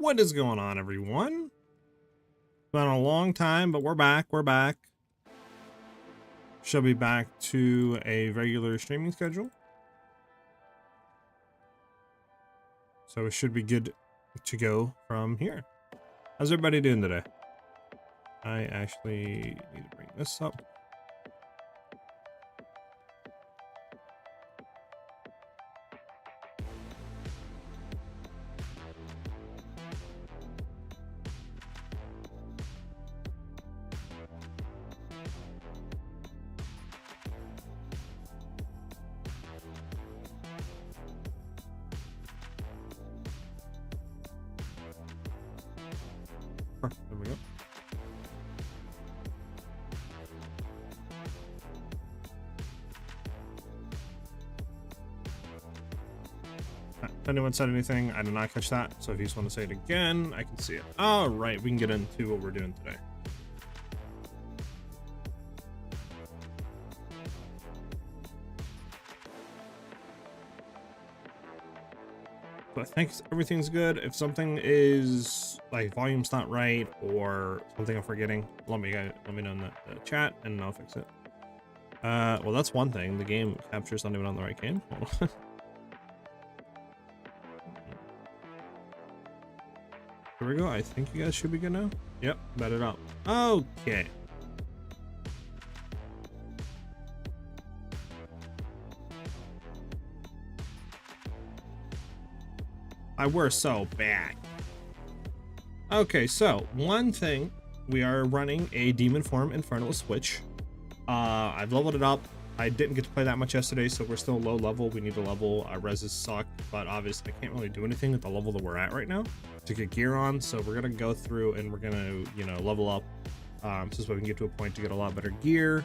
What is going on, everyone? It's been a long time, but we're back. We're back. Should be back to a regular streaming schedule. So it should be good to go from here. How's everybody doing today? I actually need to bring this up. There we go. If anyone said anything, I did not catch that. So if you just want to say it again, I can see it. All right, we can get into what we're doing today. So I think everything's good. If something is like volume's not right or something I'm forgetting, let me know in the chat and I'll fix it. Well, that's one thing. The game capture's not even on the right game. Hold on. Here we go. I think you guys should be good now. Yep, bet it up. Okay. We're so bad. Okay, so one thing, we are running a demon form infernal switch. I've leveled it up. I didn't get to play that much yesterday, so we're still low level. We need to level. Our reses suck, but obviously I can't really do anything at the level that we're at right now to get gear on. So we're gonna go through and we're gonna, level up. So this way we can get to a point to get a lot better gear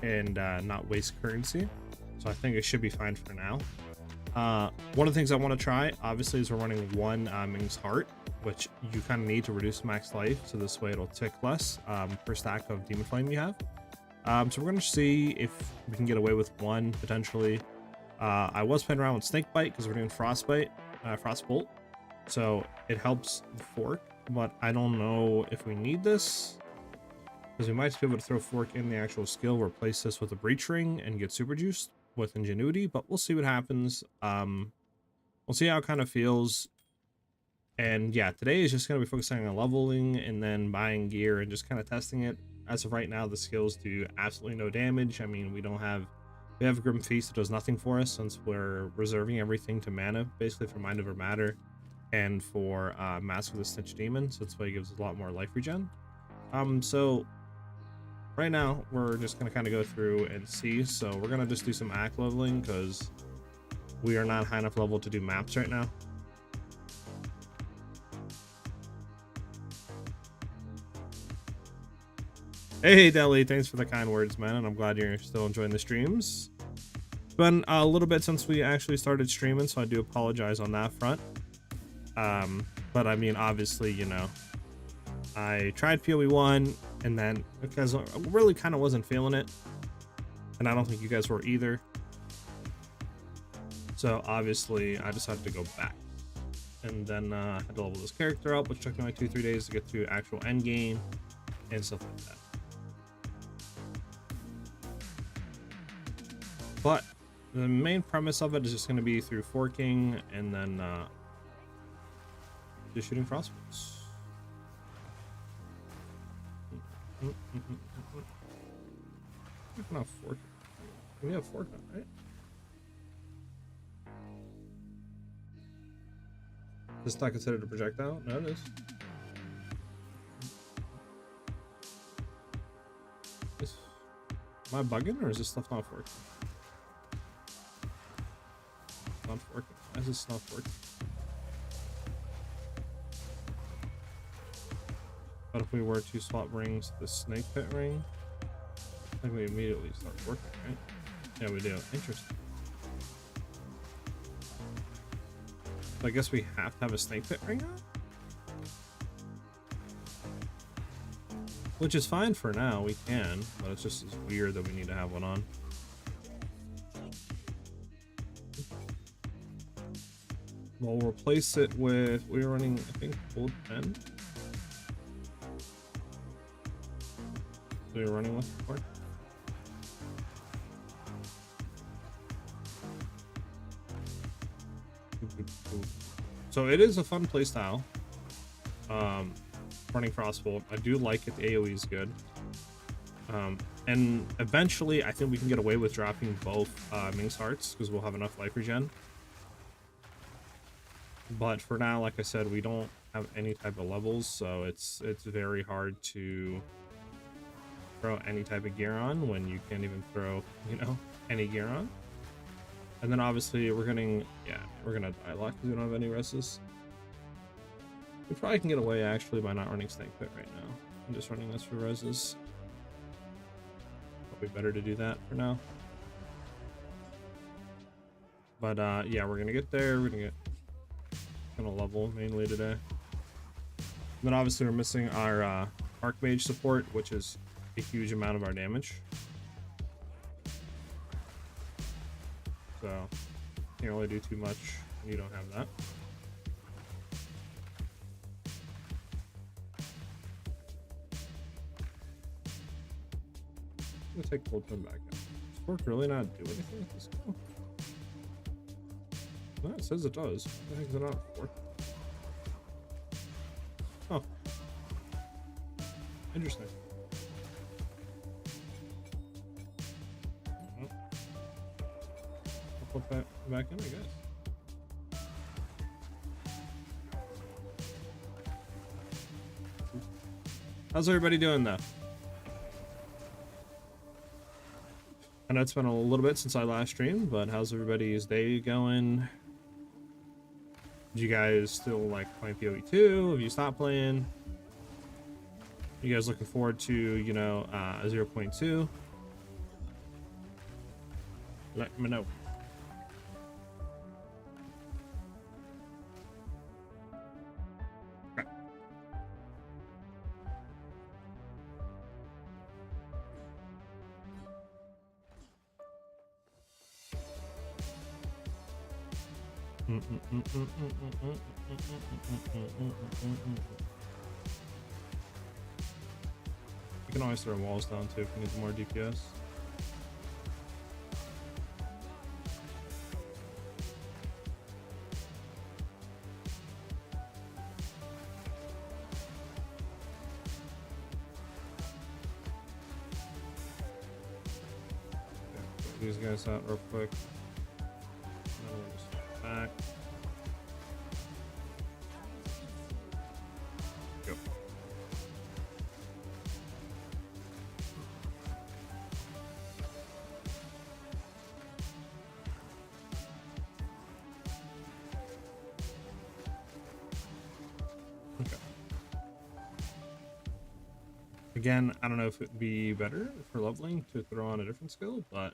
and not waste currency. So I think it should be fine for now. One of the things I want to try, obviously, is we're running one Ming's Heart, which you kind of need to reduce max life, so this way it'll tick less per stack of Demon Flame you have. So we're going to see if we can get away with one, potentially. I was playing around with Snakebite, because we're doing Frostbolt, so it helps the fork, but I don't know if we need this, because we might just be able to throw fork in the actual skill, replace this with a Breach Ring, and get super juiced with Ingenuity, but we'll see what happens. We'll see how it kind of feels. And yeah, today is just going to be focusing on leveling and then buying gear and just kind of testing it. As of right now, the skills do absolutely no damage. I mean, we have Grim Feast that does nothing for us, since we're reserving everything to mana, basically for Mind Over Matter and for Mask of the Snitch Demon, so that's why it gives us a lot more life regen. So right now, we're just going to kind of go through and see. So we're going to just do some act leveling, because we are not high enough level to do maps right now. Hey, Deli, thanks for the kind words, man, and I'm glad you're still enjoying the streams. It's been a little bit since we actually started streaming, so I do apologize on that front. But I mean, obviously, I tried PoE 1, and then because I really kind of wasn't feeling it, and I don't think you guys were either, so obviously I decided to go back. And then I had to level this character up, which took me like 2-3 days to get to actual endgame and stuff like that. But the main premise of it is just going to be through forking and then just shooting Frostbolts. Not fork. We have fork now, right? This is not considered a projectile? No, it is. Am I bugging, or is this stuff not working? Not working. Why is this not working? But if we were to swap rings to the Snake Pit ring, I think we immediately start working, right? Yeah, we do. Interesting. So I guess we have to have a Snake Pit ring on? Which is fine for now, we can, but it's just weird that we need to have one on. We'll replace it with, we were running, I think, gold 10. So we were running with before. So it is a fun playstyle. Running Frostbolt, I do like it. The AoE is good. And eventually, I think we can get away with dropping both Ming's Hearts because we'll have enough life regen. But for now, like I said, we don't have any type of levels, so it's very hard to throw any type of gear on when you can't even throw, you know, any gear on. And then obviously we're gonna die lock because we don't have any reses. We probably can get away actually by not running Snake Pit right now. I'm just running this for reses. Probably better to do that for now. But yeah, we're gonna get there. We're gonna get level mainly today. And then obviously we're missing our Archmage support, which is a huge amount of our damage. So can't really do too much when you don't have that. I'm gonna take Cold Twin back out. Does Fork really not do anything with this skill? No, it says it does. What the heck is it not for? Oh. Interesting. Well, I'll put that back in, I guess. How's everybody doing though? I know it's been a little bit since I last streamed, but how's everybody's day going? Do you guys still like playing PoE 2? Have you stopped playing? You guys looking forward to, you know, 0.2? Let me know. Okay. You can always throw walls down too if you need more DPS. Okay, these guys out real quick. Back. Go. Okay. Again, I don't know if it'd be better for leveling to throw on a different skill, but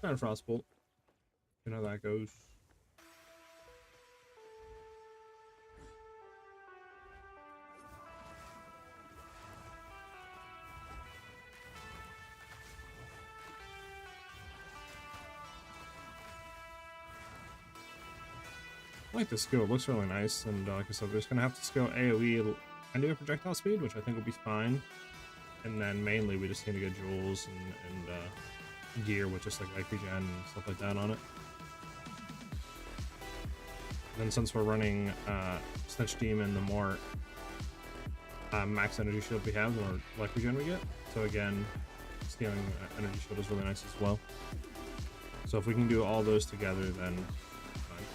kind of Frostbolt. You know how that goes. I like this skill, it looks really nice, and like I said, we're just gonna have to scale AoE and do a projectile speed, which I think will be fine. And then mainly we just need to get jewels and gear with just like life regen and stuff like that on it. And then since we're running Snitch Demon, the more max energy shield we have, the more life regen we get. So again, scaling energy shield is really nice as well. So if we can do all those together, then fine.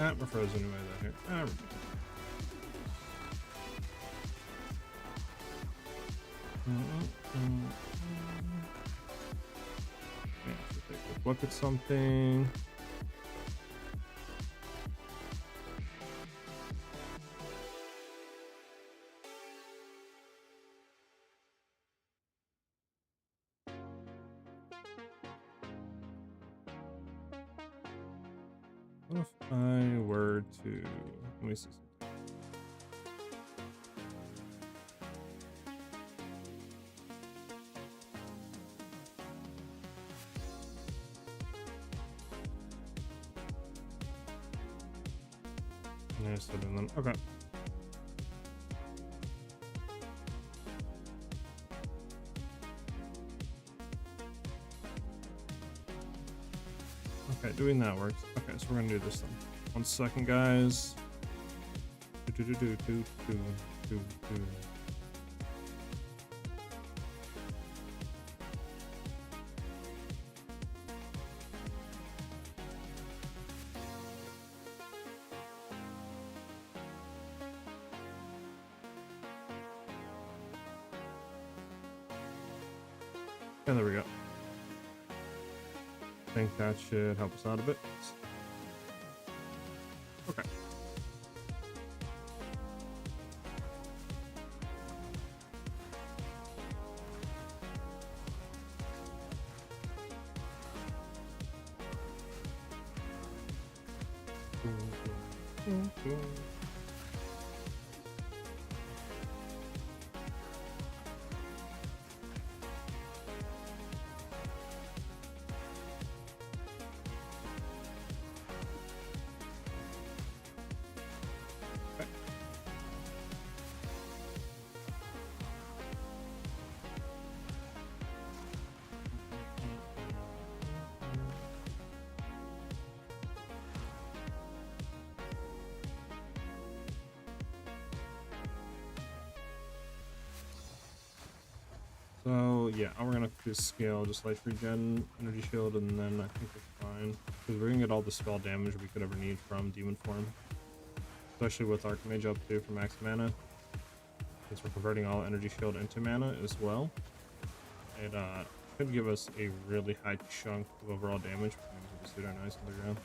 Ah, we're frozen away down here. Ah, we're okay, so take a look at something. What if I were to, let me see something. Nice, and then, okay. Okay, doing that works. Okay, so we're gonna do this then. 1 second, guys. Do. And there we go. I think that should help us out a bit. Okay. So yeah, we're gonna do scale, just like regen, energy shield, and then I think we're fine. Because we're gonna get all the spell damage we could ever need from demon form. Especially with Archmage up to for max mana. Since we're converting all energy shield into mana as well. It should give us a really high chunk of overall damage. Just do our nice on the ground.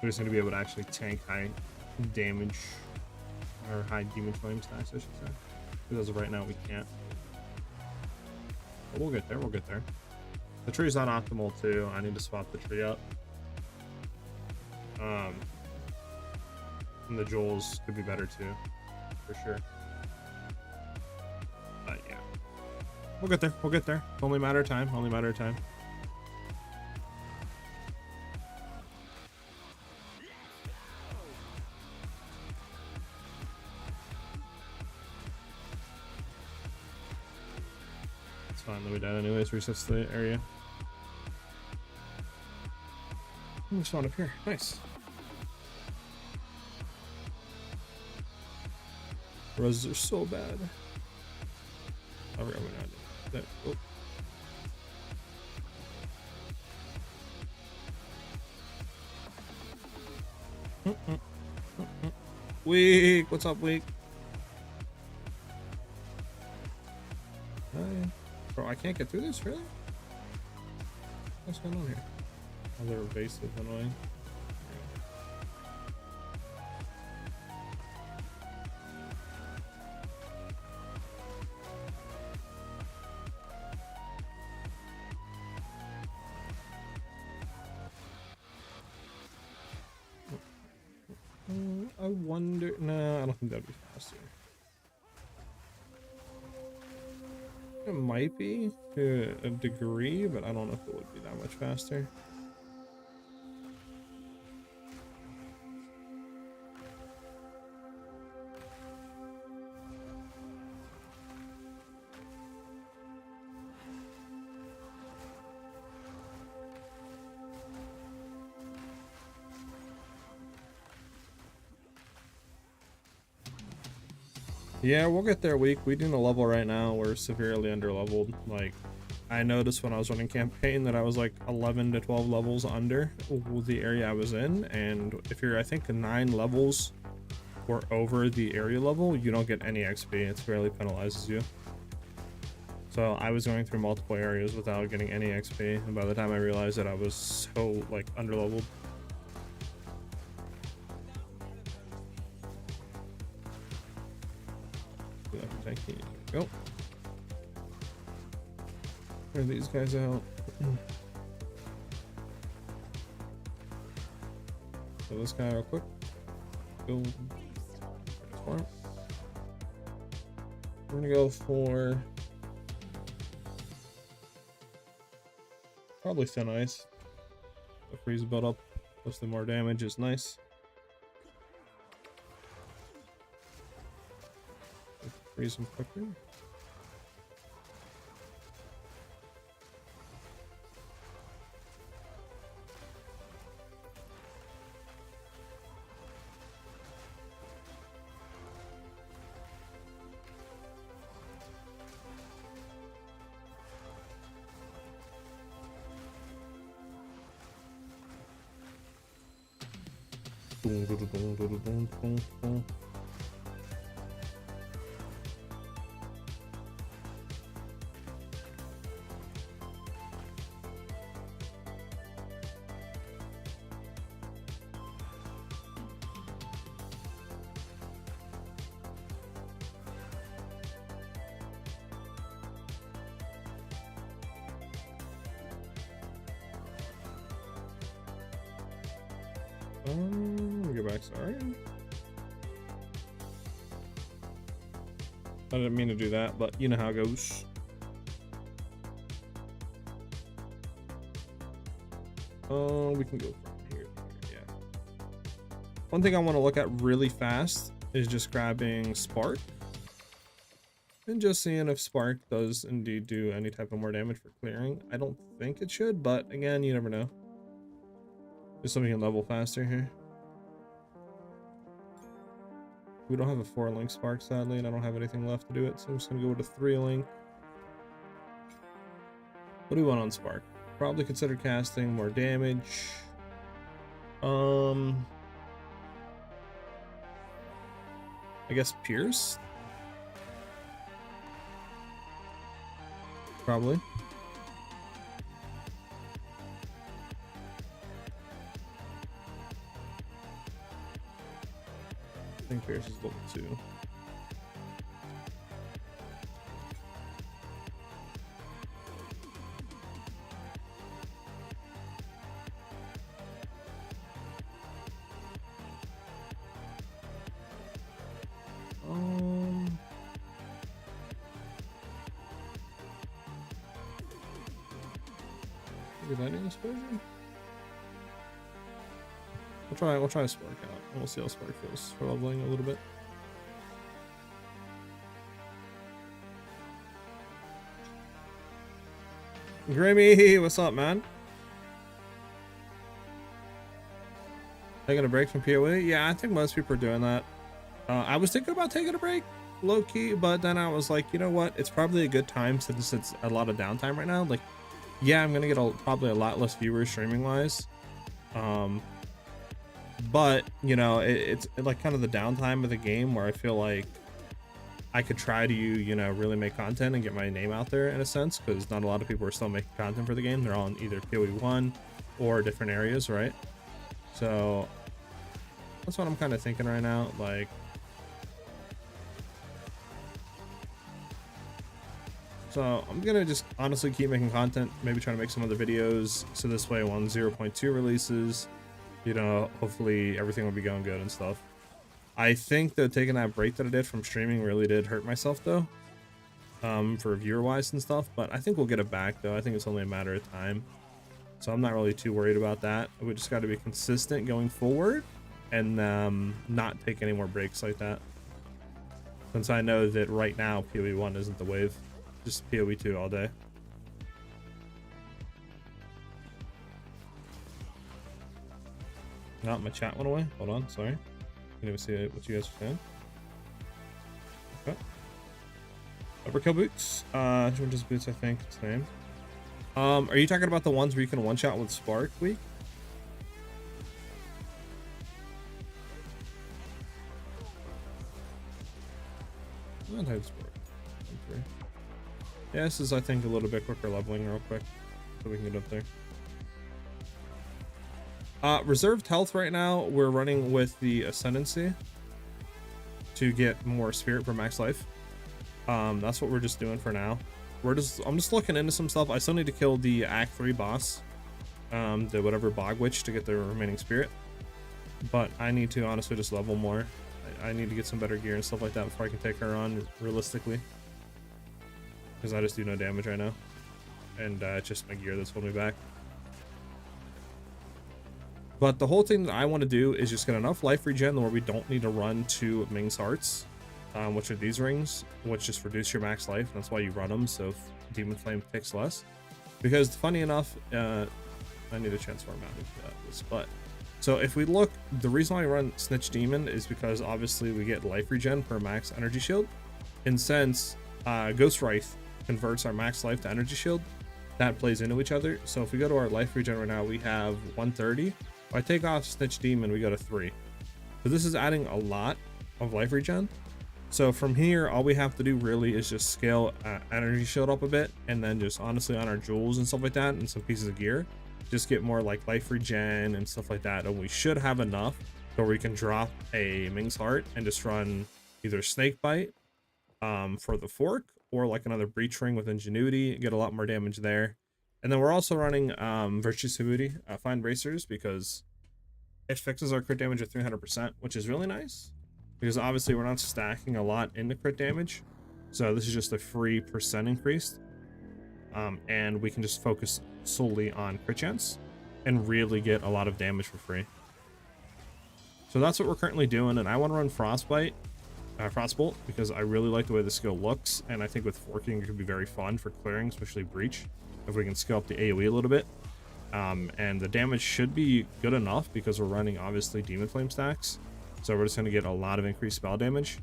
We're just going to be able to actually tank high damage, or high demon flame stacks, I should say. Because as of right now, we can't. But we'll get there, we'll get there. The tree's not optimal too. I need to swap the tree up. And the jewels could be better too, for sure. But yeah. We'll get there, we'll get there. It's only a matter of time, only a matter of time. Fine, let me down anyways, resets the area. Ooh, spawn up here, nice. Roses are so bad. Oh, we're not that. Oh. Weak, what's up, Weak? Hi. Bro, I can't get through this, really? What's going on here? Oh, they're evasive, annoying. I wonder. No, I don't think that'd be faster. It might be to a degree, but I don't know if it would be that much faster. Yeah, we'll get there week. We do a level right now. We're severely under leveled. Like, I noticed when I was running campaign that I was like 11 to 12 levels under the area I was in. And if you're, I think, 9 levels or over the area level, you don't get any XP. It severely penalizes you. So I was going through multiple areas without getting any XP. And by the time I realized that I was so like under leveled. Go. Clear these guys out. So this guy real quick. Go. We're gonna go for probably thin ice. The freeze build up, plus the more damage is nice. Freeze them quicker. Go back, sorry. I didn't mean to do that, but you know how it goes. We can go from here to here, yeah. One thing I want to look at really fast is just grabbing Spark. And just seeing if Spark does indeed do any type of more damage for clearing. I don't think it should, but again, you never know. Just so we can level faster here. We don't have a 4-link Spark, sadly, and I don't have anything left to do it, so I'm just gonna go with a 3-link. What do we want on Spark? Probably consider casting more damage. I guess Pierce? Probably. I think Pierce is level 2. Lightning exposure? We'll try a Spark out, and we'll see how Spark feels for leveling a little bit. Grimmy, what's up, man? Taking a break from PoE? Yeah, I think most people are doing that. I was thinking about taking a break, low key, but then I was like, you know what? It's probably a good time since it's a lot of downtime right now. Like, yeah, I'm gonna get probably a lot less viewers streaming wise, but you know, it's like kind of the downtime of the game where I feel like I could try to really make content and get my name out there in a sense, because not a lot of people are still making content for the game. They're all in either PoE 1 or different areas, right? So that's what I'm kind of thinking right now. Like, so I'm gonna just honestly keep making content, maybe try to make some other videos, so this way when 0.2 releases, hopefully everything will be going good and stuff. I think that taking that break that I did from streaming really did hurt myself though, for viewer wise and stuff, but I think we'll get it back though. I think it's only a matter of time, so I'm not really too worried about that. We just got to be consistent going forward and not take any more breaks like that, since I know that right now PoE 1 isn't the wave. Just PoE 2 all day. Not my chat went away. Hold on, sorry. Didn't even see what you guys were saying. Okay. Overkill boots. Just boots, I think it's name. Are you talking about the ones where you can one shot with Spark weak? Not type Spark. Yeah, this is, I think, a little bit quicker leveling real quick, so we can get up there. Reserved health right now, we're running with the Ascendancy to get more spirit for max life. That's what we're just doing for now. I'm just looking into some stuff. I still need to kill the Act 3 boss, the whatever Bog Witch, to get the remaining spirit. But I need to honestly just level more. I need to get some better gear and stuff like that before I can take her on realistically. Because I just do no damage right now. And it's just my gear that's holding me back. But the whole thing that I want to do is just get enough life regen where we don't need to run to Ming's Hearts, which are these rings, which just reduce your max life. That's why you run them, so Demon Flame takes less. Because funny enough, I need to transform out of this, but so if we look, the reason why I run Snitch Demon is because obviously we get life regen per max energy shield, and since Ghost Wraith converts our max life to energy shield, that plays into each other. So if we go to our life regen right now, we have 130. If I take off Snitch Demon, we go to 3. So this is adding a lot of life regen. So from here, all we have to do really is just scale energy shield up a bit, and then just honestly on our jewels and stuff like that, and some pieces of gear, just get more like life regen and stuff like that. And we should have enough so we can drop a Ming's Heart and just run either Snake Bite for the fork, or like another Breach Ring with Ingenuity, get a lot more damage there. And then we're also running Virtuous Hooty, Fine Bracers, because it fixes our crit damage at 300%, which is really nice. Because obviously we're not stacking a lot into crit damage. So this is just a free percent increase. And we can just focus solely on crit chance and really get a lot of damage for free. So that's what we're currently doing. And I want to run Frostbolt, because I really like the way the skill looks. And I think with forking, it could be very fun for clearing, especially Breach, if we can scale up the AoE a little bit. And the damage should be good enough because we're running obviously Demon Flame stacks. So we're just going to get a lot of increased spell damage.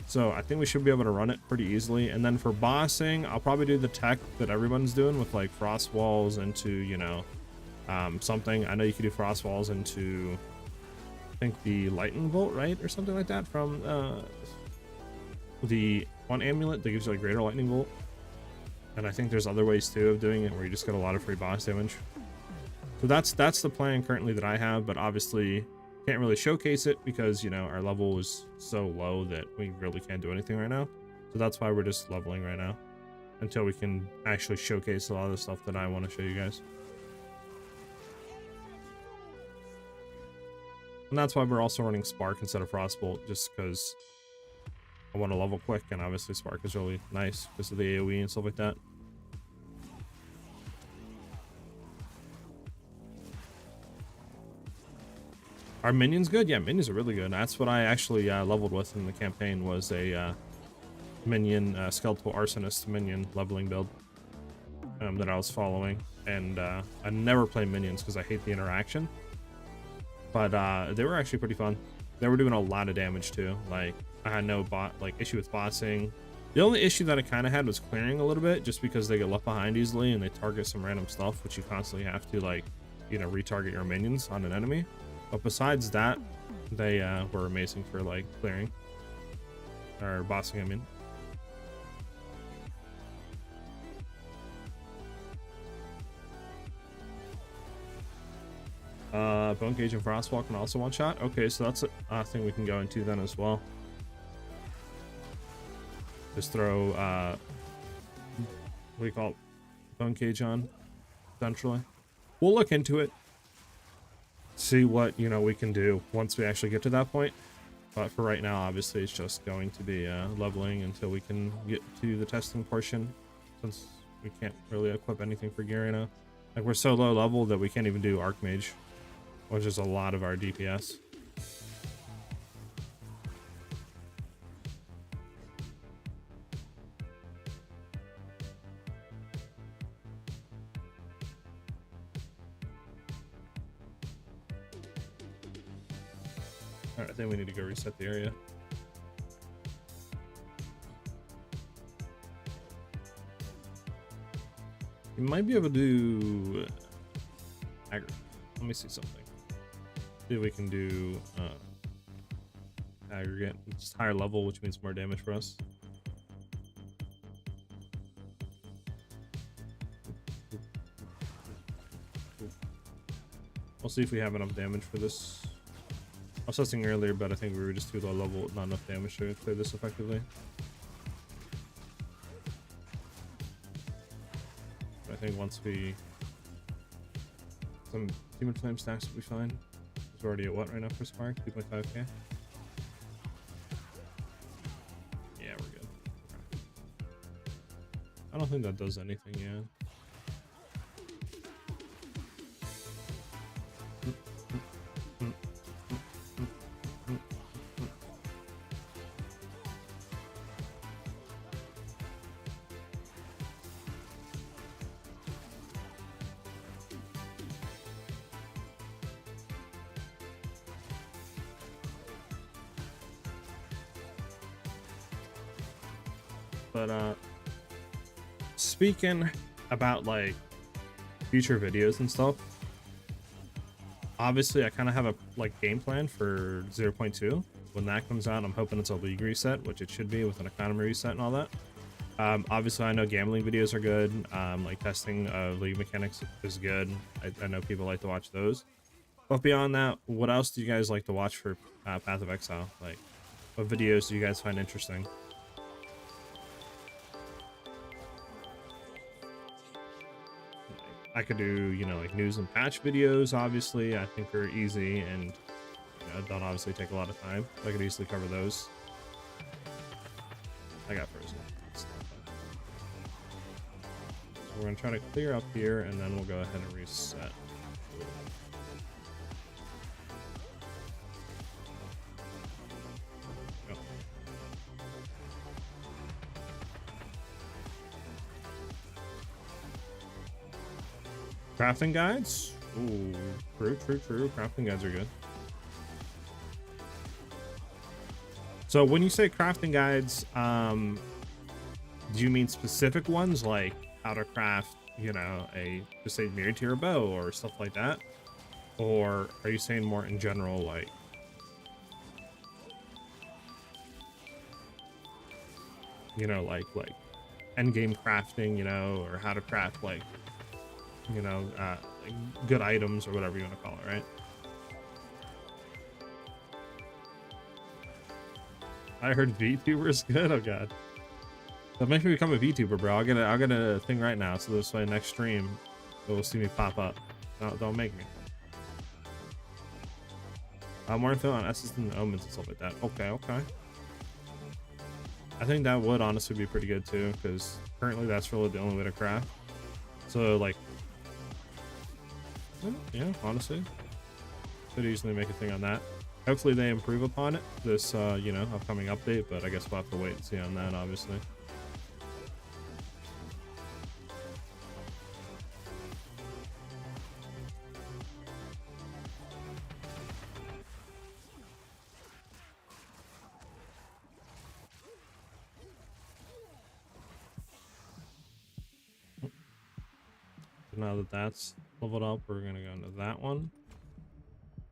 So I think we should be able to run it pretty easily. And then for bossing, I'll probably do the tech that everyone's doing with like Frost Walls into, you know, something. I know you could do Frost Walls into, I think, the Lightning Bolt, right? Or something like that from the one amulet that gives you like greater Lightning Bolt. And I think there's other ways too of doing it where you just get a lot of free boss damage. So that's the plan currently that I have, but obviously can't really showcase it because, you know, our level is so low that we really can't do anything right now. So that's why we're just leveling right now until we can actually showcase a lot of the stuff that I want to show you guys. And that's why we're also running Spark instead of Frostbolt, just because I want to level quick, and obviously Spark is really nice because of the AoE and stuff like that. Are minions good? Yeah, minions are really good. That's what I actually leveled with in the campaign, was a minion, skeletal arsonist minion leveling build that I was following. And I never play minions because I hate the interaction. But they were actually pretty fun. They were doing a lot of damage too. Like, I had no issue with bossing. The only issue that I kind of had was clearing a little bit, just because they get left behind easily and they target some random stuff, which you constantly have to, like, you know, retarget your minions on an enemy. But besides that, they were amazing for like clearing or bossing, I mean. Bone Cage and Frostwalk can also one shot. Okay, so that's a thing we can go into then as well. Just throw what do you call it? Bone Cage on, essentially. We'll look into it, see what, you know, we can do once we actually get to that point. But for right now, obviously it's just going to be leveling until we can get to the testing portion, since we can't really equip anything for gear right now. Like, we're so low level that we can't even do Archmage, which is a lot of our DPS. Alright, I think we need to go reset the area. You might be able to do aggregate. Let me see something. See if we can do aggregate. It's higher level, which means more damage for us. We'll see if we have enough damage for this. I was testing earlier, but I think we were just too low level, not enough damage to clear this effectively. But I think once we... some demon flame stacks will be fine. It's already at what right now for spark? 2.5k? Yeah, we're good. Okay. I don't think that does anything yet. But speaking about like future videos and stuff, obviously I kind of have a like game plan for 0.2. When that comes out, I'm hoping it's a league reset, which it should be with an economy reset and all that. Obviously I know gambling videos are good, like testing league mechanics is good. I know people like to watch those, but beyond that, what else do you guys like to watch for Path of Exile? Like, what videos do you guys find interesting? I could do, you know, like news and patch videos, obviously. I think they're easy and, you know, don't obviously take a lot of time. I could easily cover those. I got frozen. So we're going to try to clear up here, and then we'll go ahead and reset. Crafting guides? Ooh, true. Crafting guides are good. So when you say crafting guides, do you mean specific ones like how to craft, you know, just say mirror tier bow or stuff like that? Or are you saying more in general, like, you know, like endgame crafting, you know, or how to craft like, you know, good items or whatever you want to call it, right? I heard VTuber is good. Oh god, that makes me become a VTuber, bro. I'll get a thing right now, so this way next stream you'll see me pop up. No, don't make me. More info on S's and omens and stuff like that. Okay. I think that would honestly be pretty good too, because currently that's really the only way to craft. So like, yeah, honestly, could easily make a thing on that. Hopefully they improve upon it this you know, upcoming update, but I guess we'll have to wait and see on that, obviously. Now that that's leveled up, we're gonna go into that one.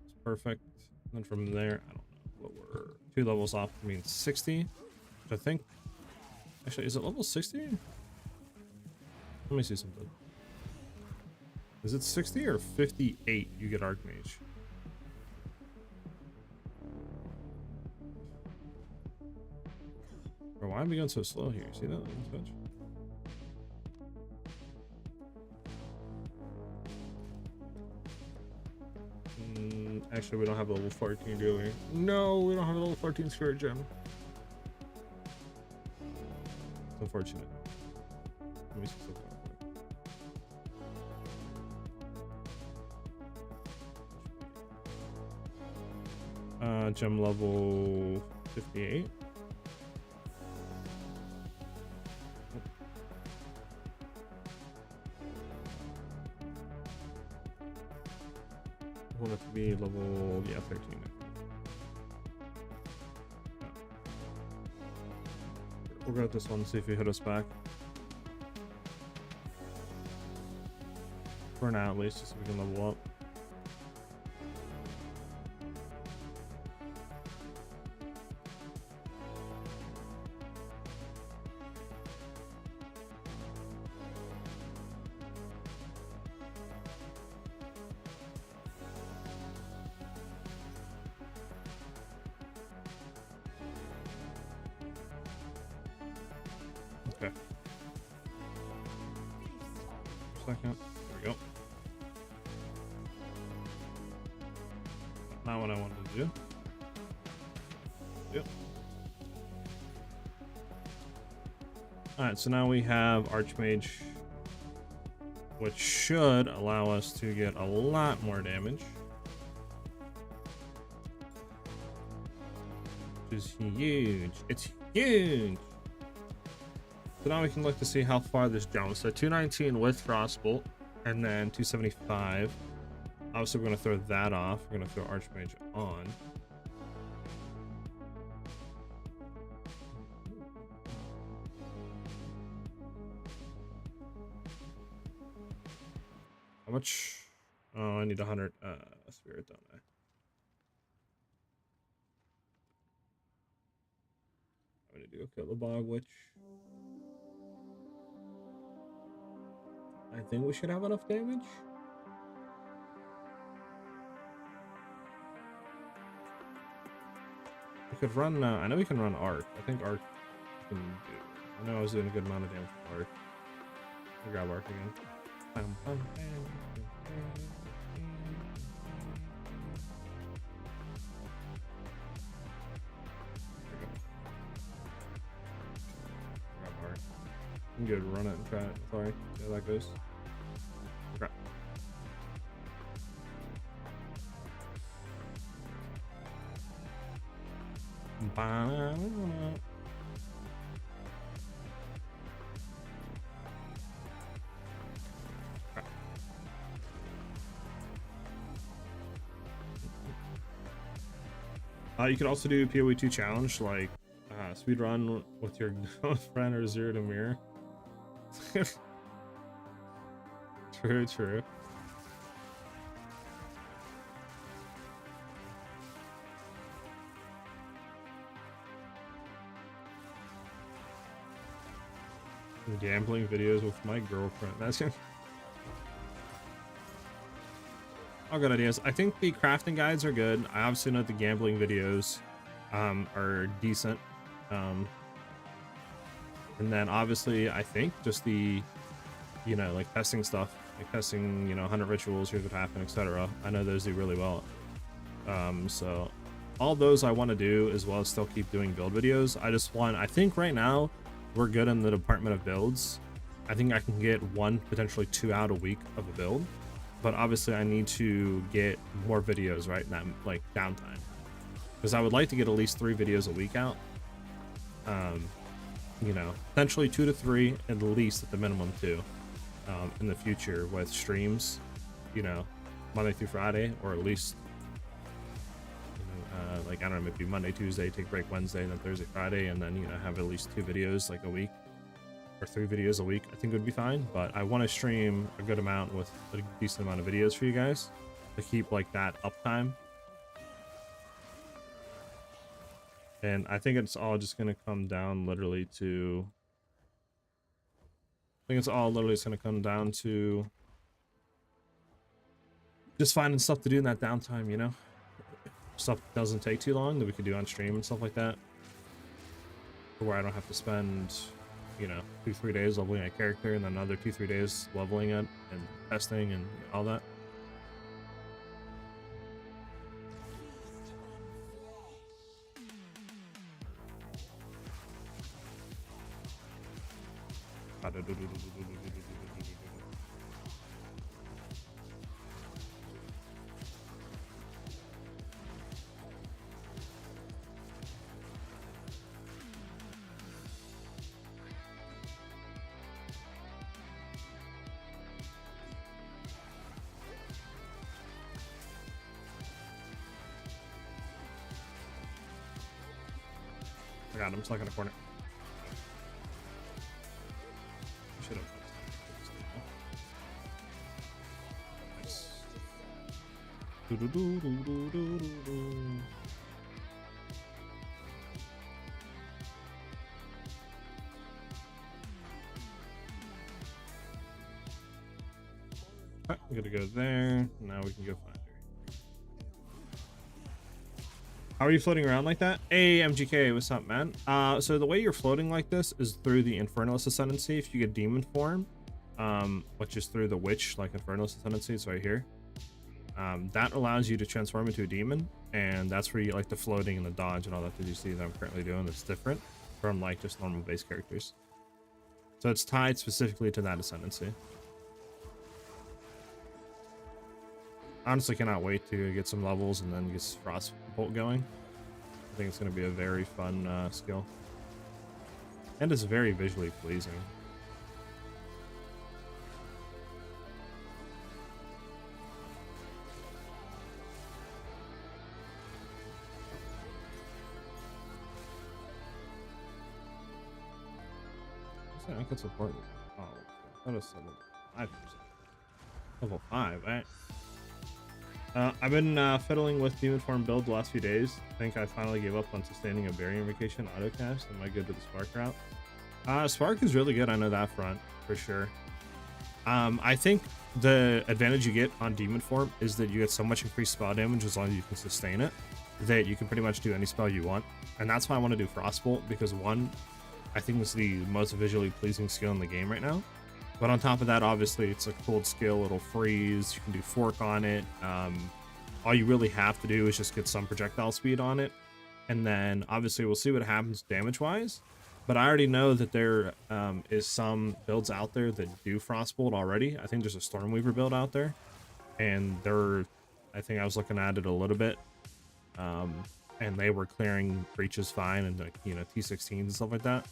It's perfect. And then from there, I don't know what we're 2 levels off, means 60, which I think actually, is it level 60? Let me see something. Is it 60 or 58 you get Archmage? Bro, why am I going so slow here? See that? Actually, we don't have a level 14, do we? No, we don't have a level 14 spirit gem. It's unfortunate. Let me see something. Gem level 58. I want it to be level, yeah, 13. We'll go with this one, see if he hit us back. for now at least, just so we can level up. Okay. Second. There we go. Not what I wanted to do. Yep. Alright, so now we have Archmage, which should allow us to get a lot more damage. Which is huge. It's huge! So now we can look to see how far this jumps. So 219 with Frostbolt, and then 275. Obviously, we're going to throw that off. We're going to throw Archmage on. How much? Oh, I need 100 spirit, don't I? I'm going to go kill the Bog Witch. I think we should have enough damage. We could run, I know we can run Arc. I think Arc can do. I know I was doing a good amount of damage with Arc. I'll grab Arc again. Bam, bam, bam, grab Arc. I'm good. Run it and try it. Sorry. See how that goes. Okay. You could also do PoE 2 challenge, like speed run with your friend or zero to mirror. True, true. Gambling videos with my girlfriend. That's all good ideas. I think the crafting guides are good. I obviously know the gambling videos are decent. And then obviously I think just the, you know, like testing stuff, like testing, you know, 100 rituals, here's what happened, etc. I know those do really well. So all those I want to do, as well as still keep doing build videos. I think right now we're good in the department of builds. I think I can get 1, potentially 2 out a week of a build, but obviously I need to get more videos right now, like downtime, because I would like to get at least 3 videos a week out. You know, potentially 2 to 3 at least, at the minimum 2 in the future with streams, you know, Monday through Friday, or at least, you know, like I don't know, maybe Monday, Tuesday, take break Wednesday, and then Thursday, Friday, and then, you know, have at least 2 videos like a week, or 3 videos a week. I think would be fine, but I want to stream a good amount with a decent amount of videos for you guys to keep like that uptime. And I think it's all just gonna come down literally to, I think it's all literally just gonna come down to just finding stuff to do in that downtime, you know? Stuff that doesn't take too long that we could do on stream and stuff like that, where I don't have to spend, you know, 2-3 days leveling a character and then another 2-3 days leveling it and testing and all that. I got him, stuck in a corner. Should have. I'm gonna go there. Now we can go find her. How are you floating around like that? Hey, MGK, what's up, man? So the way you're floating like this is through the Infernalist Ascendancy. If you get Demon form, which is through the Witch, like Infernalist Ascendancy, it's right here. That allows you to transform into a demon, and that's where you like the floating and the dodge and all that that you see that I'm currently doing. That's different from like just normal base characters. So it's tied specifically to that ascendancy. Honestly, cannot wait to get some levels and then get Frostbolt going. I think it's going to be a very fun skill, and it's very visually pleasing. I could support. Oh, that is level 5%. Level 5, right? I've been fiddling with Demon Form build the last few days. I think I finally gave up on sustaining a Burying Invocation autocast and might go to the Spark route. Spark is really good. I know that front for sure. I think the advantage you get on Demon Form is that you get so much increased spell damage as long as you can sustain it, that you can pretty much do any spell you want. And that's why I want to do Frostbolt, because one, I think it's the most visually pleasing skill in the game right now. But on top of that, obviously, it's a cooled skill. It'll freeze. You can do fork on it. All you really have to do is just get some projectile speed on it. And then, obviously, we'll see what happens damage-wise. But I already know that there is some builds out there that do Frostbolt already. I think there's a Stormweaver build out there. And I think I was looking at it a little bit. And they were clearing breaches fine and, like, you know, T16s and stuff like that.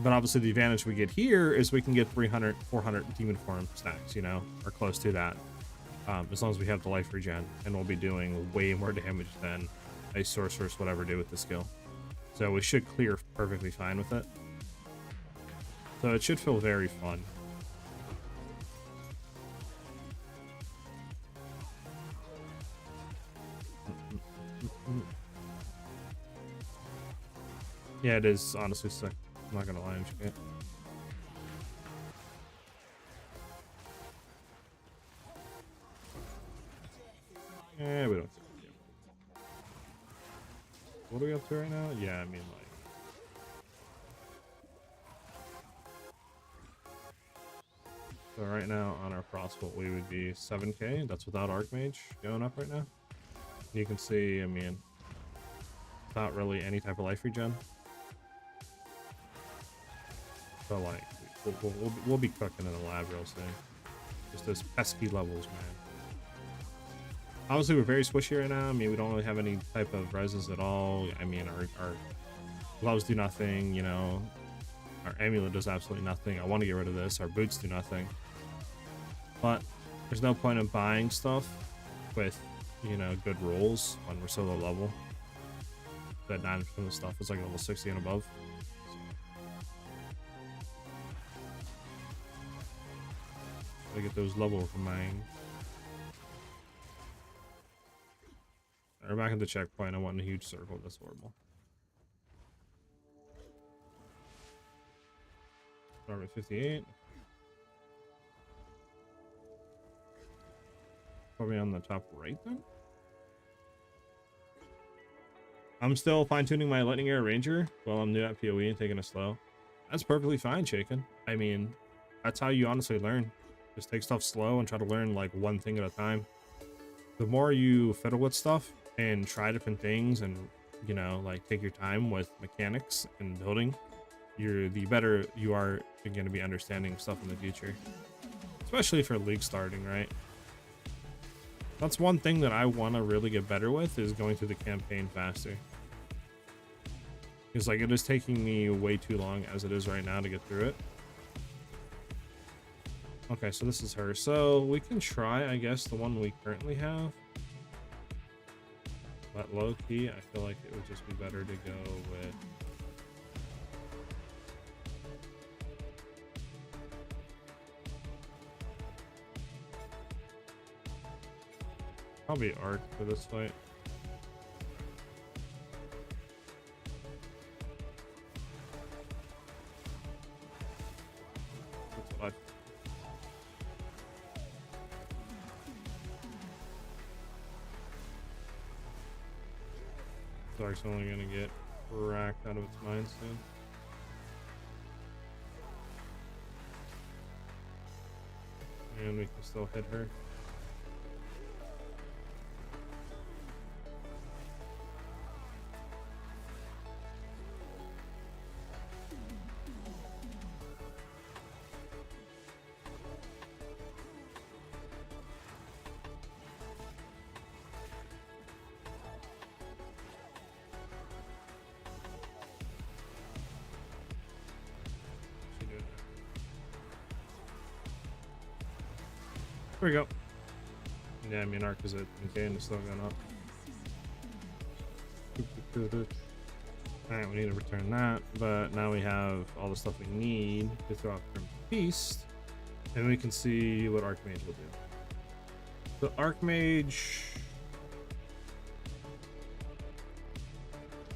But obviously the advantage we get here is we can get 300, 400 Demon Form stacks, you know, or close to that. As long as we have the life regen, and we'll be doing way more damage than a sorceress would ever do with the skill. So we should clear perfectly fine with it. So it should feel very fun. Yeah, it is honestly sick. I'm not gonna lie, I'm shit. Yeah, we don't. What are we up to right now? Yeah, I mean, like. So right now on our Frostbolt, we would be 7k. That's without Archmage going up right now. You can see, I mean, without really any type of life regen. So like, we'll be cooking in the lab real soon. Just those pesky levels, man. Obviously, we're very squishy right now. I mean, we don't really have any type of reses at all. I mean, our gloves do nothing, you know. Our amulet does absolutely nothing. I want to get rid of this. Our boots do nothing. But there's no point in buying stuff with, you know, good rolls when we're so low level. That 9% of the stuff is like level 60 and above. Gotta get those level remaining. We're back at the checkpoint. I want a huge circle. That's horrible. Start at 58. Probably on the top right then. I'm still fine-tuning my Lightning Air Ranger while I'm new at PoE and taking it slow. That's perfectly fine, Shaken. I mean, that's how you honestly learn. Just take stuff slow and try to learn like one thing at a time. The more you fiddle with stuff and try different things and, you know, like take your time with mechanics and building, the better you are going to be understanding stuff in the future. Especially for League starting, right? That's one thing that I want to really get better with, is going through the campaign faster. Because like, it is taking me way too long as it is right now to get through it. Okay, so this is her. So we can try, I guess, the one we currently have. But low key, I feel like it would just be better to go with. Probably Arc for this fight. That's what Arc's only gonna get racked out of its mind soon. And we can still hit her. There we go. Yeah, I mean, Arc is at okay, and it's still going up. Alright, we need to return that, but now we have all the stuff we need to throw out from Beast, and we can see what Archmage will do. So Archmage,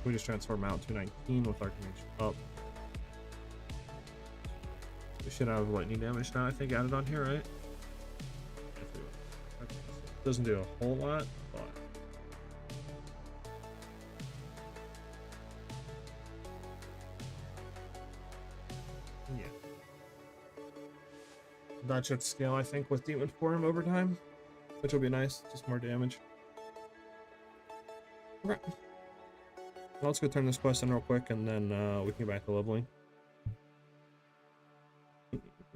we just transform out to 19 with Archmage up. We should have lightning damage now, I think, added on here, right? Doesn't do a whole lot, but yeah. That should scale, I think, with Demon Form over time, which will be nice. Just more damage. Okay. Well, let's go turn this quest in real quick, and then we can get back to leveling.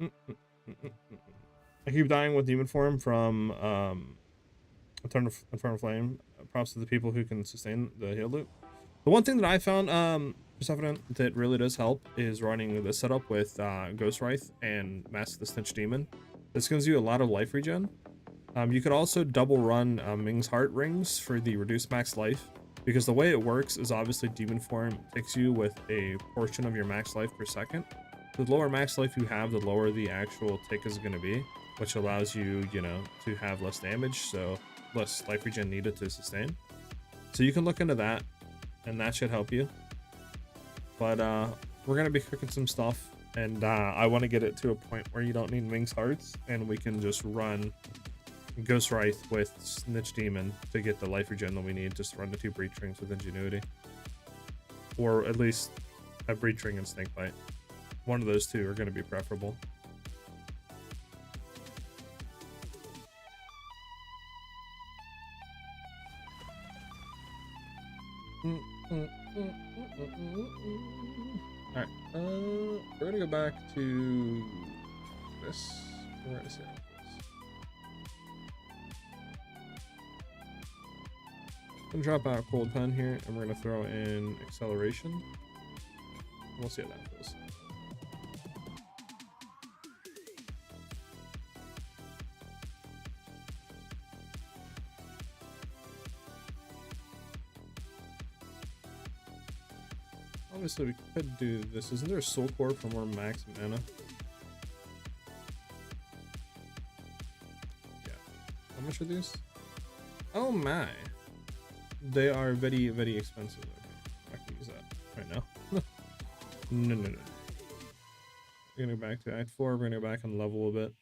I keep dying with Demon Form from Eternal Flame. Props to the people who can sustain the heal loop. The one thing that I found Persephone that really does help is running the setup with Ghost Wraith and Mask the Stench Demon. This gives you a lot of life regen. You could also double run Ming's Heart Rings for the reduced max life, because the way it works is obviously Demon Form takes you with a portion of your max life per second. The lower max life you have, the lower the actual tick is going to be, which allows you, you know, to have less damage, so less life regen needed to sustain. So you can look into that, and that should help you. But we're gonna be cooking some stuff, and I want to get it to a point where you don't need Ming's Hearts, and we can just run Ghost Wraith with Snitch Demon to get the life regen that we need. Just run the 2 Breach Rings with Ingenuity, or at least a Breach Ring and Snakebite. One of those two are going to be preferable. Alright, we're gonna go back to this. We're gonna see this. I'm gonna drop out Cold Pen here, and we're gonna throw in Acceleration. We'll see how that goes. Obviously, we could do this. Isn't there a Soul Core for more max mana? Yeah. How much are these? Oh my. They are very, very expensive. Okay. I can use that right now. No. We're gonna go back to Act 4. We're gonna go back and level a bit.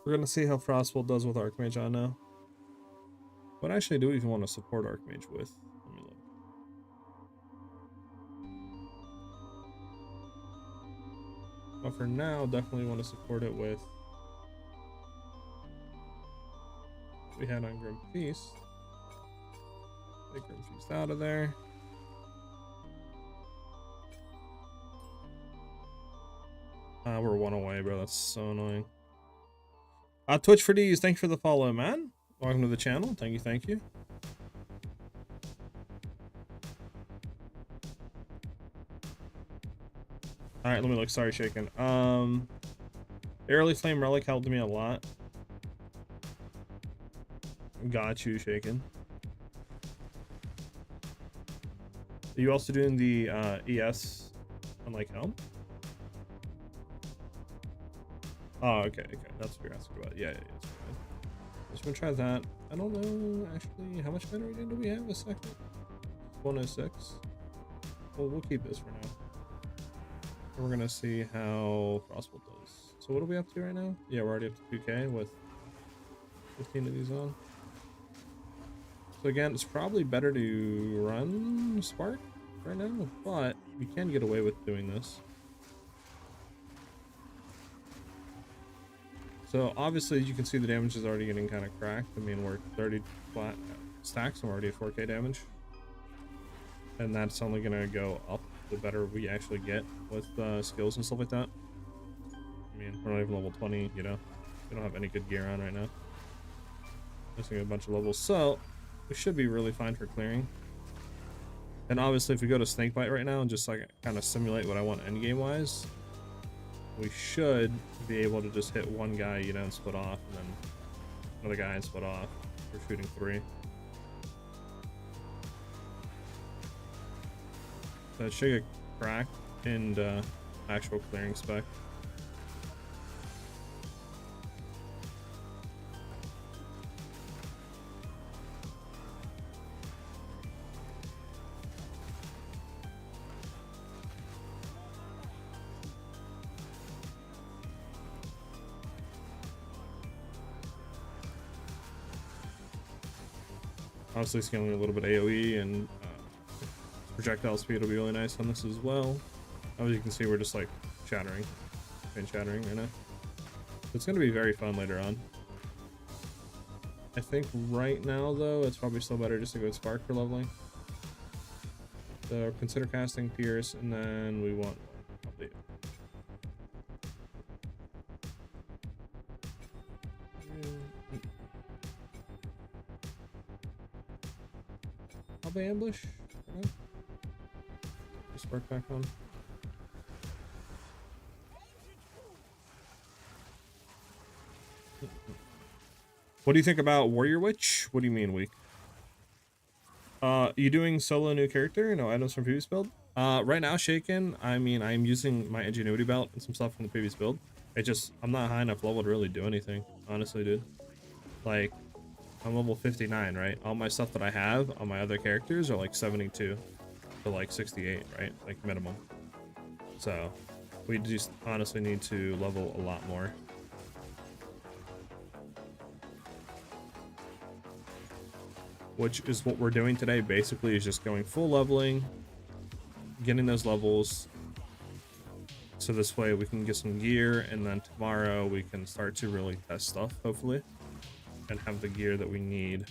We're gonna see how Frostbolt does with Archmage on now. What actually do we even want to support Archmage with? Let me look. But for now, definitely want to support it with what we had on Grim Feast. Take Grim Feast out of there. We're 1 away, bro. That's so annoying. Twitch for D's, thanks for the follow, man. Welcome to the channel. Thank you. Alright, let me look. Sorry, Shaken. Early Flame Relic helped me a lot. Got you, Shaken. Are you also doing the ES on like helm? Oh, okay, okay. That's what you're asking about. Yeah, yeah, yeah. It's fine. Just gonna try that. I don't know actually how much mana regen do we have? A second. 106. Well, we'll keep this for now. And we're gonna see how Frostbolt does. So what are we up to right now? Yeah, we're already up to 2k with 15 of these on. So again, it's probably better to run Spark right now, but we can get away with doing this. So obviously you can see the damage is already getting kind of cracked. I mean, we're 30 flat stacks and we're already at 4k damage. And that's only gonna go up the better we actually get with skills and stuff like that. I mean, we're not even level 20, you know? We don't have any good gear on right now. Missing a bunch of levels, so we should be really fine for clearing. And obviously if we go to Snakebite right now and just like kind of simulate what I want endgame wise, we should be able to just hit one guy, you know, and split off, and then another guy and split off. We're shooting 3. So it should get cracked in actual clearing spec. Obviously scaling a little bit AoE and projectile speed will be really nice on this as well. As you can see, we're just like shattering and shattering right now. It's going to be very fun later on. I think right now though, it's probably still better just to go with Spark for leveling. So consider casting Pierce, and then we want probably ambush. Okay. Spark back on. What do you think about Warrior Witch? What do you mean weak? You doing solo new character? No items from previous build? Right now, Shaken, I mean, I'm using my Ingenuity belt and some stuff from the previous build. I'm not high enough level to really do anything, honestly, dude. Like, I'm level 59, right? All my stuff that I have on my other characters are like 72 to like 68, right? Like minimum. So we just honestly need to level a lot more. Which is what we're doing today, basically, is just going full leveling, getting those levels, so this way we can get some gear, and then tomorrow we can start to really test stuff, hopefully, and have the gear that we need.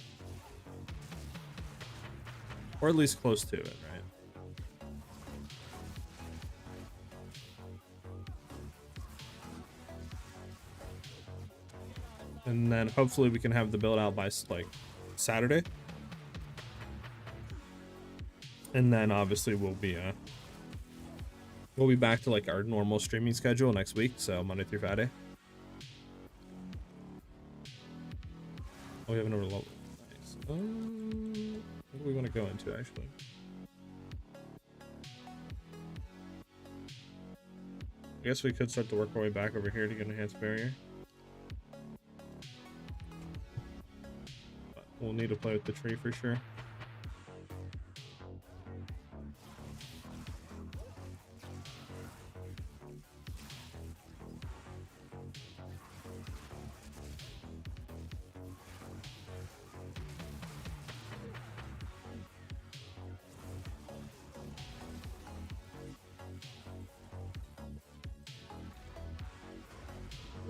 Or at least close to it, right? And then hopefully we can have the build out by like Saturday. And then obviously we'll be back to like our normal streaming schedule next week, so Monday through Friday. Oh, we have another level. Nice. What do we want to go into actually? I guess we could start to work our way back over here to get enhanced barrier. But we'll need to play with the tree for sure.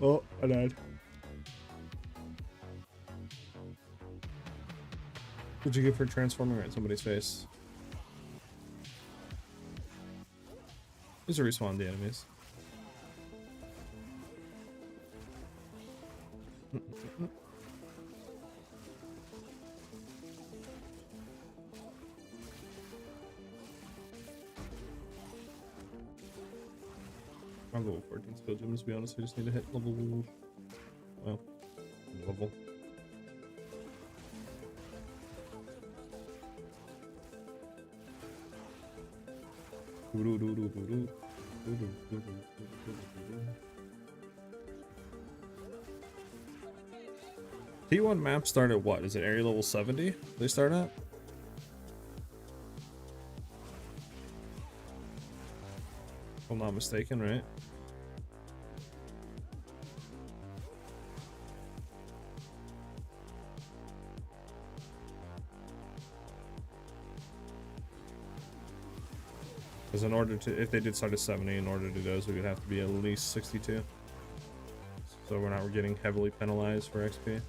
Oh, I died. What'd you get for transforming right in somebody's face? These are respawn the enemies. I'm level 14 skill gems, to be honest. I just need to hit level. Well, level. T1 map start at what? Is it area level 70 they start at? If I'm not mistaken, right? Because in order to, if they did start at 70, in order to do those, we would have to be at least 62. So we're not getting heavily penalized for XP.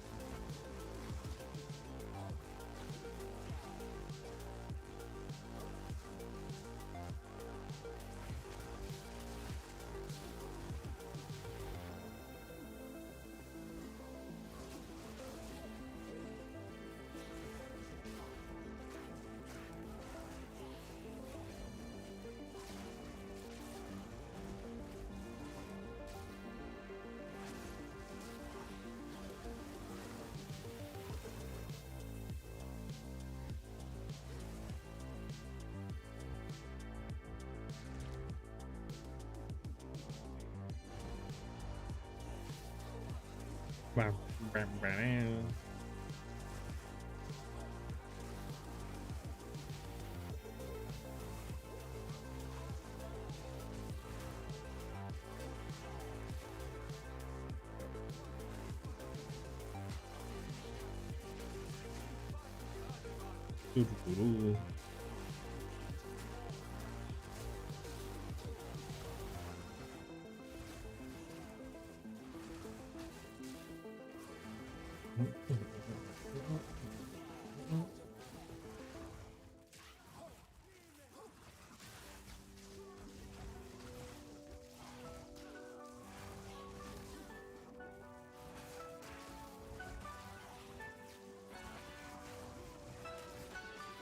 Wow.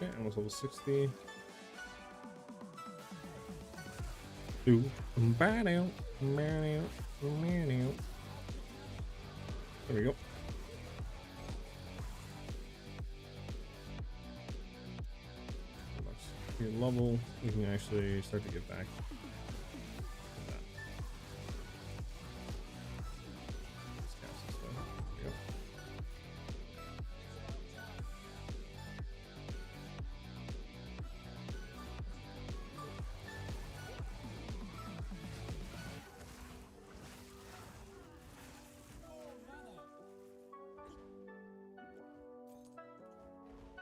Okay, almost level 60. Ooh. There we go. Your level, you can actually start to get back.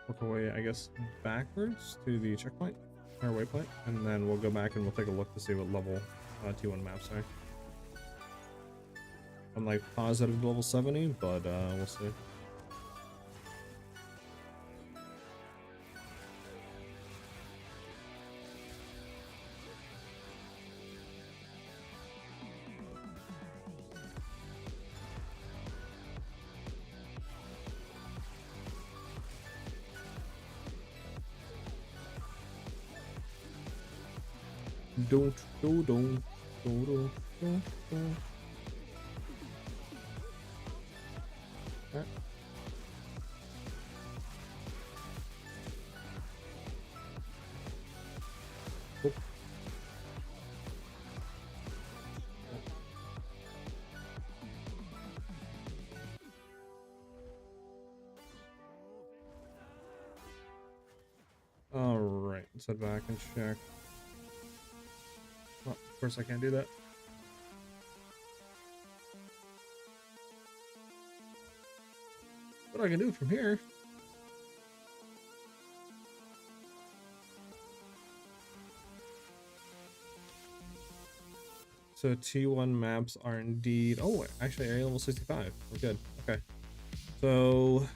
Work our way, I guess, backwards to the checkpoint, or waypoint, and then we'll go back and we'll take a look to see what level T1 maps are. I'm like positive level 70, but we'll see. Don't. Right. Oh. All right, let's head back and check. Well, of course I can't do that. What I can do from here? So T1 maps are indeed. Oh, actually, area level 65. We're good. Okay. So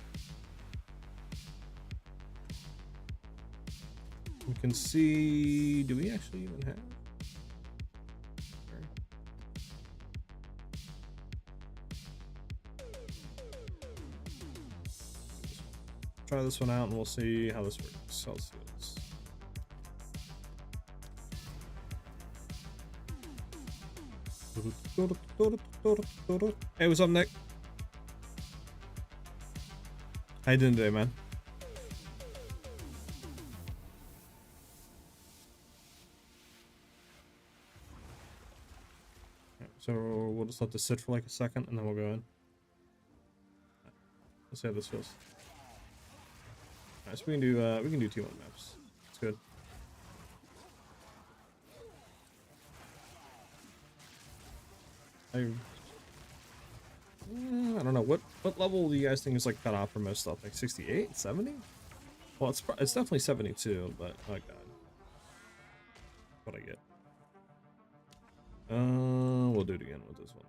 we can see. Do we actually even have? Try this one out and we'll see how this works. Celsius. Hey, what's up, Nick? How you doing today, man? So we'll just let this sit for like a second and then we'll go in. Let's see how this feels. Alright, so we can do T1 maps. It's good. I don't know what level do you guys think is like cut off for most stuff? Like 68, 70? Well, it's definitely 72, but oh god, what I get. We'll do it again with this one.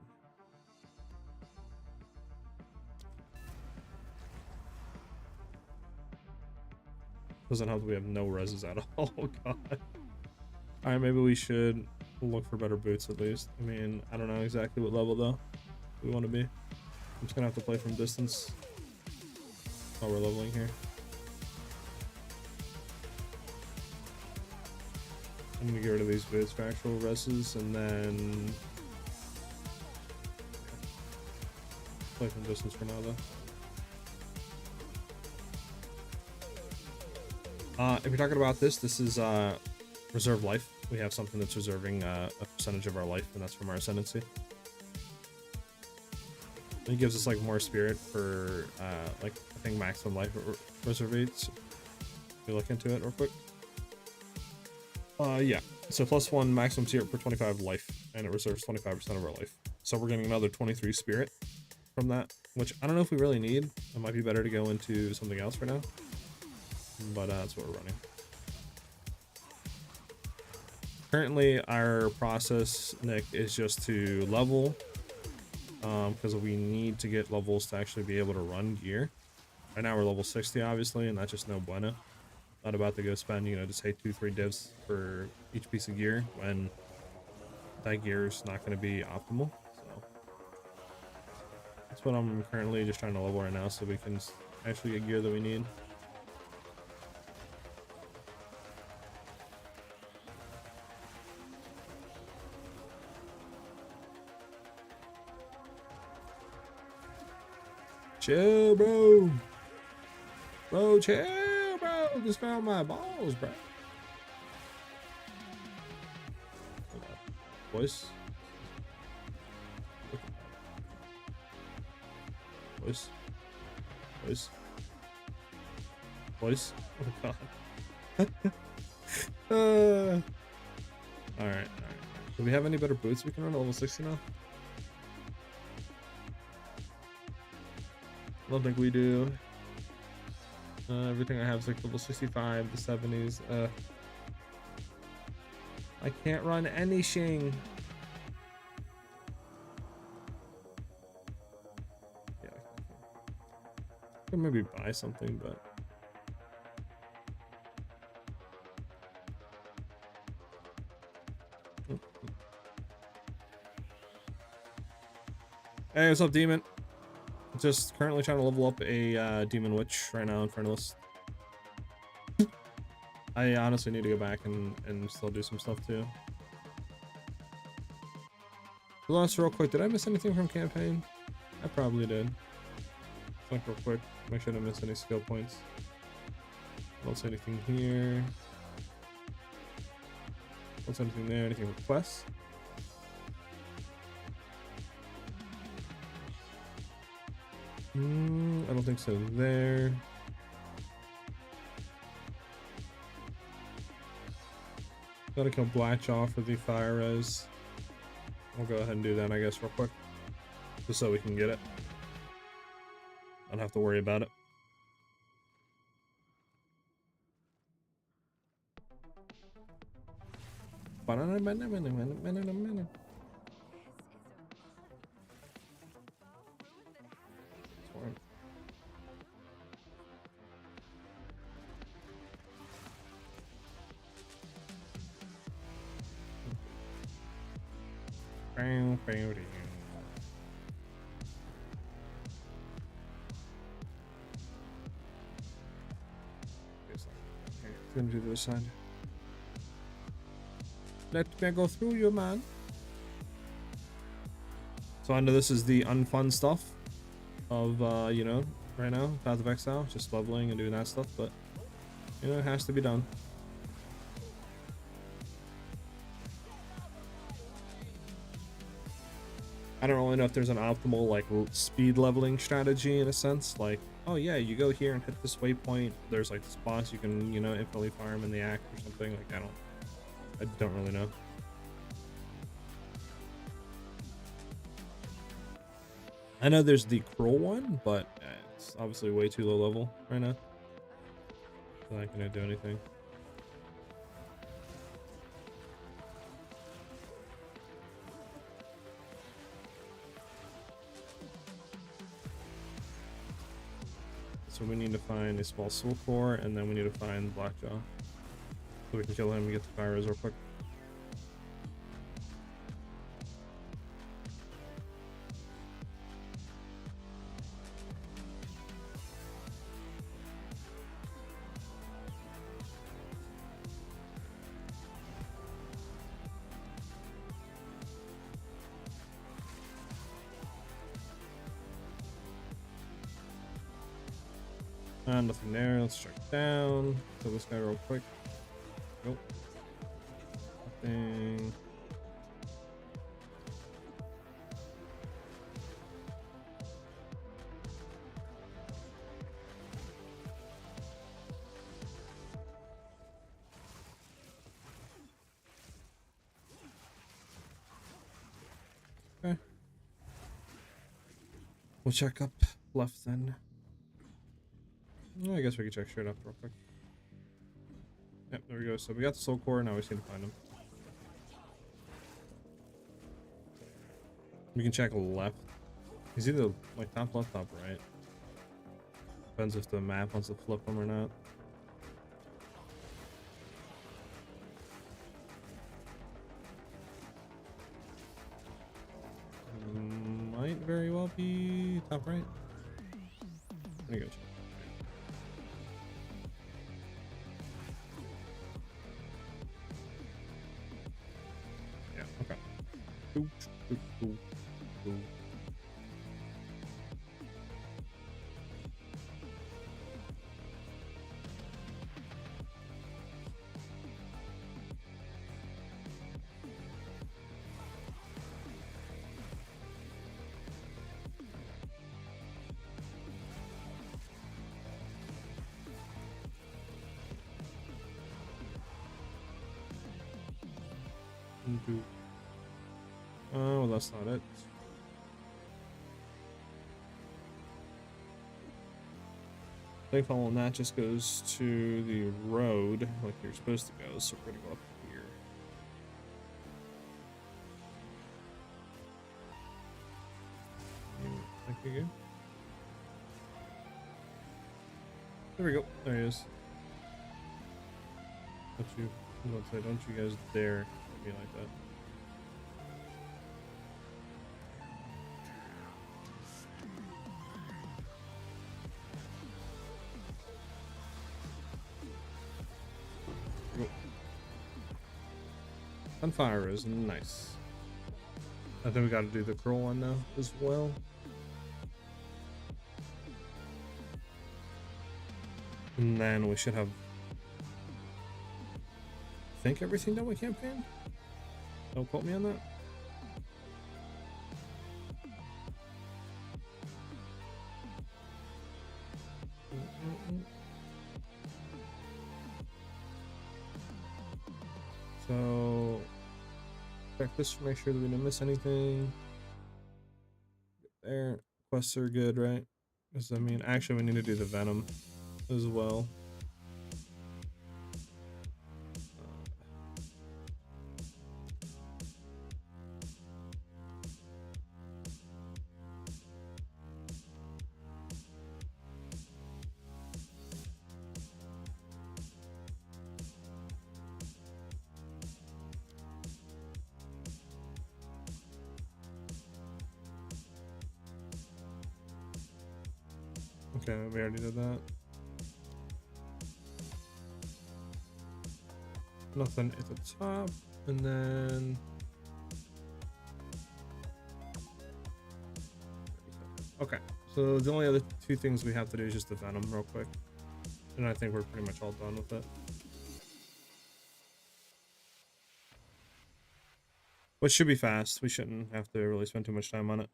Doesn't help that we have no reses at all. Oh god. Alright, maybe we should look for better boots at least. I mean, I don't know exactly what level though we want to be. I'm just gonna have to play from distance while we're leveling here. I'm gonna get rid of these boots for actual reses and then play from distance for now though. If you're talking about this is reserve life. We have something that's reserving a percentage of our life, and that's from our ascendancy. It gives us like more spirit for like I think maximum life reservates. If you look into it real quick. Yeah. So +1 maximum spirit per 25 life, and it reserves 25% of our life. So we're getting another 23 spirit from that, which I don't know if we really need. It might be better to go into something else for now. But that's what we're running. Currently, our process, Nick, is just to level, because we need to get levels to actually be able to run gear. Right now we're level 60, obviously, and that's just no bueno. Not about to go spend, you know, just say 2-3 divs for each piece of gear when that gear is not going to be optimal. So that's what I'm currently just trying to level right now, so we can actually get gear that we need. Chill, bro. Bro, chill, bro. Just found my balls, bro. Voice. Voice. Voice. Voice. Oh, God. Alright. Do we have any better boots we can run at level 60 now? I don't think we do. Everything I have is like level 65, the 70s. I can't run anything. Yeah, I could maybe buy something, but hey, what's up, Demon? Just currently trying to level up a Demon Witch right now in front of us. I honestly need to go back and still do some stuff too. Last real quick, did I miss anything from campaign? I probably did. Look real quick, make sure I didn't miss any skill points. I don't see anything here. I don't see anything there, anything with quests. I don't think so there. Gotta kill Blackjaw for the fire res. We'll go ahead and do that, I guess, real quick. Just so we can get it. Don't have to worry about it. Gonna do this side. Let me go through you, man. So I know this is the unfun stuff of you know, right now, Path of Exile, just leveling and doing that stuff, but you know, it has to be done. I don't really know if there's an optimal like speed leveling strategy in a sense. Like oh yeah, you go here and hit this waypoint. There's like this boss you can, you know, infinitely farm in the act or something. Like I don't really know. I know there's the cruel one, but it's obviously way too low level right now. I'm not gonna do anything. So we need to find a small soul core, and then we need to find Blackjaw. So we can kill him and get the fire res real quick. Nothing there. Let's check down. Kill this guy real quick. Nope. Nothing. Okay. We'll check up left then. I guess we can check straight up real quick. Yep, there we go. So we got the soul core, now we just need to find him. We can check left. He's either like top left, top right. Depends if the map wants to flip him or not. Might very well be top right. Let me go check. Yeah, okay. Ooh, ooh, ooh, ooh. Oh, well, that's not it. I think following that just goes to the road like you're supposed to go, so we're gonna go up here. Thank you. There we go. There he is. Don't you guys dare hit me like that. Fire is nice. I think we got to do the curl one now as well. And then we should have, I think, everything done with campaign. Don't quote me on that. So check this to make sure that we didn't miss anything. There, quests are good, right? Because I mean, actually, we need to do the venom as well. Okay, we already did that. Nothing at the top, and then okay. So the only other two things we have to do is just the venom real quick, and I think we're pretty much all done with it. Which should be fast. We shouldn't have to really spend too much time on it.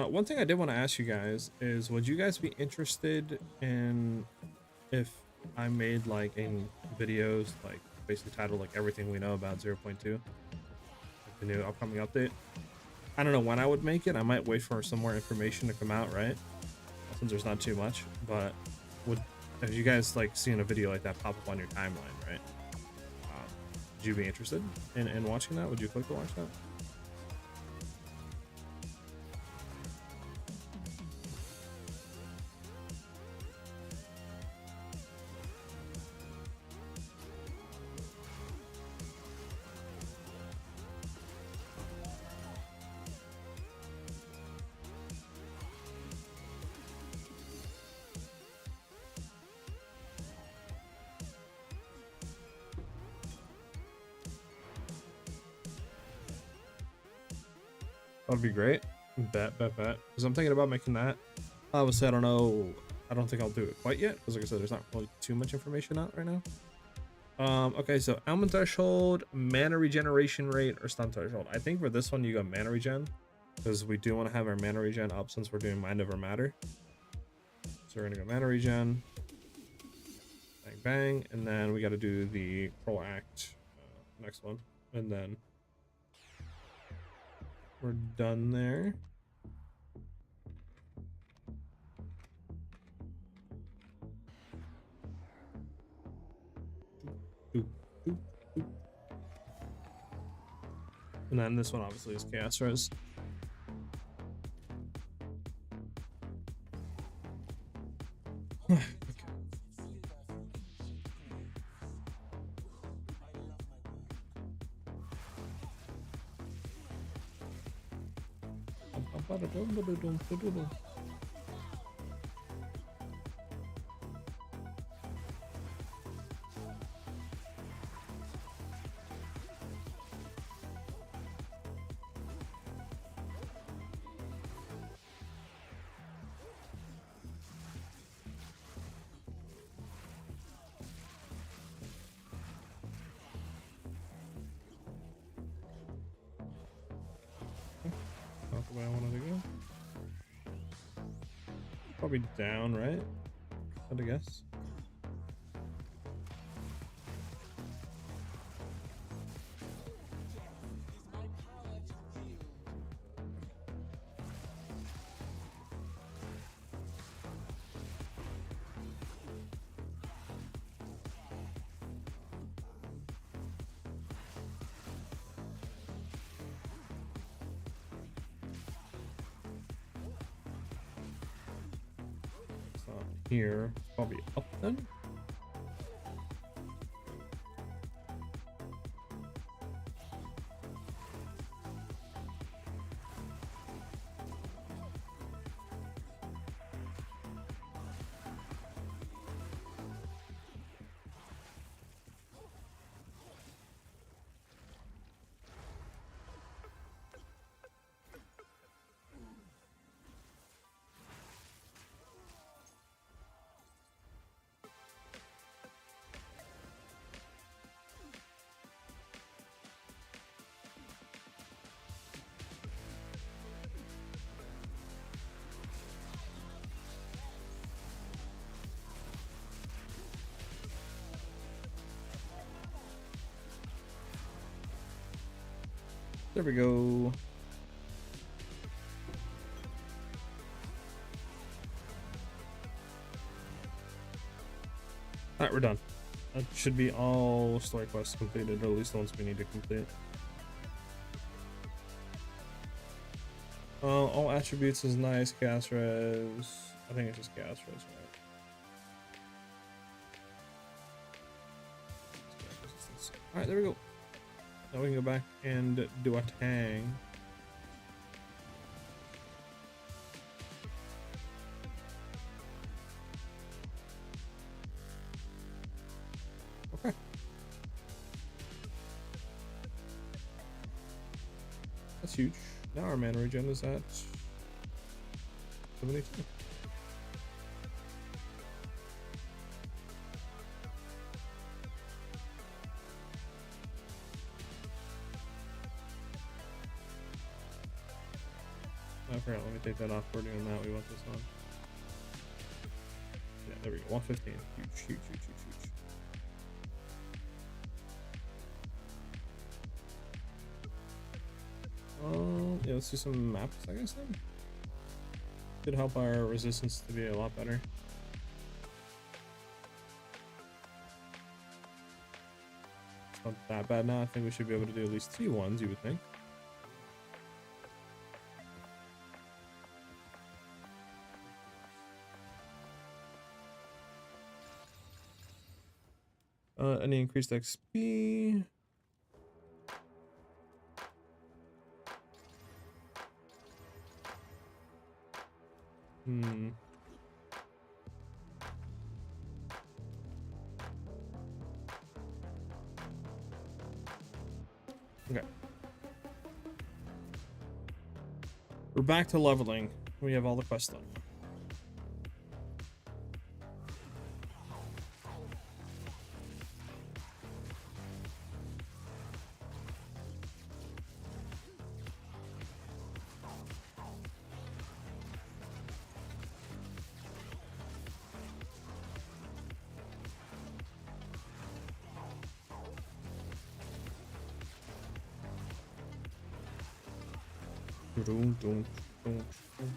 One thing I did want to ask you guys is, would you guys be interested in if I made like in videos like basically titled like everything we know about 0.2, like the new upcoming update? I don't know when I would make it. I might wait for some more information to come out, right? Since there's not too much, but would, if you guys like seeing a video like that pop up on your timeline, right? Would you be interested in watching that? Would you click to watch that? That'd be great. Bet. Because I'm thinking about making that. Obviously, I don't know. I don't think I'll do it quite yet. Because like I said, there's not really too much information out right now. Okay, so element threshold, mana regeneration rate, or stun threshold. I think for this one, you go mana regen. Because we do want to have our mana regen up since we're doing mind over matter. So we're going to go mana regen. Bang, bang. And then we got to do the Cruel Act next one. And then we're done there. And then this one obviously is Chaos Res. Okay. Not the way I wanted to go. Probably down, right? I'd guess. Here, probably up then. There we go. Alright, we're done. That should be all story quests completed, or at least the ones we need to complete. All attributes is nice. Chaos Res. I think it's just Chaos Res, right? Alright, there we go. Now we can go back and do a tang. Okay. That's huge. Now our mana regen is at 72. I forgot, let me take that off. We're doing that. We want this on. Yeah, there we go. 115. Huge, huge, huge, huge, huge. Yeah, let's do some maps, I guess, then. Should help our resistance to be a lot better. It's not that bad now. I think we should be able to do at least 2 ones, you would think. Any increased XP? Okay. We're back to leveling. We have all the quests done. Dun, dun, dun, dun.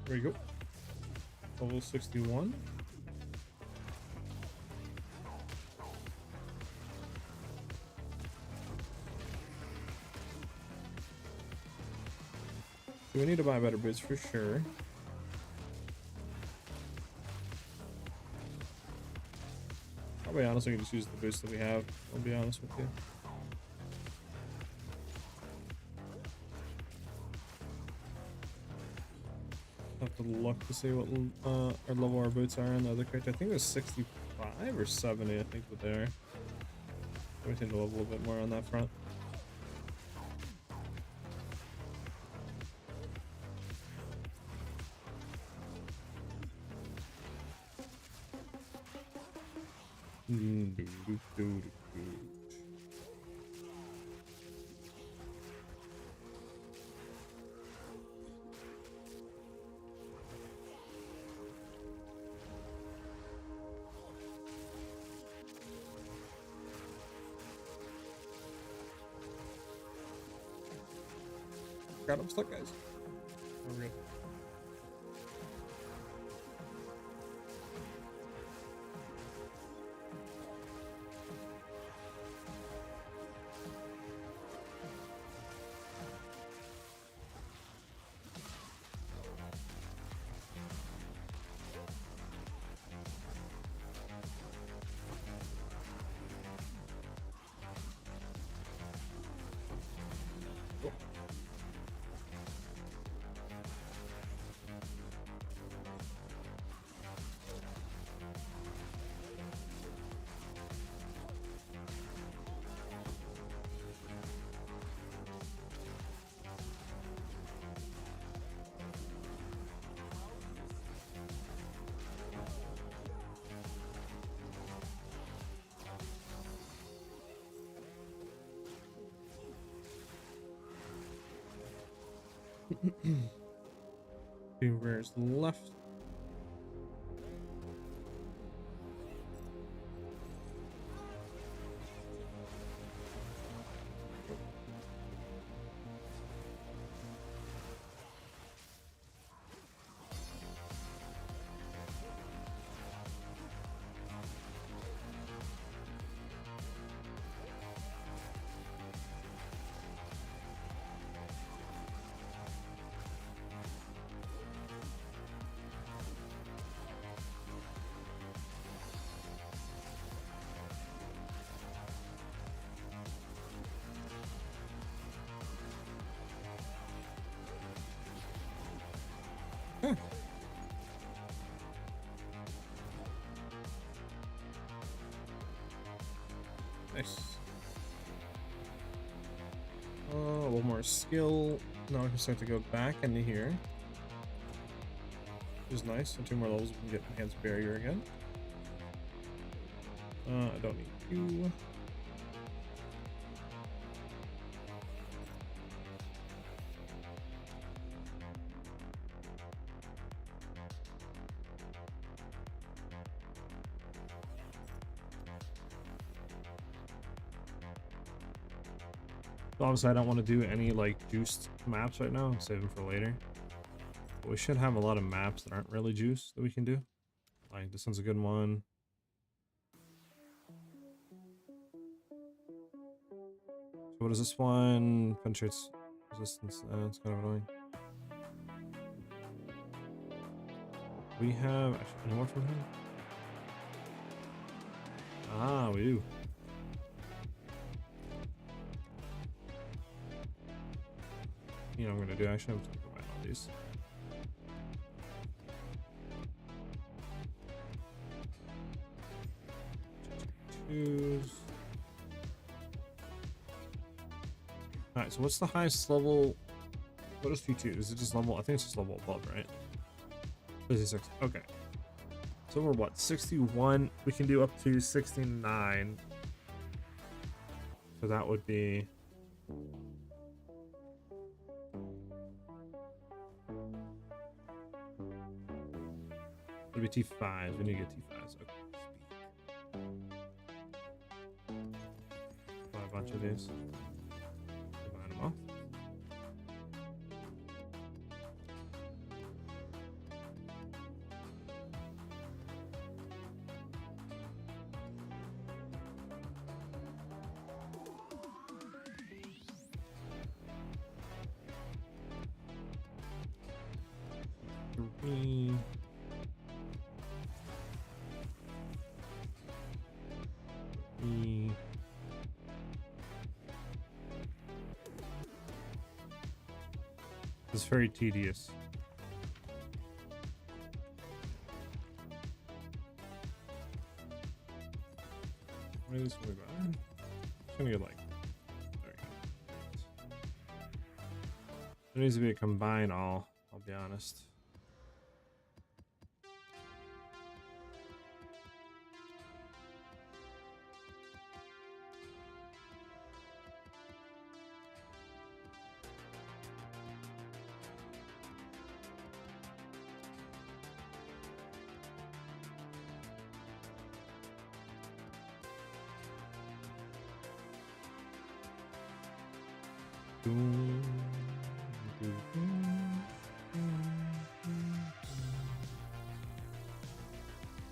There you go. Level 61. We need to buy better boots for sure. Probably honestly just use the boots that we have, I'll be honest with you. Have to look to see what our level our boots are in the other character. I think it was 65 or 70, I think, what they are. We need to level a little bit more on that front. God, I'm stuck, guys. We're good. Two rares left. Huh. Nice. couple more skill. Now I can start to go back into here. Which is nice. So 2 more levels, we can get Enhanced Barrier again. I don't need you. Obviously, I don't want to do any like juiced maps right now. I'm saving for later. But we should have a lot of maps that aren't really juiced that we can do. Like this one's a good one. So what is this one? Penetrates resistance. It's kind of annoying. We have actually any more from him? Ah, we do. You know what I'm gonna do? Actually, I'm just gonna combine all these. Choose. Alright, so what's the highest level? What is T2? Is it just level? I think it's just level above, right? 56. Okay. So we're what? 61. We can do up to 69. So that would be. It'd be T5s. We need to get T5s. Okay. Buy a bunch of these. Combine them all. Three. It's very tedious. Maybe this will be better. It's gonna get like. There we go. There needs to be a combine all. I'll be honest.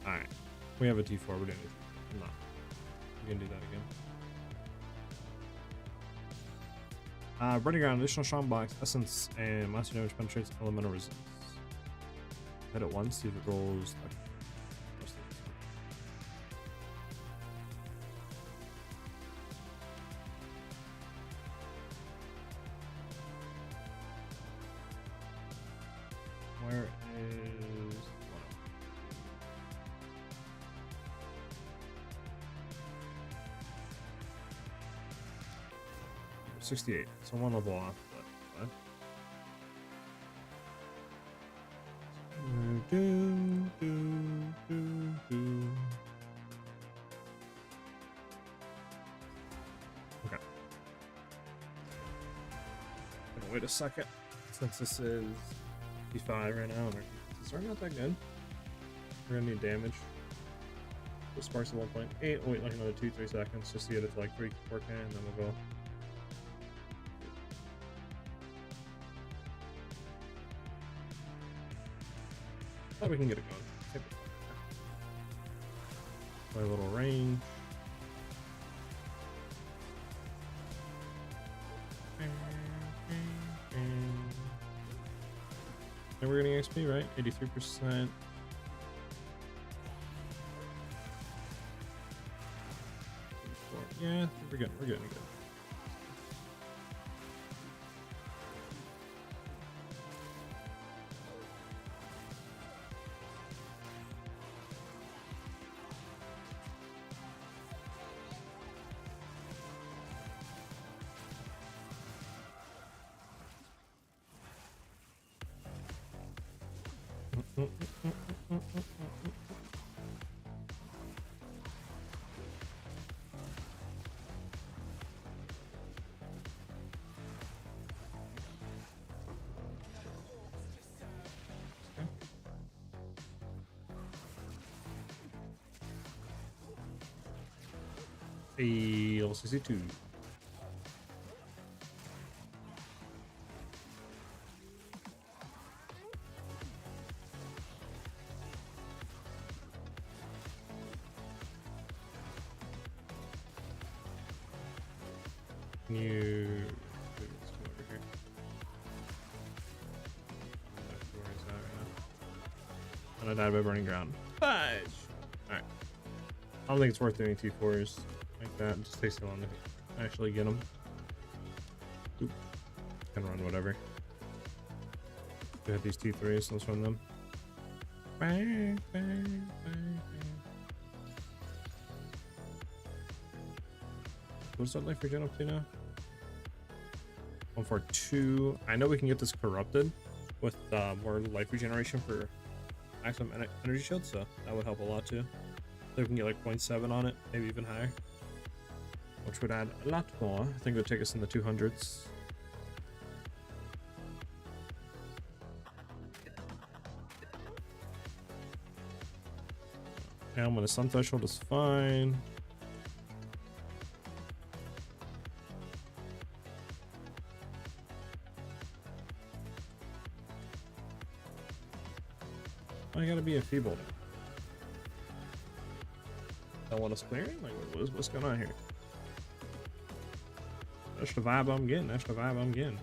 Alright, we have a T4, we didn't need to. No, we can do that again. Burning Ground, additional strong box, essence, and monster damage penetrates elemental resistance. Hit it once, see if it rolls like. Where is 68, so one level off. Okay. Gonna wait a second since this is P5 right now, and our defenses are not that good. We're gonna need damage. The sparks at 1.8. Wait like another 2-3 seconds just to get it to like 3-4k, and then we'll go. Thought we can get it going. Play a little range. And we're getting XP, right? 83%. Yeah, we're good. We're good. We're good. Hey, level 62. New. Let's go over here. Where is that right now? And I died by burning ground. Fudge! Alright. I don't think it's worth doing T4s like that. It just takes too long to actually get them. Oop. Can run whatever. We have these T3s, so let's run them. Bang, bang, bang, bang. What's that life regen up to now? 142. I know we can get this corrupted with more life regeneration for maximum energy shield, so that would help a lot too. So we can get like 0.7 on it, maybe even higher, which would add a lot more. I think it would take us in the 200s. And when the sun threshold is fine. I gotta be enfeebled. Don't want us clearing? Like, what's going on here? That's the vibe I'm getting. That's the vibe I'm getting.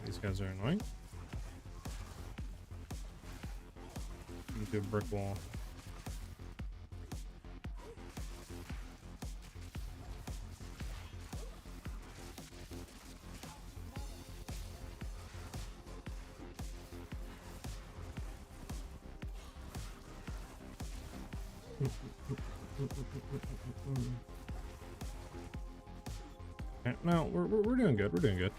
These guys are annoying. Into a brick wall. Okay, no, we're doing good. We're doing good.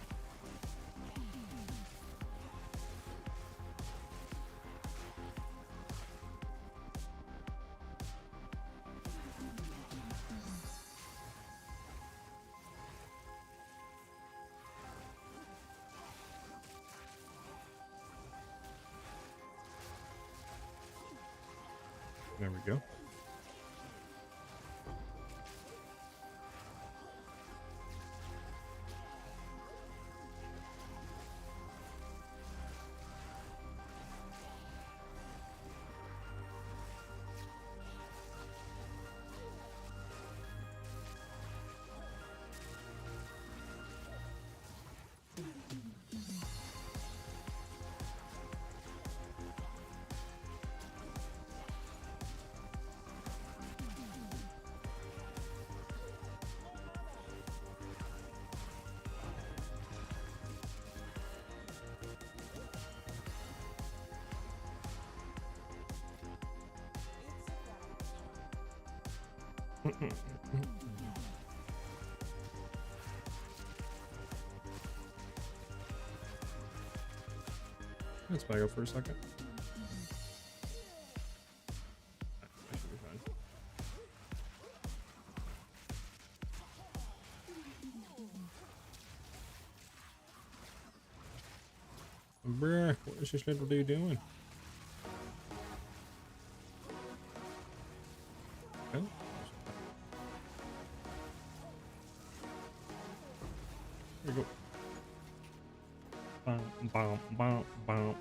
There we go. Let's back up for a second. I should be fine. Bruh, what is this little dude doing? Okay. Here we go. Bum, bum, bum, bum.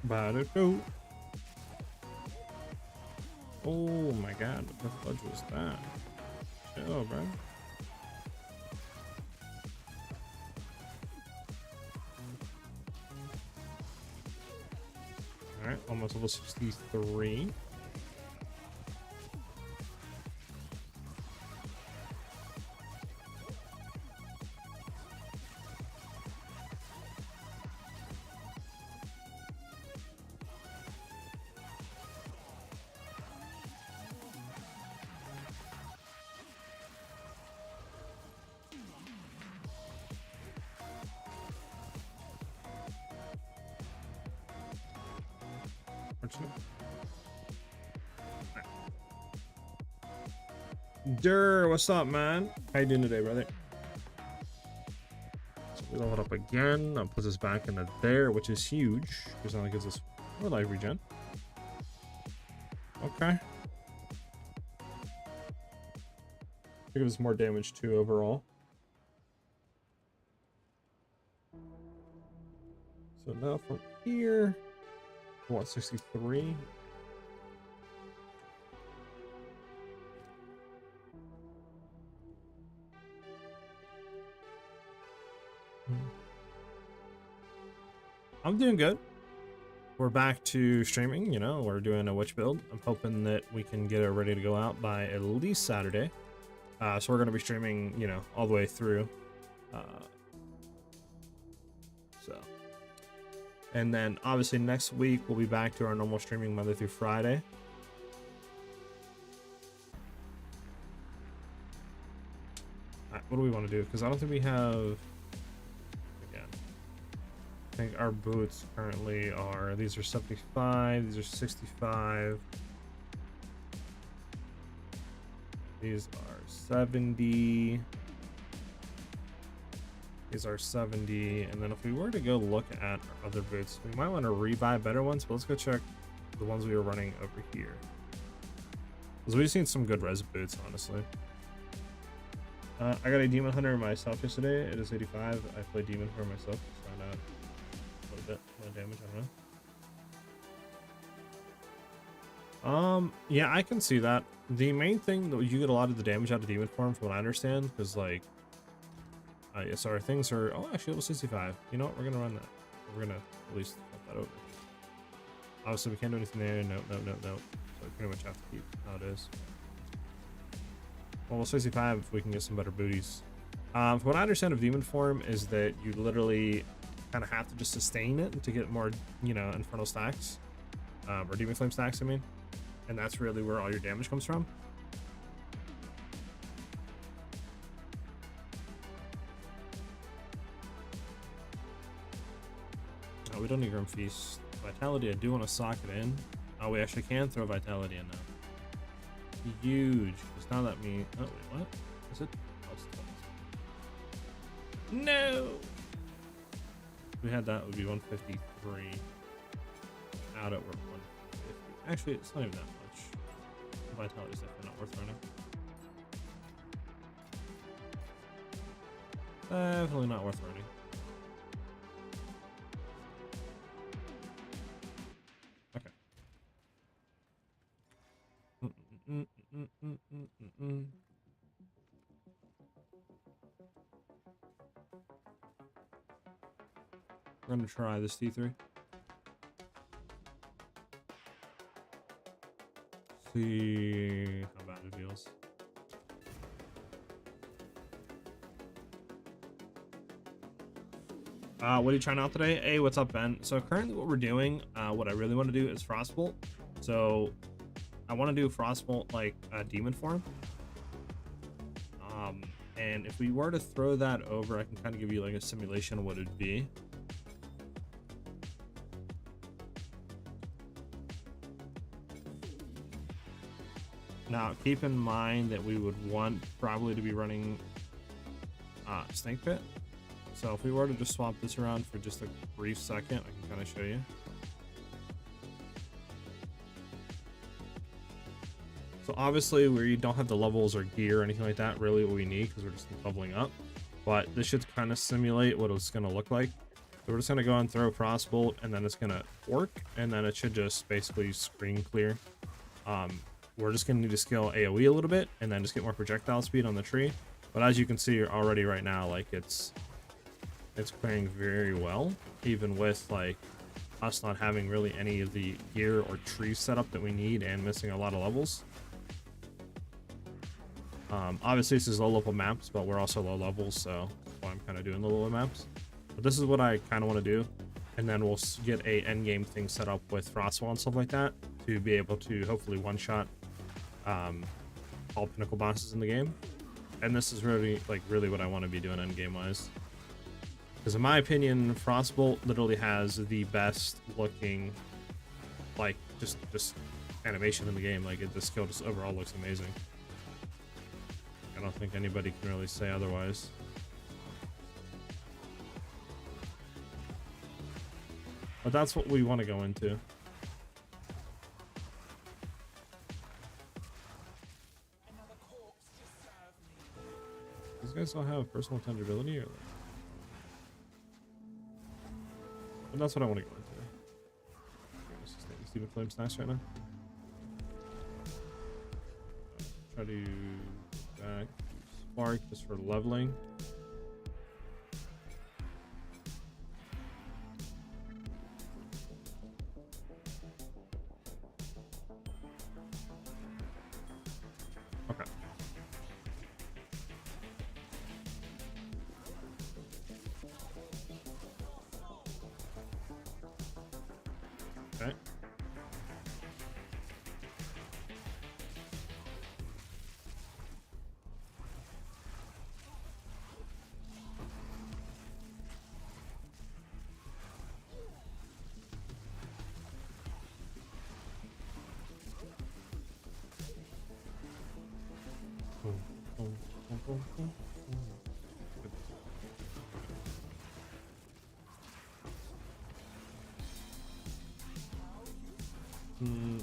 About it go. Oh my god, what the fudge was that? Chill, bro. Alright, almost level 63. Durr, what's up, man? How you doing today, brother? So we leveled up again. That puts us back into there, which is huge because now it gives us more life regen. Okay. It gives us more damage too overall. So now from here, what, 63? I'm doing good. We're back to streaming, you know, we're doing a witch build. I'm hoping that we can get it ready to go out by at least Saturday. So we're going to be streaming, you know, all the way through. And then obviously next week we'll be back to our normal streaming Monday through Friday. What do we want to do? Because I don't think we have... Again, I think our boots currently are... These are 75. These are 65. These are 70. These are 70. And then if we were to go look at our other boots, we might want to rebuy better ones. But let's go check the ones we were running over here. Because we've seen some good res boots, honestly. I got a Demon Hunter myself yesterday. It is 85. I played Demon Hunter myself. So I know a little bit more damage. I don't know. Yeah, I can see that. The main thing that you get a lot of the damage out of Demon form, from what I understand, because like, so our things are. Oh, actually, level 65. You know what? We're gonna run that. We're gonna at least flip that over. Obviously, we can't do anything there. No. So we pretty much have to keep how it is. Well, 65 if we can get some better booties. From what I understand of Demon form is that you literally kind of have to just sustain it to get more, you know, Infernal stacks. Or Demon Flame stacks, I mean. And that's really where all your damage comes from. Oh, we don't need Grim Feast. Vitality, I do want to sock it in. Oh, we actually can throw Vitality in now. Huge. It's not that me. Oh, wait, what? Is it? Oh, it's no! If we had that, it would be 153. Out at work 150. Actually, it's not even that much. Vitality is definitely not worth running. Definitely not worth running. Okay. I'm gonna try this T3. See how bad it feels. What are you trying out today? Hey, what's up, Ben? So currently what we're doing, what I really want to do is Frostbolt. So I want to do Frostbolt like Demon form. And if we were to throw that over, I can kind of give you like a simulation of what it'd be. Now, keep in mind that we would want probably to be running Snake Pit. So if we were to just swap this around for just a brief second, I can kind of show you. So obviously we don't have the levels or gear or anything like that really what we need because we're just leveling up. But this should kind of simulate what it's going to look like. So we're just gonna go and throw Frostbolt, and then it's gonna work, and then it should just basically screen clear. We're just gonna need to scale AoE a little bit, and then just get more projectile speed on the tree. But as you can see already right now, like it's clearing very well, even with like us not having really any of the gear or tree setup that we need and missing a lot of levels. Obviously this is low level maps, but we're also low levels, so that's why I'm kind of doing the low level maps. But this is what I kind of want to do, and then we'll get a endgame thing set up with Frostbolt and stuff like that to be able to hopefully one-shot all pinnacle bosses in the game. And this is really what I want to be doing endgame wise, because in my opinion Frostbolt literally has the best looking like just animation in the game. Like the skill just overall looks amazing. I don't think anybody can really say otherwise. But that's what we want to go into. These guys all have personal tangibility, or like... But that's what I want to go into. Let's just take these demon flame snacks right now. Try to back spark just for leveling. Okay. Okay.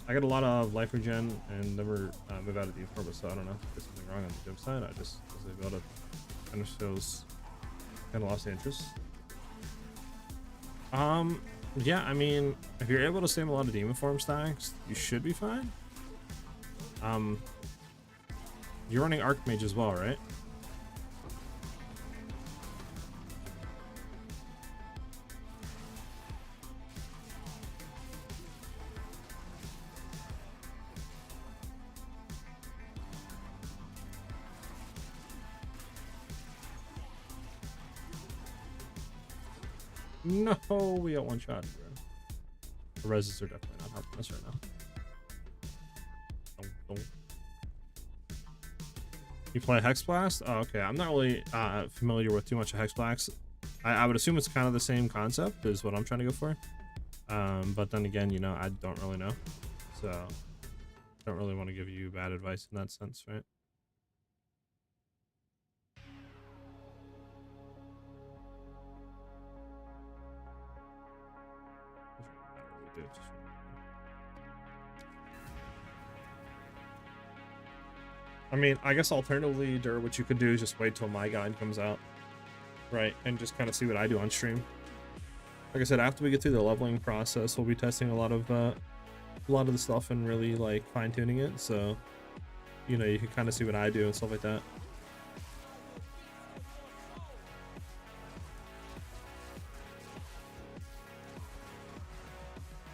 I got a lot of life regen and never move out of the informer, so I don't know if there's something wrong on the gym side. I just was able to kind of shows kind of lost the interest. Yeah, I mean, if you're able to save a lot of demon form stacks, you should be fine. You're running Archmage as well, right? No, we got one shot, bro. The reses are definitely not helping us right now. Don't. You play Hex Blast? Oh, okay. I'm not really familiar with too much of Hex Blast. I would assume it's kind of the same concept is what I'm trying to go for. But then again, you know, I don't really know. So I don't really want to give you bad advice in that sense, right? I mean, I guess alternatively, what you could do is just wait till my guide comes out, right, and just kind of see what I do on stream. Like I said, after we get through the leveling process, we'll be testing a lot of the stuff and really like fine-tuning it. So, you know, you can kind of see what I do and stuff like that.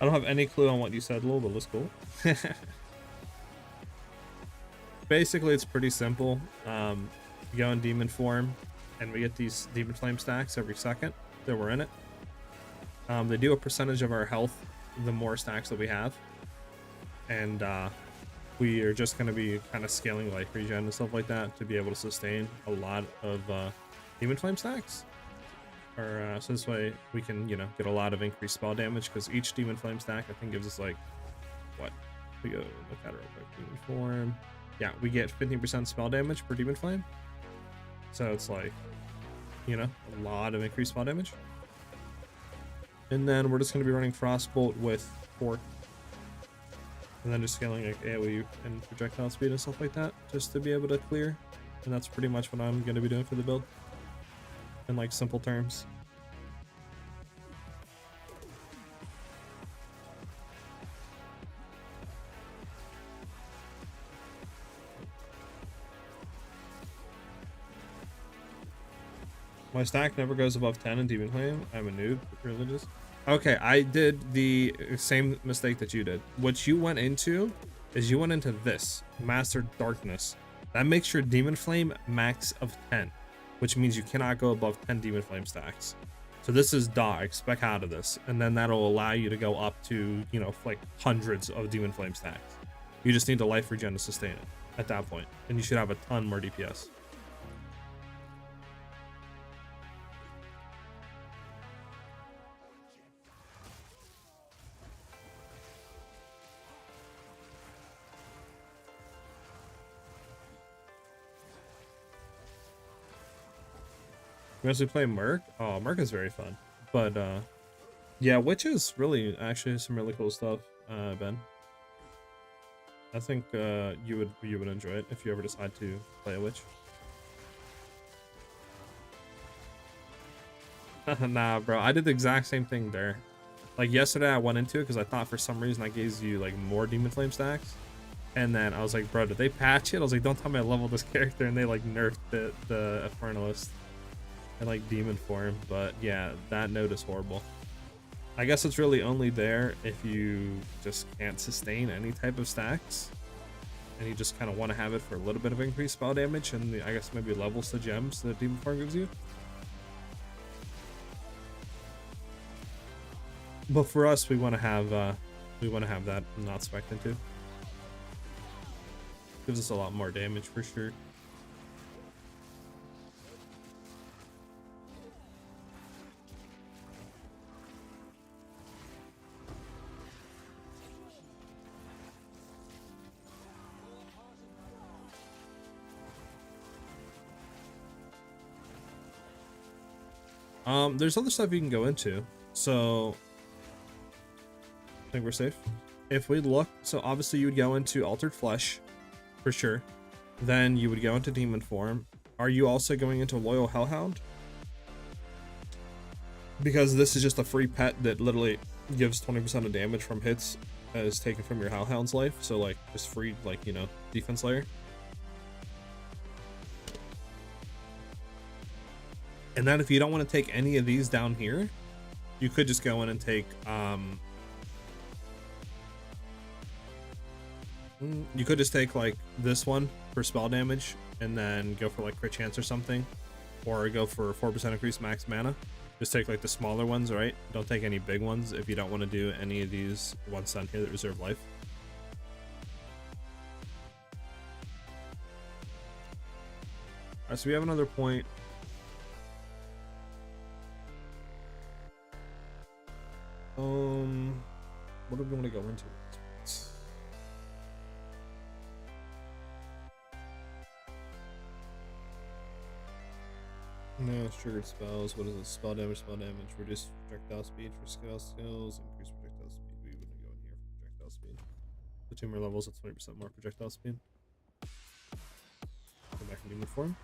I don't have any clue on what you said, Lil, but that's cool. Basically, it's pretty simple. We go in demon form, and we get these demon flame stacks every second that we're in it. They do a percentage of our health the more stacks that we have, and we are just going to be kind of scaling life regen and stuff like that to be able to sustain a lot of demon flame stacks. So this way we can, you know, get a lot of increased spell damage, because each demon flame stack I think gives us like, what? We go look at it real quick. Demon form. Yeah, we get 15% spell damage per demon flame. So it's like, you know, a lot of increased spell damage. And then we're just going to be running Frostbolt with 4. And then just scaling like AoE and projectile speed and stuff like that, just to be able to clear. And that's pretty much what I'm going to be doing for the build, in like simple terms. My stack never goes above 10 in Demon Flame. I'm a noob, religious. Okay, I did the same mistake that you did. What you went into is you went into this, Master Darkness. That makes your Demon Flame max of 10, which means you cannot go above 10 Demon Flame stacks. So this is dog, spec out of this, and then that'll allow you to go up to, you know, like hundreds of Demon Flame stacks. You just need the life regen to sustain it at that point, and you should have a ton more DPS. We also play Merc. Oh, Merc is very fun. But yeah, Witch is really actually some really cool stuff, Ben. I think you would enjoy it if you ever decide to play a Witch. Nah, bro, I did the exact same thing there. Like yesterday, I went into it because I thought for some reason I gave you like more Demon Flame stacks, and then I was like, bro, did they patch it? I was like, don't tell me I leveled this character, and they like nerfed the Infernalist and like demon form. But yeah, that node is horrible. I guess it's really only there if you just can't sustain any type of stacks and you just kind of want to have it for a little bit of increased spell damage and I guess maybe levels the gems that demon form gives you. But for us, we want to have that not spec'd into. Gives us a lot more damage for sure. There's other stuff you can go into. So I think we're safe. If we look, so obviously you would go into Altered Flesh for sure. Then you would go into Demon Form. Are you also going into Loyal Hellhound? Because this is just a free pet that literally gives 20% of damage from hits as taken from your Hellhound's life. So like just free, like, you know, defense layer. And then if you don't want to take any of these down here, you could just go in and take you could just take like this one for spell damage and then go for like crit chance or something, or go for 4% increased max mana. Just take like the smaller ones, right? Don't take any big ones if you don't want to do any of these ones down here that reserve life. All right, so we have another point. What do we want to go into? No, it's triggered spells. What is it? Spell damage, reduce projectile speed for skill skills, increase projectile speed. We wouldn't go in here for projectile speed. The 2 more levels, it's 20% more projectile speed. Go back in demon form.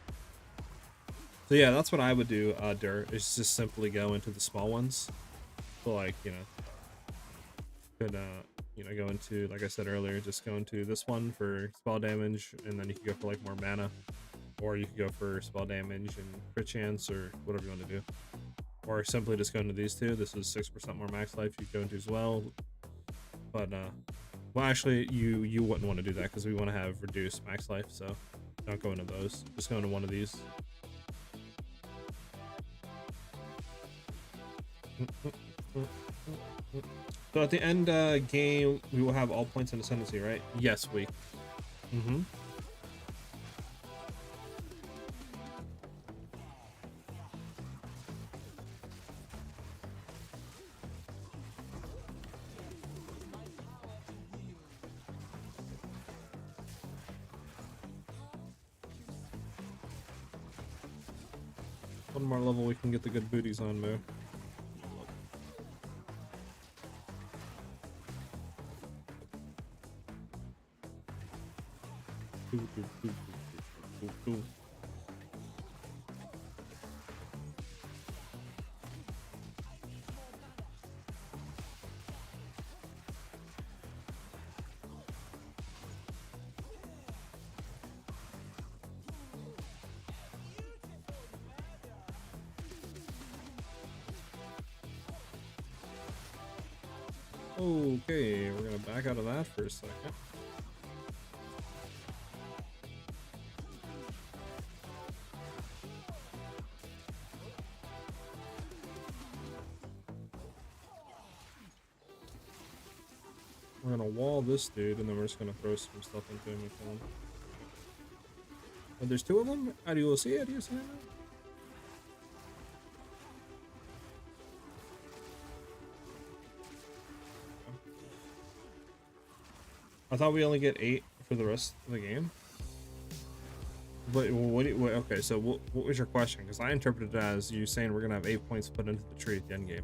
So yeah, that's what I would do, Dur, is just simply go into the small ones. So like, you know, could you know, go into, like I said earlier, just go into this one for spell damage, and then you can go for like more mana, or you could go for spell damage and crit chance, or whatever you want to do, or simply just go into these two. This is 6% more max life you go into as well. But well, actually you wouldn't want to do that because we want to have reduced max life, so don't go into those. Just go into one of these. So at the end game, we will have all points in ascendancy, right? Yes, we. One more level, we can get the good booties on, Mo. Okay, we're gonna back out of that for a second. We're gonna wall this dude, and then we're just gonna throw some stuff into him and kill him. Oh, there's two of them? How do you see it? Do you see it? I thought we only get 8 for the rest of the game. But okay, so what was your question? Because I interpreted it as you saying we're gonna have 8 points put into the tree at the end game.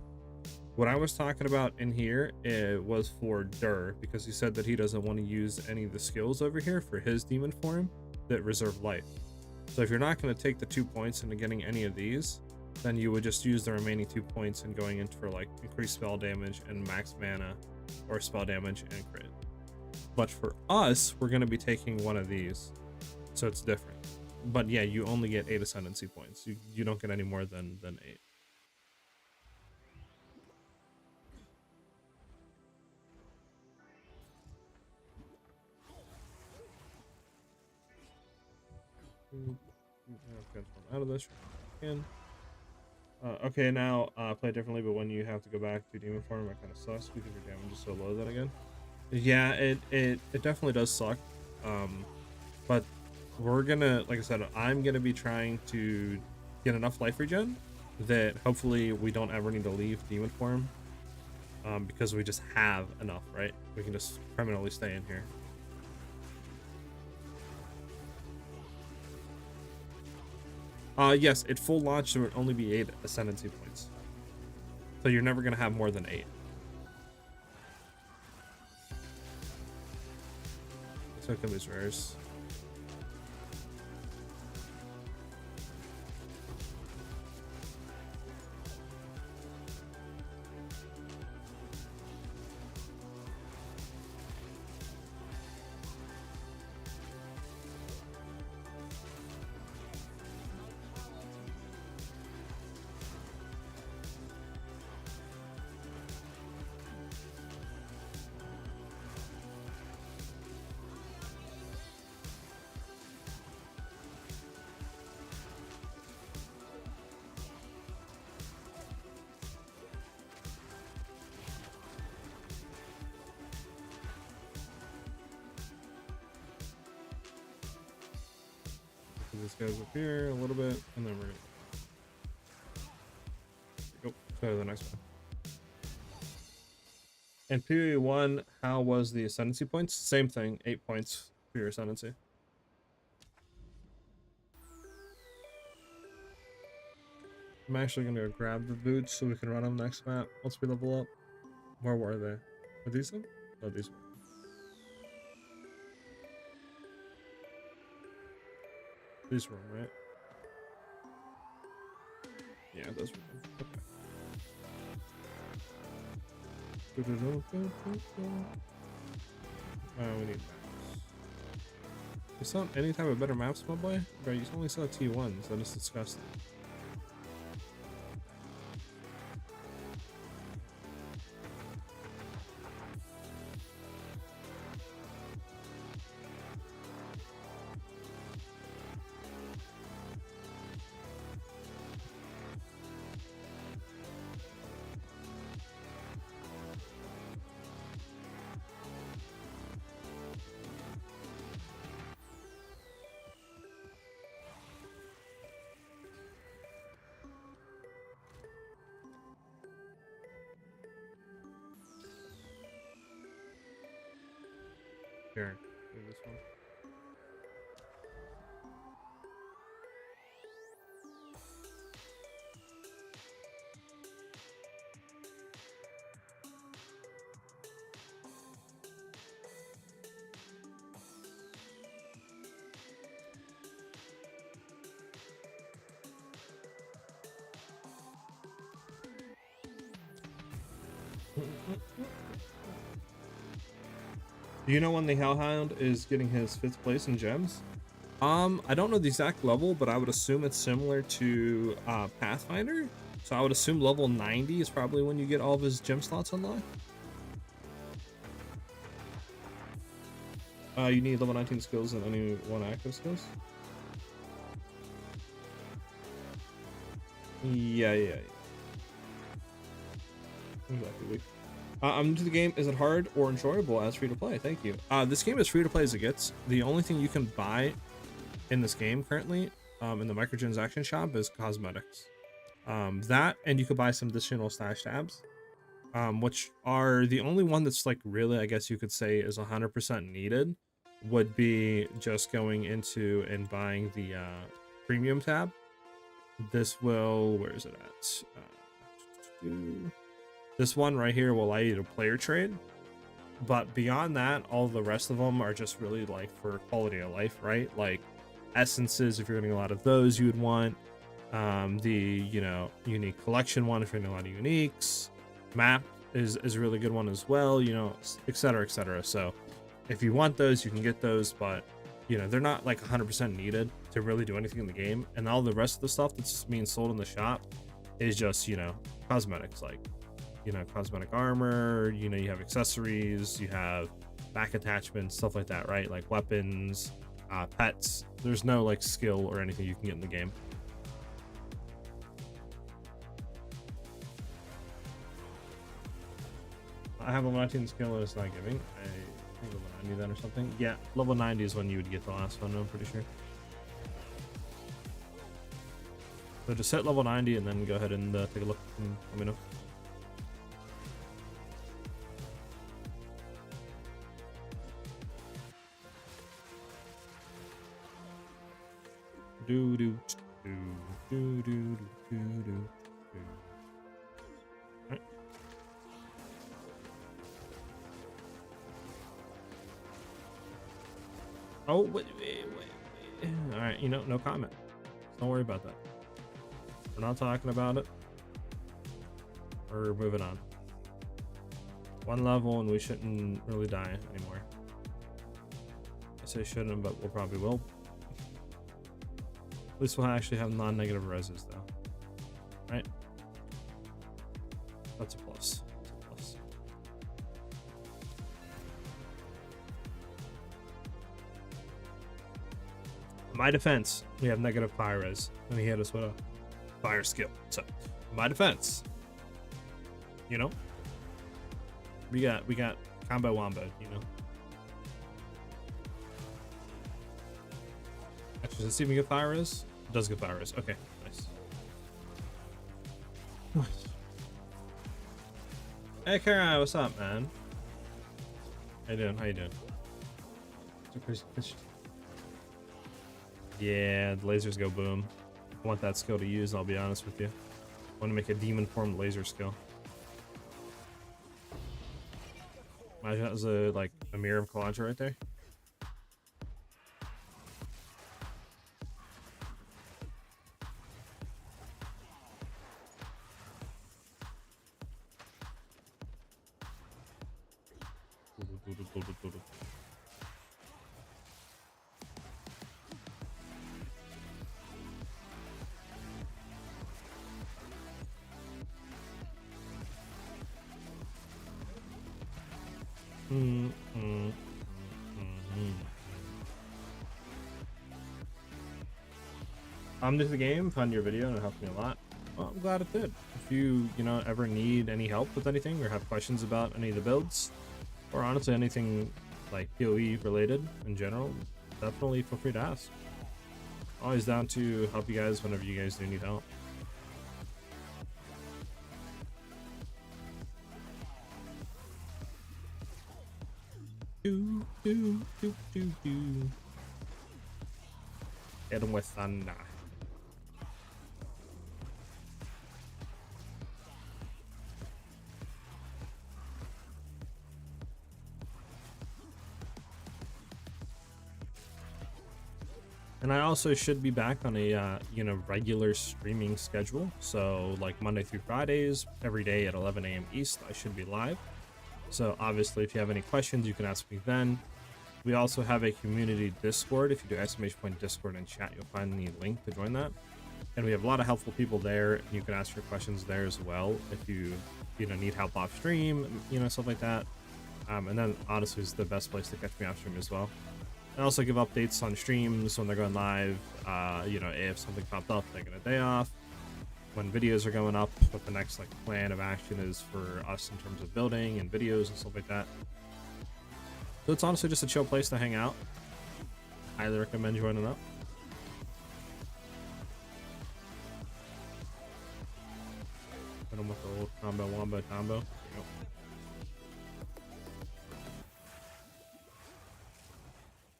What I was talking about in here, it was for Dur, because he said that he doesn't want to use any of the skills over here for his demon form that reserve life. So if you're not going to take the 2 points into getting any of these, then you would just use the remaining 2 points and going into for like increased spell damage and max mana, or spell damage and crit. But for us, we're going to be taking one of these, so it's different. But yeah, you only get 8 ascendancy points. You don't get any more than 8. Out of this again. Okay, now play it differently, but when you have to go back to demon form, that kind of sucks because your damage is so low that again. Yeah, it definitely does suck. But we're gonna, like I said, I'm gonna be trying to get enough life regen that hopefully we don't ever need to leave demon form, because we just have enough, right? We can just permanently stay in here. Yes, at full launch there would only be 8 ascendancy points, so you're never gonna have more than 8. Let's look at these rares. This guy's up here a little bit, and then we're gonna go to the next one. And PoE 1, how was the ascendancy points? Same thing, 8 points for your ascendancy. I'm actually gonna go grab the boots so we can run them next map once we level up. Where were they? Are these them? Oh, these were. These were them, right? Yeah, those were them. Okay. We need maps. You saw any type of better maps, my boy? Bro, you only saw T1s. That is disgusting. Here, do this one. Do you know when the Hellhound is getting his 5th place in gems? I don't know the exact level, but I would assume it's similar to Pathfinder. So I would assume level 90 is probably when you get all of his gem slots unlocked. You need level 19 skills and only 1 active skills. Yeah. Exactly. I'm new to the game. Is it hard or enjoyable as free to play? Thank you. This game is free to play as it gets. The only thing you can buy in this game currently, in the microtransaction shop, is cosmetics. That, and you could buy some additional stash tabs, which are the only one that's like really, I guess you could say, is 100% needed. Would be just going into and buying the premium tab. This will, where is it at? This one right here will allow you to player trade, but beyond that, all the rest of them are just really like for quality of life, right? Like essences, if you're getting a lot of those, you would want the, you know, unique collection one if you're getting a lot of uniques. Map is a really good one as well, you know, etc, etc. So if you want those, you can get those, but you know, they're not like 100% needed to really do anything in the game. And all the rest of the stuff that's being sold in the shop is just, you know, cosmetics, like, you know, cosmetic armor, you know, you have accessories, you have back attachments, stuff like that, right? Like weapons, pets. There's no like skill or anything you can get in the game. I have a 19 skill and it's not giving. I think level 90 then or something. Yeah, level 90 is when you would get the last one, I'm pretty sure. So just set level 90 and then go ahead and take a look and let me know. Right. Oh, wait. All right, you know, no comment. Don't worry about that. We're not talking about it. We're moving on. One level and we shouldn't really die anymore. I say shouldn't, but we'll probably will. At least we'll actually have non-negative reses though, right? That's a plus. That's a plus. My defense, we have negative fire res, and he hit us with a fire skill. So, my defense, you know, we got combo wombo, you know. Actually, does this even get fire res? It does get fire res. Okay, nice. Hey, Kara, what's up, man? How you doing? How you doing? Yeah, the lasers go boom. I want that skill to use, I'll be honest with you. I want to make a demon formed laser skill. Imagine that was a mirror of Kalancha right there. I'm new to the game, found your video and it helped me a lot. Well, I'm glad it did. If you know, ever need any help with anything or have questions about any of the builds, or honestly anything like PoE related in general, definitely feel free to ask. Always down to help you guys whenever you guys do need help. Hit him with thunder. And I also should be back on a you know, regular streaming schedule. So like Monday through Fridays, every day at 11 a.m. East, I should be live. So obviously, if you have any questions, you can ask me then. We also have a community Discord. If you do !Discord in chat, you'll find the link to join that. And we have a lot of helpful people there. You can ask your questions there as well if you know, need help off stream, you know, stuff like that. And then honestly, it's the best place to catch me off stream as well. I also give updates on streams when they're going live. You know, if something popped up, taking a day off. When videos are going up, what the next like plan of action is for us in terms of building and videos and stuff like that. So it's honestly just a chill place to hang out. Highly recommend joining up. Hit them with the old combo wombo combo. There you go.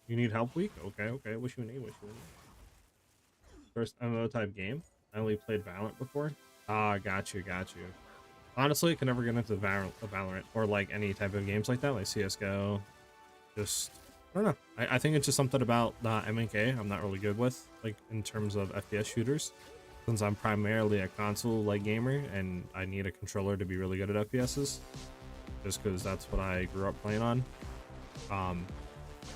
You need help week? Okay, okay. Wish you need. First MMO type game. I only played Valorant before. Ah, got you. Honestly, I can never get into Valorant or like any type of games like that, like CS:GO. Just, I don't know. I think it's just something about MNK I'm not really good with, like in terms of FPS shooters. Since I'm primarily a console like gamer and I need a controller to be really good at FPSs, just because that's what I grew up playing on.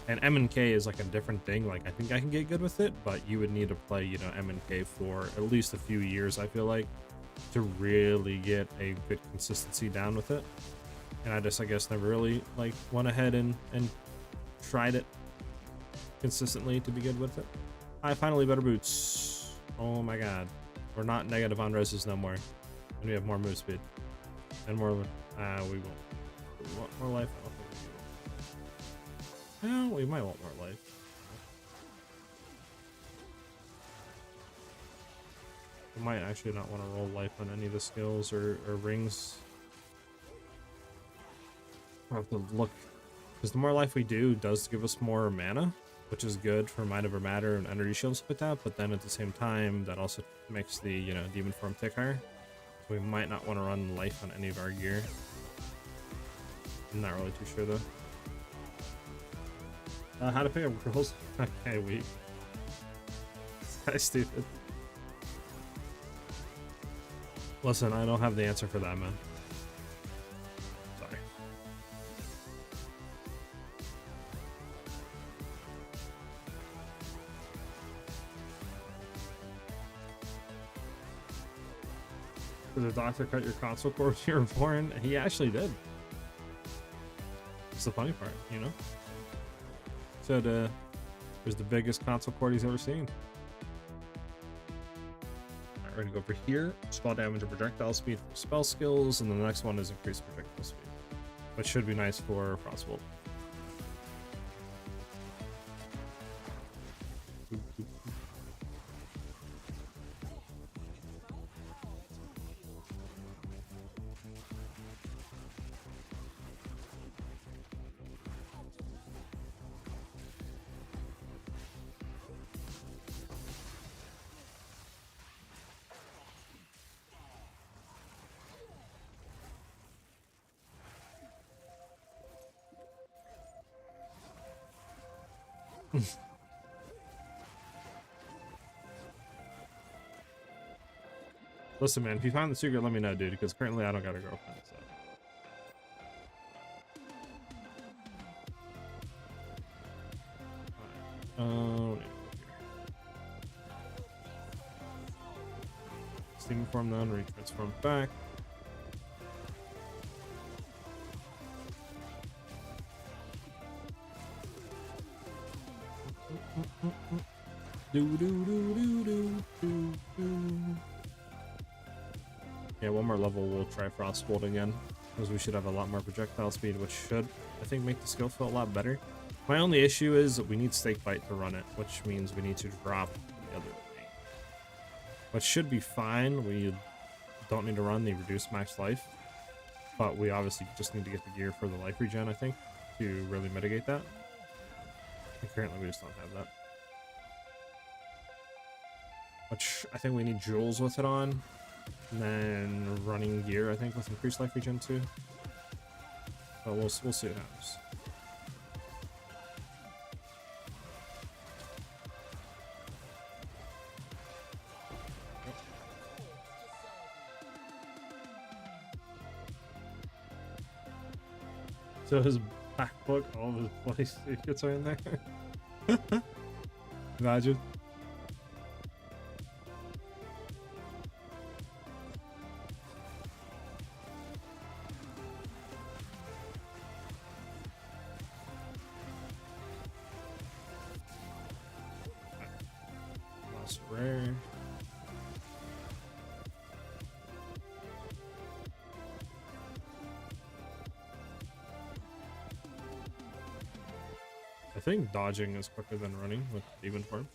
And MNK is like a different thing. Like I think I can get good with it, but you would need to play, you know, MNK for at least a few years, I feel like, to really get a good consistency down with it. And I guess never really like went ahead and tried it consistently to be good with it. I finally better boots. Oh my god. We're not negative on roses no more. And we have more move speed. And more we won't. We want more life? I don't think we will. Well, we might want more life. We might actually not want to roll life on any of the skills or rings. I'll have to look, because the more life we do does give us more mana, which is good for Mind Over Matter and Energy Shield, stuff like that, but then at the same time that also makes the, you know, demon form tick higher. So we might not want to run life on any of our gear. I'm not really too sure though. How to pick up girls? Okay, weak. That's stupid. Listen, I don't have the answer for that, man. Sorry. Did the doctor cut your console cord when you were born? He actually did. It's the funny part, you know? Said it was the biggest console cord he's ever seen. Alright, we're gonna go over here. Spell damage and projectile speed for spell skills, and then the next one is increased projectile speed, which should be nice for Frostbolt. Listen, man, if you find the secret, let me know, dude, because currently I don't got a girlfriend, so. Alright. Steam form then, retransform back. Yeah, one more level we'll try Frostbolt again, because we should have a lot more projectile speed, which should, I think, make the skill feel a lot better. My only issue is that we need Stake Bite to run it, which means we need to drop the other thing. Which should be fine. We don't need to run the reduced max life, but we obviously just need to get the gear for the life regen, I think, to really mitigate that. And currently we just don't have that. Which I think we need jewels with it on. And then running gear, I think, with increased life regen too. But we'll see what happens. So his back book, all of his bloody secrets are in there. Imagine. Boss rare. I think dodging is quicker than running with demon form.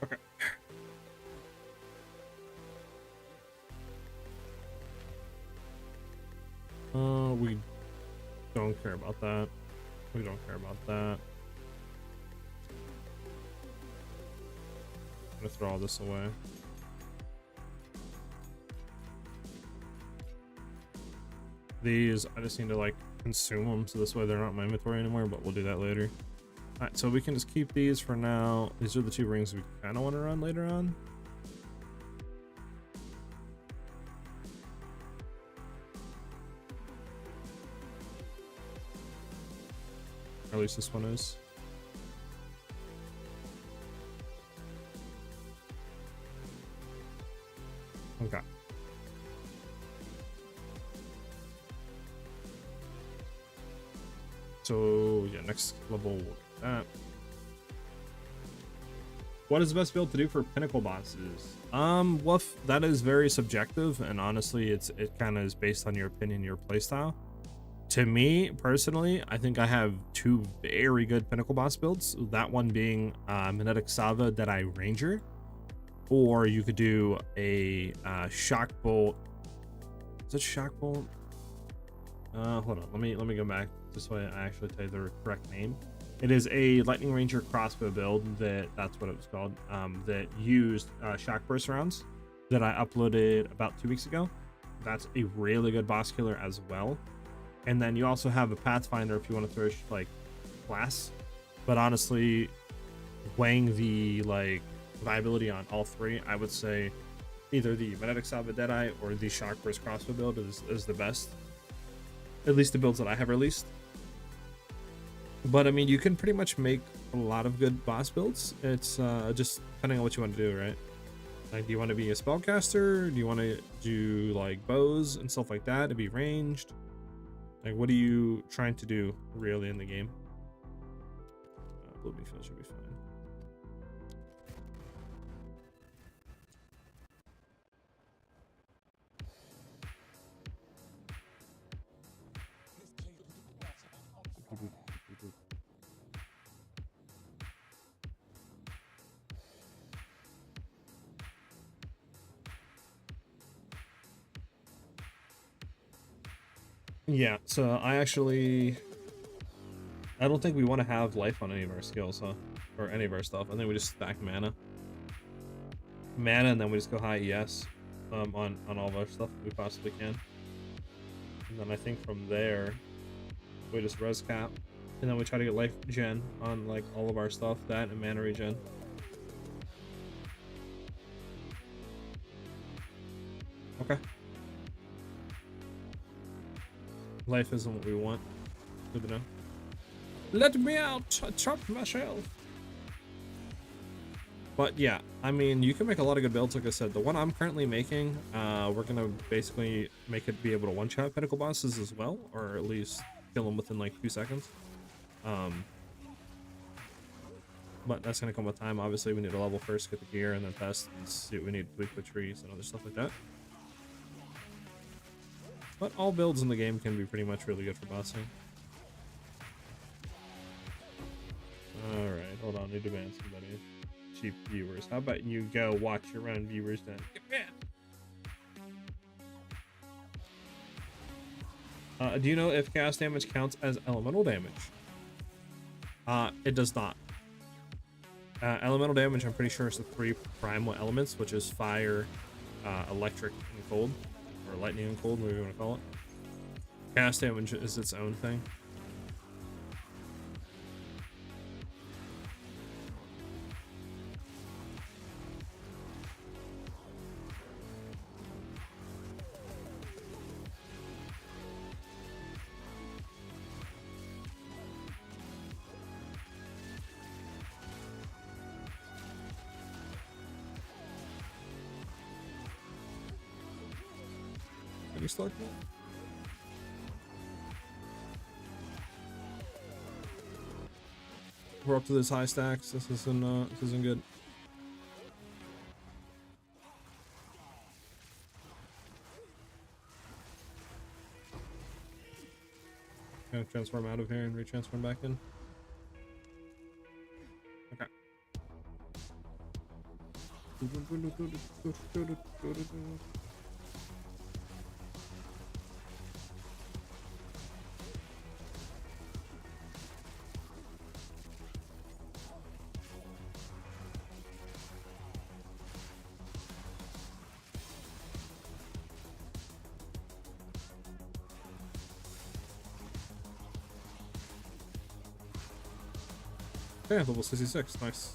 Okay. We don't care about that. We don't care about that. I'm gonna throw all this away. These, I just need to like consume them so this way they're not in my inventory anymore, but we'll do that later. Alright, so we can just keep these for now. These are the two rings we kind of want to run later on. Or at least this one is. Okay. So yeah, next level we'll get that. What is the best build to do for pinnacle bosses? Well, that is very subjective, and honestly, it kind of is based on your opinion, your playstyle. To me personally, I think I have two very good pinnacle boss builds. That one being Magnetic Sava Deadeye Ranger, or you could do a Shock Bolt. Is it Shock Bolt? Hold on, let me go back this way. I actually tell you the correct name. It is a Lightning Ranger crossbow build that's what it was called. That used shock burst rounds that I uploaded about 2 weeks ago. That's a really good boss killer as well. And then you also have a Pathfinder if you want to throw like class. But honestly, weighing the like viability on all three, I would say either the Magnetic Sava Deadeye or the Shock Burst crossbow build is the best. At least the builds that I have released. But I mean, you can pretty much make a lot of good boss builds. It's just depending on what you want to do, right? Like, do you want to be a spellcaster? Do you want to do like bows and stuff like that to be ranged? Like, what are you trying to do really in the game? Blue field should be fine. Yeah, so I don't think we want to have life on any of our skills, huh? Or any of our stuff. I think we just stack mana. And then we just go high ES on all of our stuff we possibly can. And then I think from there, we just res cap. And then we try to get life gen on like all of our stuff, that and mana regen. Okay. Life isn't what we want. Good to know. Let me out! I trapped myself! But yeah, I mean, you can make a lot of good builds, like I said. The one I'm currently making, we're gonna basically make it be able to one-shot pinnacle bosses as well, or at least kill them within like 2 seconds. But that's gonna come with time. Obviously, we need to level first, get the gear, and then test and see what we need to tweak with trees and other stuff like that. But all builds in the game can be pretty much really good for bossing. Alright, hold on, I need to ban somebody. Cheap viewers. How about you go watch your own viewers then? Get banned! Do you know if chaos damage counts as elemental damage? It does not. Elemental damage, I'm pretty sure, is the 3 primal elements, which is fire, electric, and cold. Or lightning and cold, whatever you want to call it. Chaos damage is its own thing. Are you stuck? We're up to this high stacks. This isn't good. Gonna transform out of here and retransform back in. Okay. Okay, level 66, nice.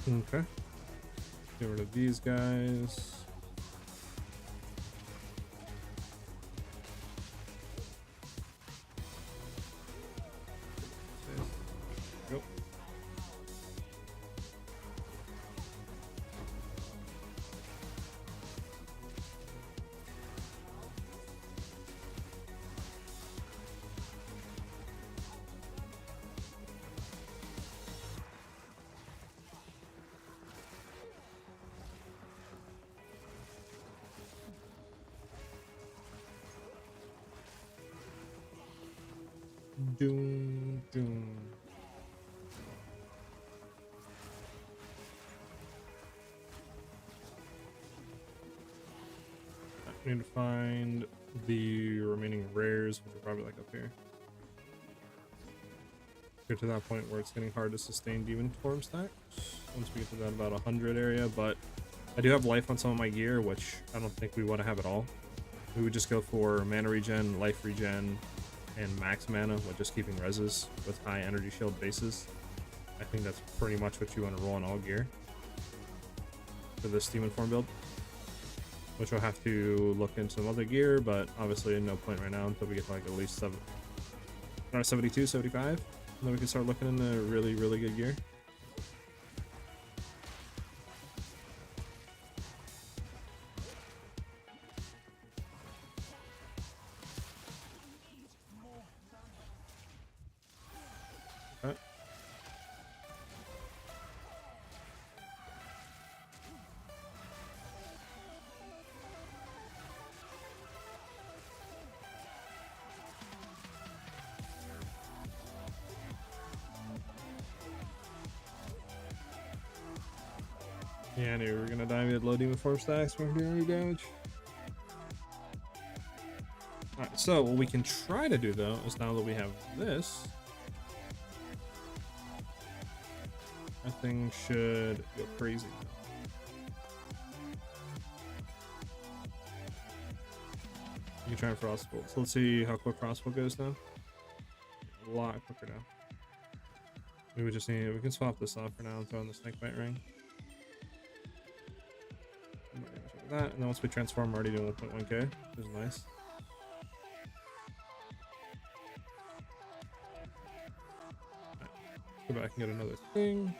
Okay. Get rid of these guys. Go. Doom, doom. I need to find the remaining rares, which are probably like up here. Get to that point where it's getting hard to sustain demon form stacks. Once we get to that about 100 area, but I do have life on some of my gear, which I don't think we want to have at all. We would just go for mana regen, life regen, and max mana with just keeping reses with high energy shield bases. I think that's pretty much what you want to roll on all gear for this demon form build, which we'll have to look into some other gear, but obviously no point right now until we get to like at least 72, 75, and then we can start looking into really good gear. Okay. Yeah, I knew we were gonna die. We had low demon form stacks. We're doing any damage. Alright, so what we can try to do though is now that we have this, that thing should go crazy. You can try Frostbolt. So let's see how quick Frostbolt goes now. A lot quicker now. We would just need, we can swap this off for now and throw in the snakebite ring. That, and then once we transform, we're already doing 1.1k, which is nice. Right, go back and get another thing.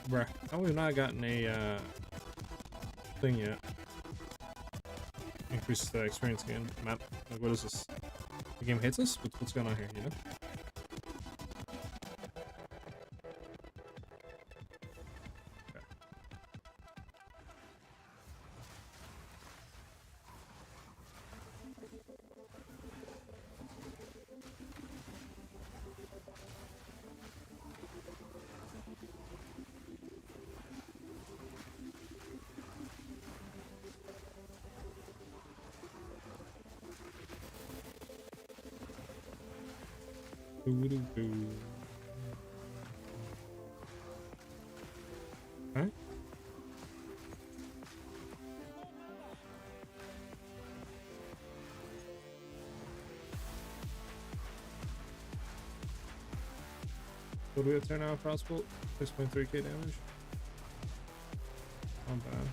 Bruh, how we've not gotten a thing yet. Increases the experience gain map. Like, what is this? The game hates us? What's going on here, you know? Okay. What do we have to now, Frostbolt? 6.3k damage. Not bad.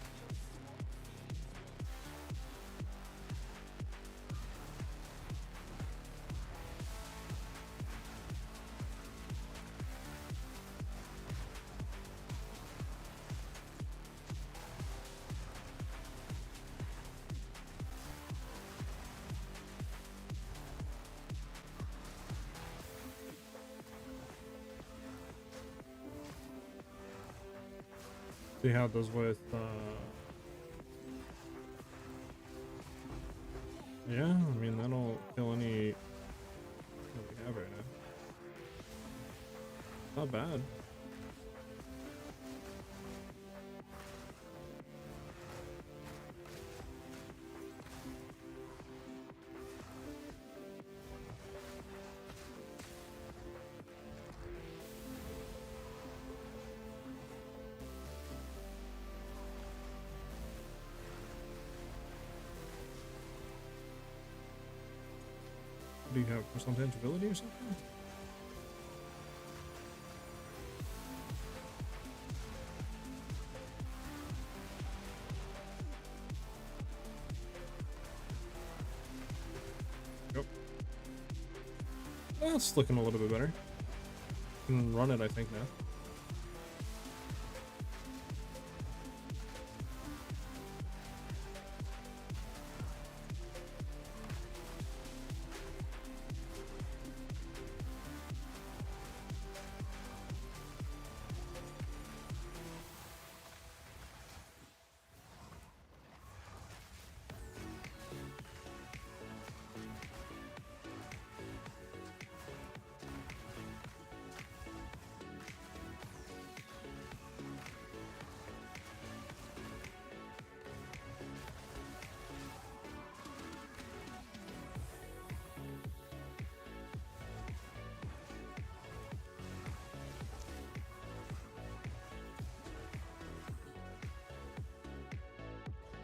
See how it does with yeah, I mean that'll kill any that we have right now. Not bad. Do you have personal tangibility or something? Yep. Well, it's looking a little bit better. Can run it, I think, now.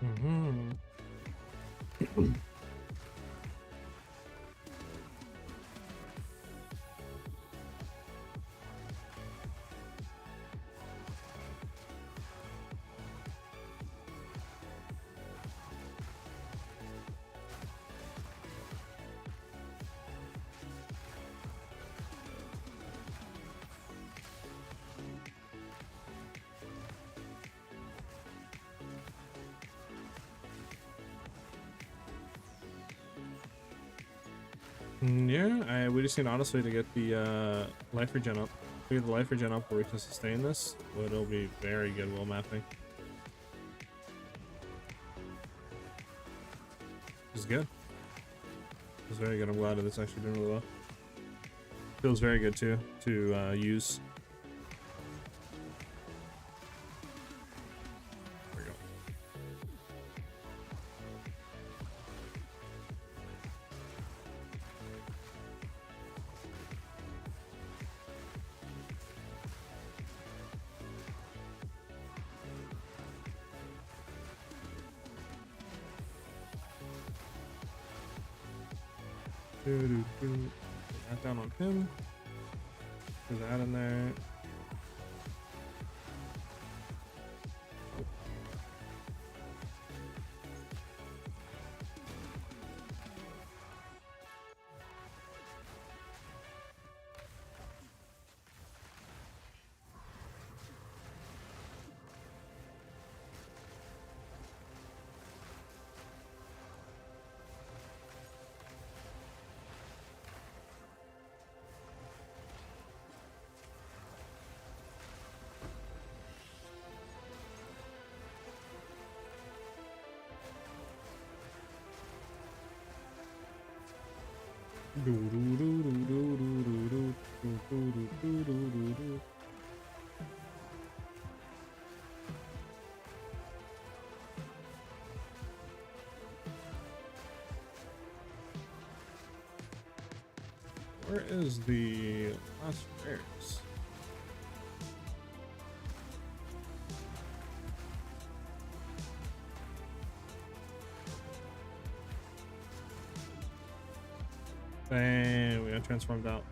Mm-hmm. Yeah, we just need honestly to get the life regen up. If we get the life regen up where we can sustain this, well, it'll be very good while mapping. This is good. It's very good. I'm glad that it's actually doing really well. Feels very good too to use. There we go. Put that down on him. Put that in there. Where is the last rares? And we got transformed out.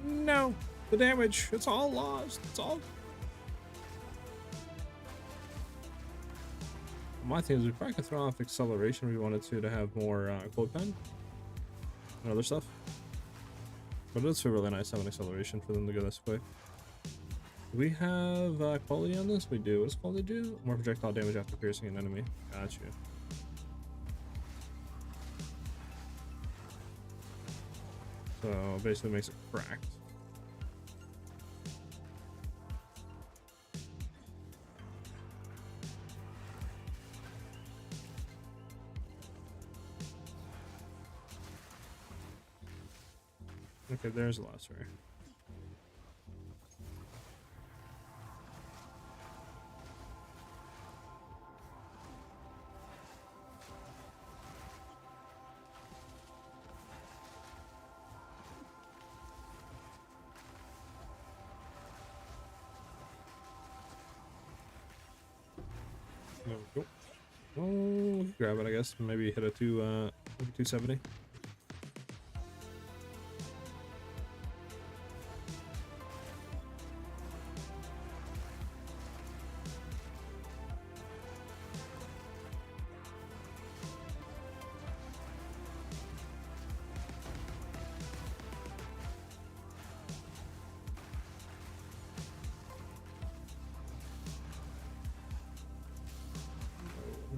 No, the damage, it's all lost. It's all. My thing is we probably could throw off acceleration if we wanted to have more cold pen and other stuff. But it does feel really nice having acceleration for them to go this quick. Do we have quality on this? We do. What does quality do? More projectile damage after piercing an enemy. Got you. So basically makes it cracked. Okay, there's the last ray. There we go. Oh, grab it, I guess. Maybe hit a 270.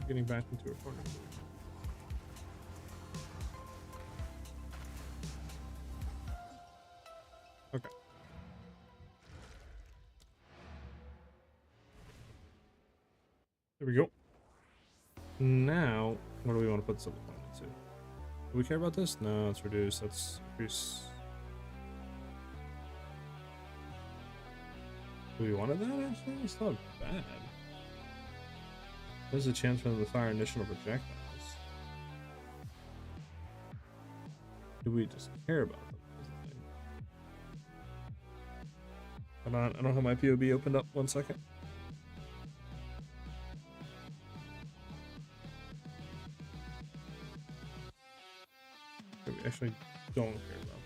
Getting back into a corner. Okay. There we go. Now, what do we want to put this other point into? Do we care about this? No, it's reduced. Let's increase. Do we wanted that actually? It's not bad. There's a chance for them to fire additional projectiles. Do we just care about them? Hold on, I don't have my POB opened up. 1 second. We actually don't care about them.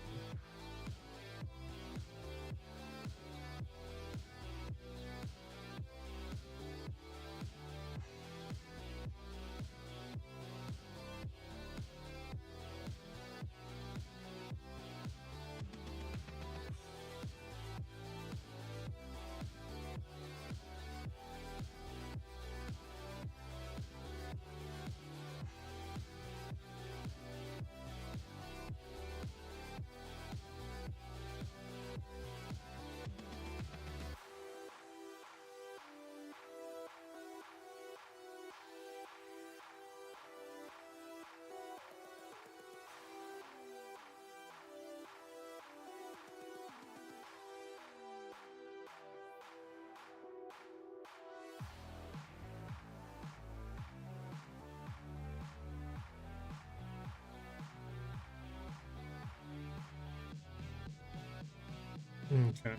Okay.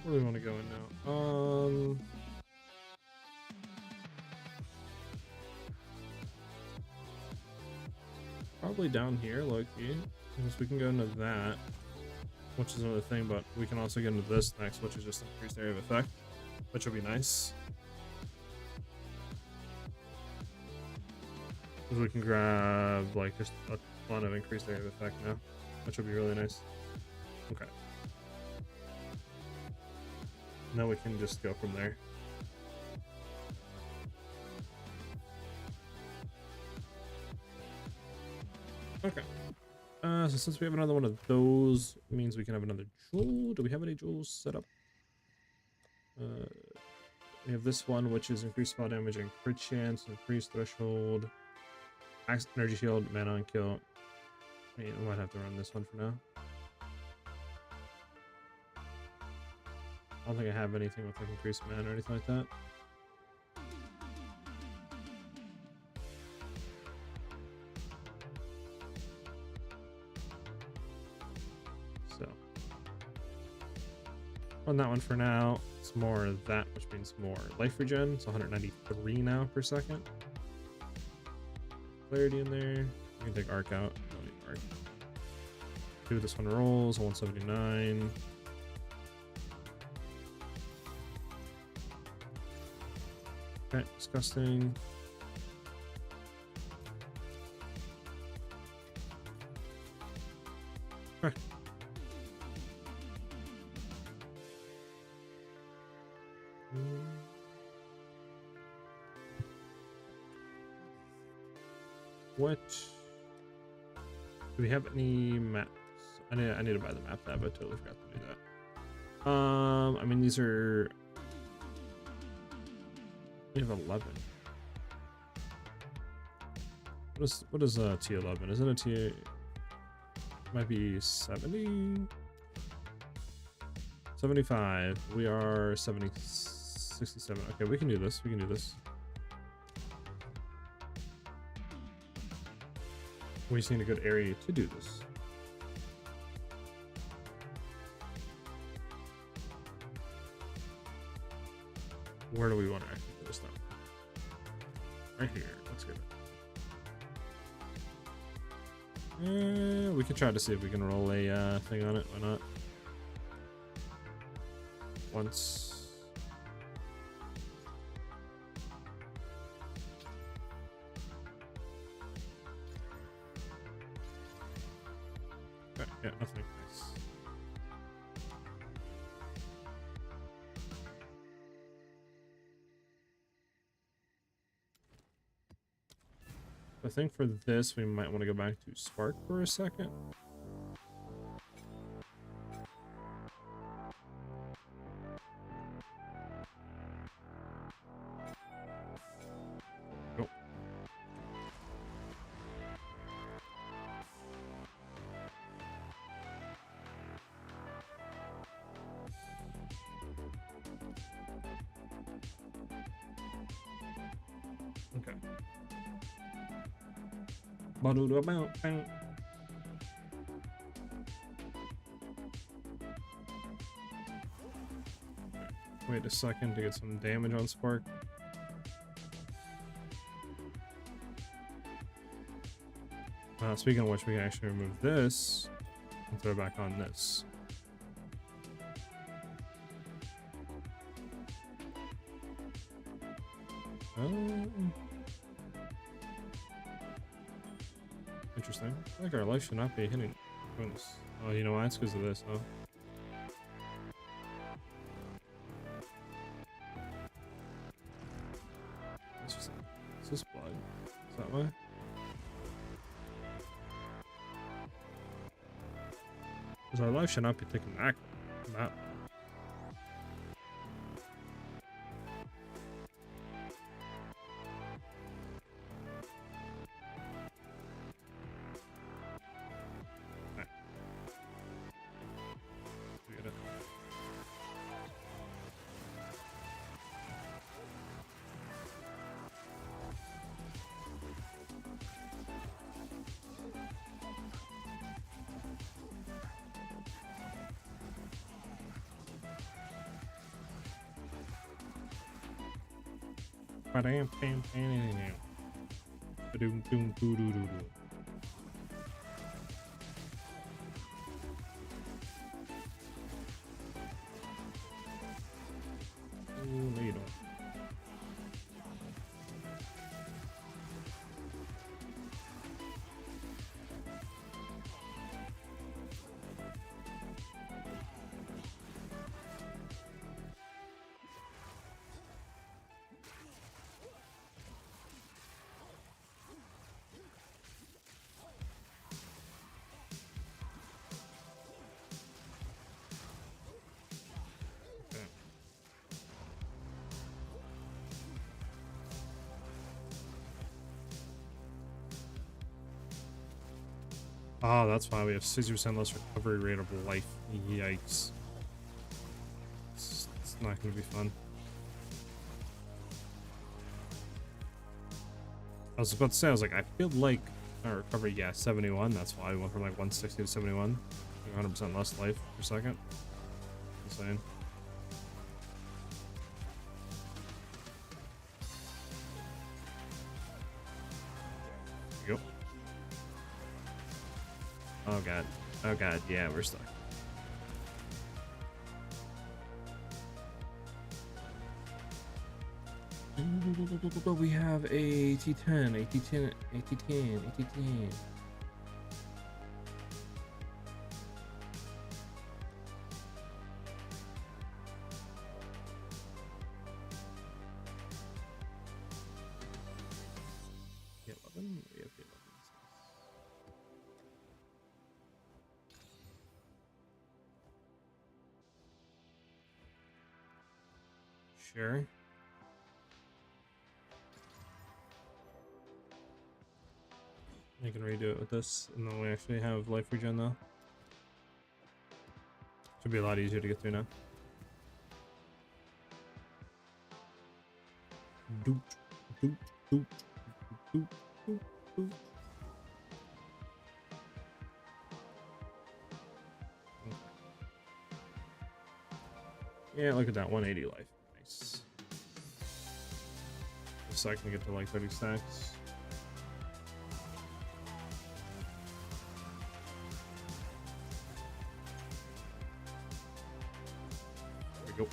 Where do we want to go in now? Probably down here, low-key. Because we can go into that, which is another thing, but we can also get into this next, which is just increased area of effect, which will be nice. Because we can grab, like, just a ton of increased area of effect now, which will be really nice. Okay. Now we can just go from there. Okay. So since we have another one of those, it means we can have another jewel. Do we have any jewels set up? We have this one, which is increased spell damage and crit chance, increased threshold, max energy shield, mana on kill. I mean, we might have to run this one for now. I don't think I have anything with like increased mana or anything like that. So on that one for now, it's more of that, which means more life regen. It's 193 now per second. Clarity in there. You can take arc out. Don't need arc. Do this one rolls 179. Okay, disgusting. Okay. What? Do we have any maps? I need to buy the map tab. I totally forgot to do that. I mean, these are. We have 11. What is T11? Is it a T? Might be 70. 75. We are 70. 67. Okay, we can do this. We can do this. We just need a good area to do this. Where do we want to actually do this now? Right here. Let's get it. We can try to see if we can roll a thing on it. Why not? Once. Okay, yeah, nothing. Nice. I think for this, we might want to go back to Spark for a second. Nope. Okay. Wait a second to get some damage on Spark. Speaking of which, we can actually remove this and throw back on this. Interesting. I feel like our life should not be hitting this. Oh, you know why? It's because of this, huh? Is this blood? Is that why? Because our life should not be taking that. Oh, that's why we have 60% less recovery rate of life. Yikes. It's not going to be fun. I was about to say, I was like, I feel like our recovery, yeah, 71. That's why we went from like 160 to 71. 100% less life per second. Insane. Yep. Oh god. Oh god, yeah, we're stuck. We have a T10, a T10, a T10, a T10. We have 11. Sure. I can redo it with this, and then we actually have life regen though. Should be a lot easier to get through now. Doop, doop, doop, doop, doop, doop. Okay. Yeah, look at that, 180 life. Nice. Just so I can get to like 30 stacks. There we go.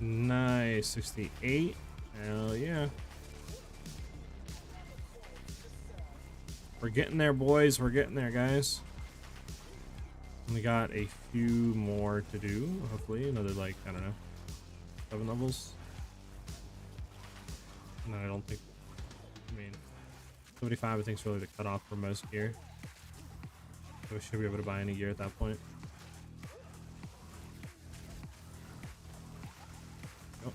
Nice, 68. Hell yeah. We're getting there, boys. We're getting there, guys. We got a few more to do. Hopefully, another like, I don't know, 7 levels. No, I don't think. I mean, 75 I think is really the cutoff for most gear. So we should be able to buy any gear at that point. Nope.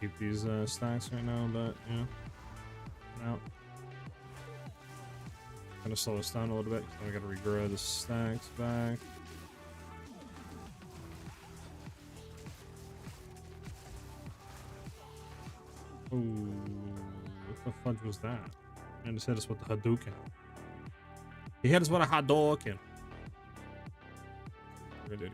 Keep these stacks right now, but yeah, out. Gonna slow us down a little bit. So I gotta regrow the stacks back. Oh, what the fudge was that? Man just hit us with the Hadouken. He hit us with a Hadouken. We're gonna do it again.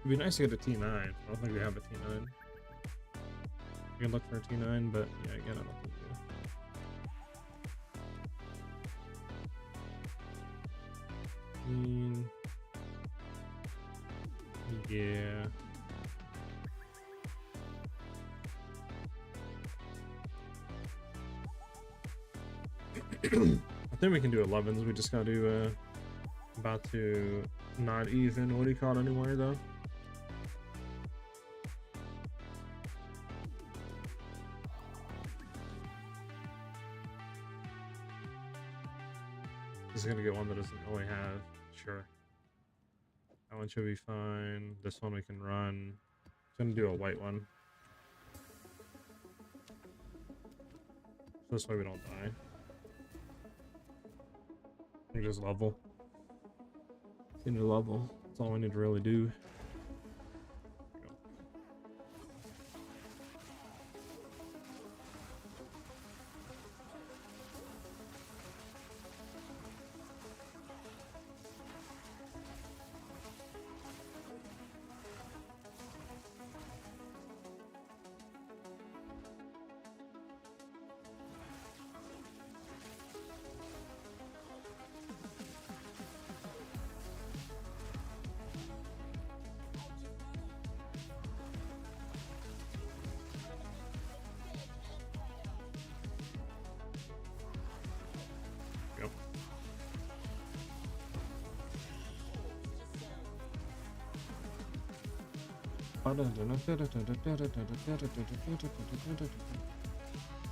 It'd be nice to get a T9. I don't think we have a T9. We can look for a T9, but yeah, again, I don't think we do. Yeah. I think we can do 11s. We just gotta do about to not even what do you call it anymore though. This is gonna get one that doesn't really have. Sure. That one should be fine. This one we can run. It's gonna do a white one. So this way we don't die. We just level. Continue to level. That's all we need to really do.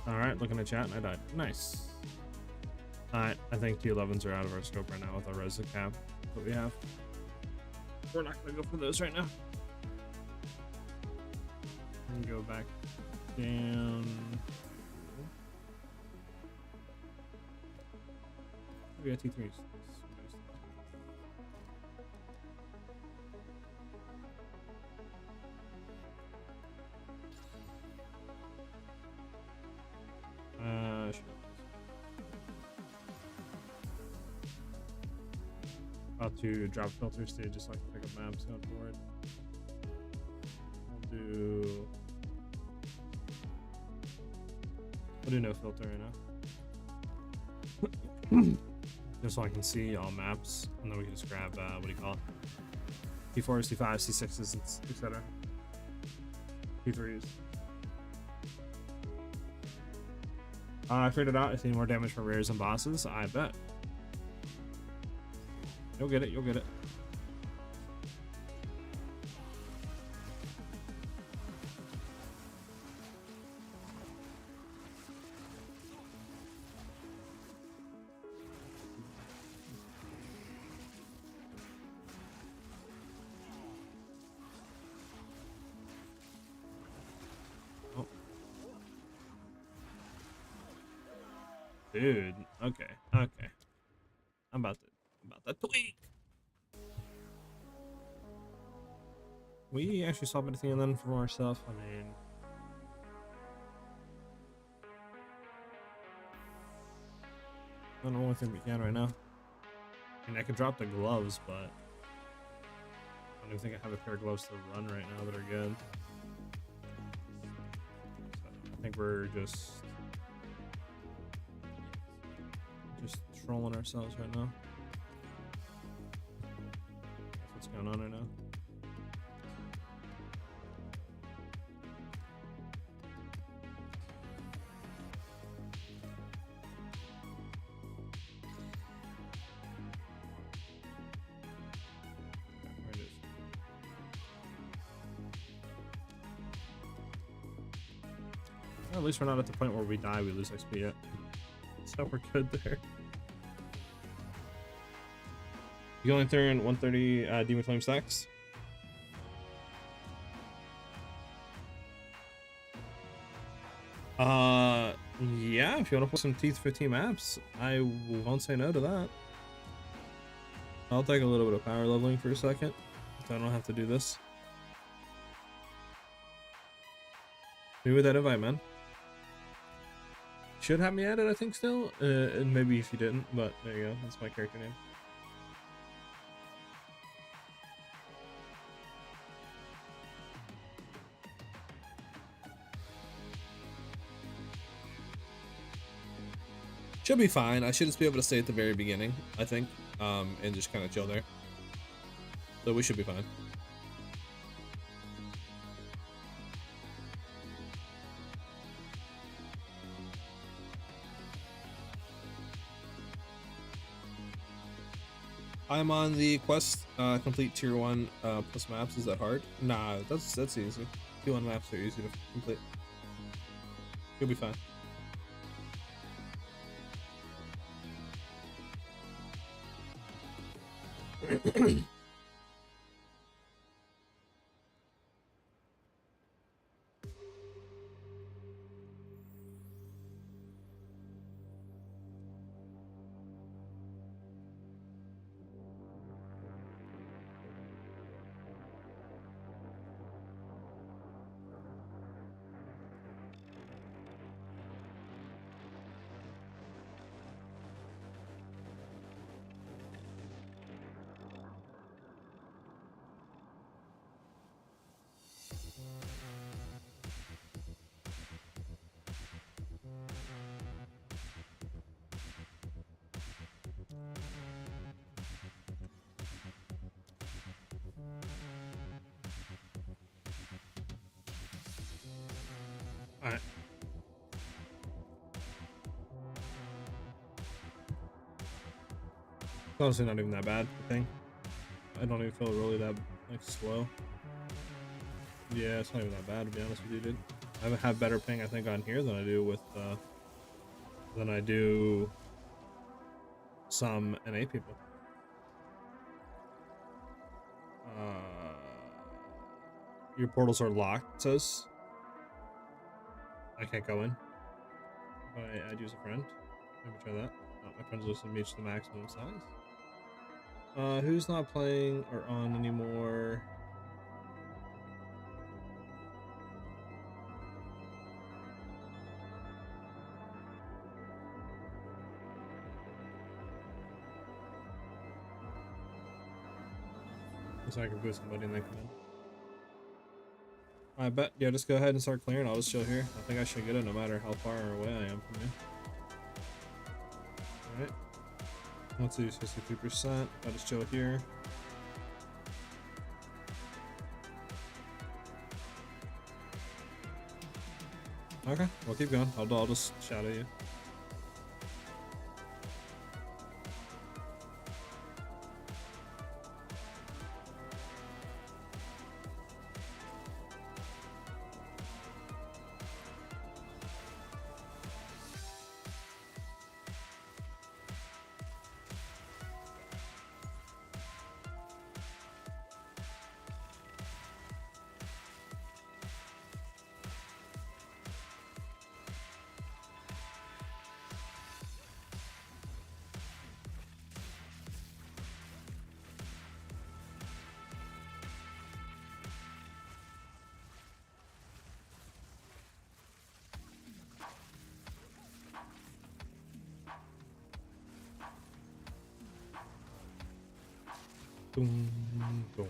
Alright, looking at chat and I died. Nice. Alright, I think T11s are out of our scope right now with our res cap that we have. We're not gonna go for those right now. And go back down. We got T3s. Sure. About to drop filters to just like pick up maps going forward. We'll do no filter right now. Just so I can see all maps, and then we can just grab what do you call it? T4s, T5s, T6s, etc. T3s. I figured it out. I see more damage from rares and bosses. I bet. You'll get it. You'll get it. Oh. Dude. Okay. Okay. I'm about to tweak. We actually swap anything and then for more stuff. I mean, I don't know what thing we can right now. I mean, I could drop the gloves, but I don't even think I have a pair of gloves to run right now that are good. So I think we're just trolling ourselves right now. That's what's going on right now. Well, at least we're not at the point where we die, we lose XP yet. So we're good there. You going through in 130 Demon Flame stacks? Yeah, if you want to put some Teeth 15 maps, I won't say no to that. I'll take a little bit of power leveling for a second, so I don't have to do this. Who would that invite, man? Should have me added, I think, still. And maybe if you didn't, but there you go. That's my character name. Should be fine. I should just be able to stay at the very beginning, I think, and just kind of chill there. So we should be fine. I'm on the quest, complete tier 1 plus maps. Is that hard? Nah, that's easy. Tier 1 maps are easy to complete. You'll be fine. Alright. Honestly, not even that bad, I think. I don't even feel really that, like, slow. Yeah, it's not even that bad to be honest with you, dude. I have better ping I think on here than I do with some NA people. Your portals are locked, it says. I can't go in. But I add you as a friend. Maybe try that. Oh, my friends list reach the maximum size. Who's not playing or on anymore? So I can boost somebody and then come in. I bet. Yeah, just go ahead and start clearing. I'll just chill here. I think I should get it no matter how far away I am from you. Alright. Let's do 63%. I'll just chill here. Okay, we'll keep going. I'll just shout at you. Boom, boom.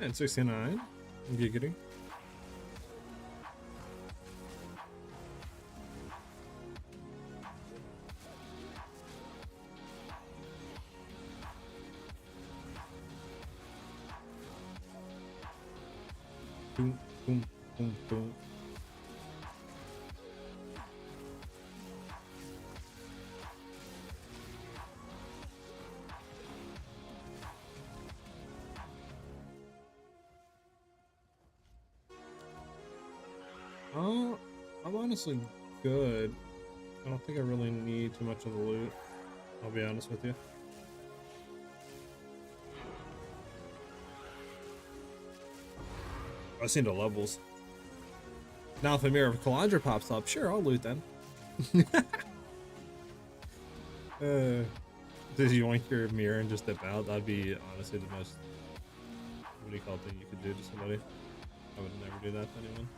And 69. Giggity. Boom, boom, boom, boom. I'm honestly good. I don't think I really need too much of the loot. I'll be honest with you. I've seen the levels. Now if a mirror of Calandra pops up, sure, I'll loot then. Did you want your mirror and just dip out? That'd be honestly the most, what do you call it, thing you could do to somebody. I would never do that to anyone.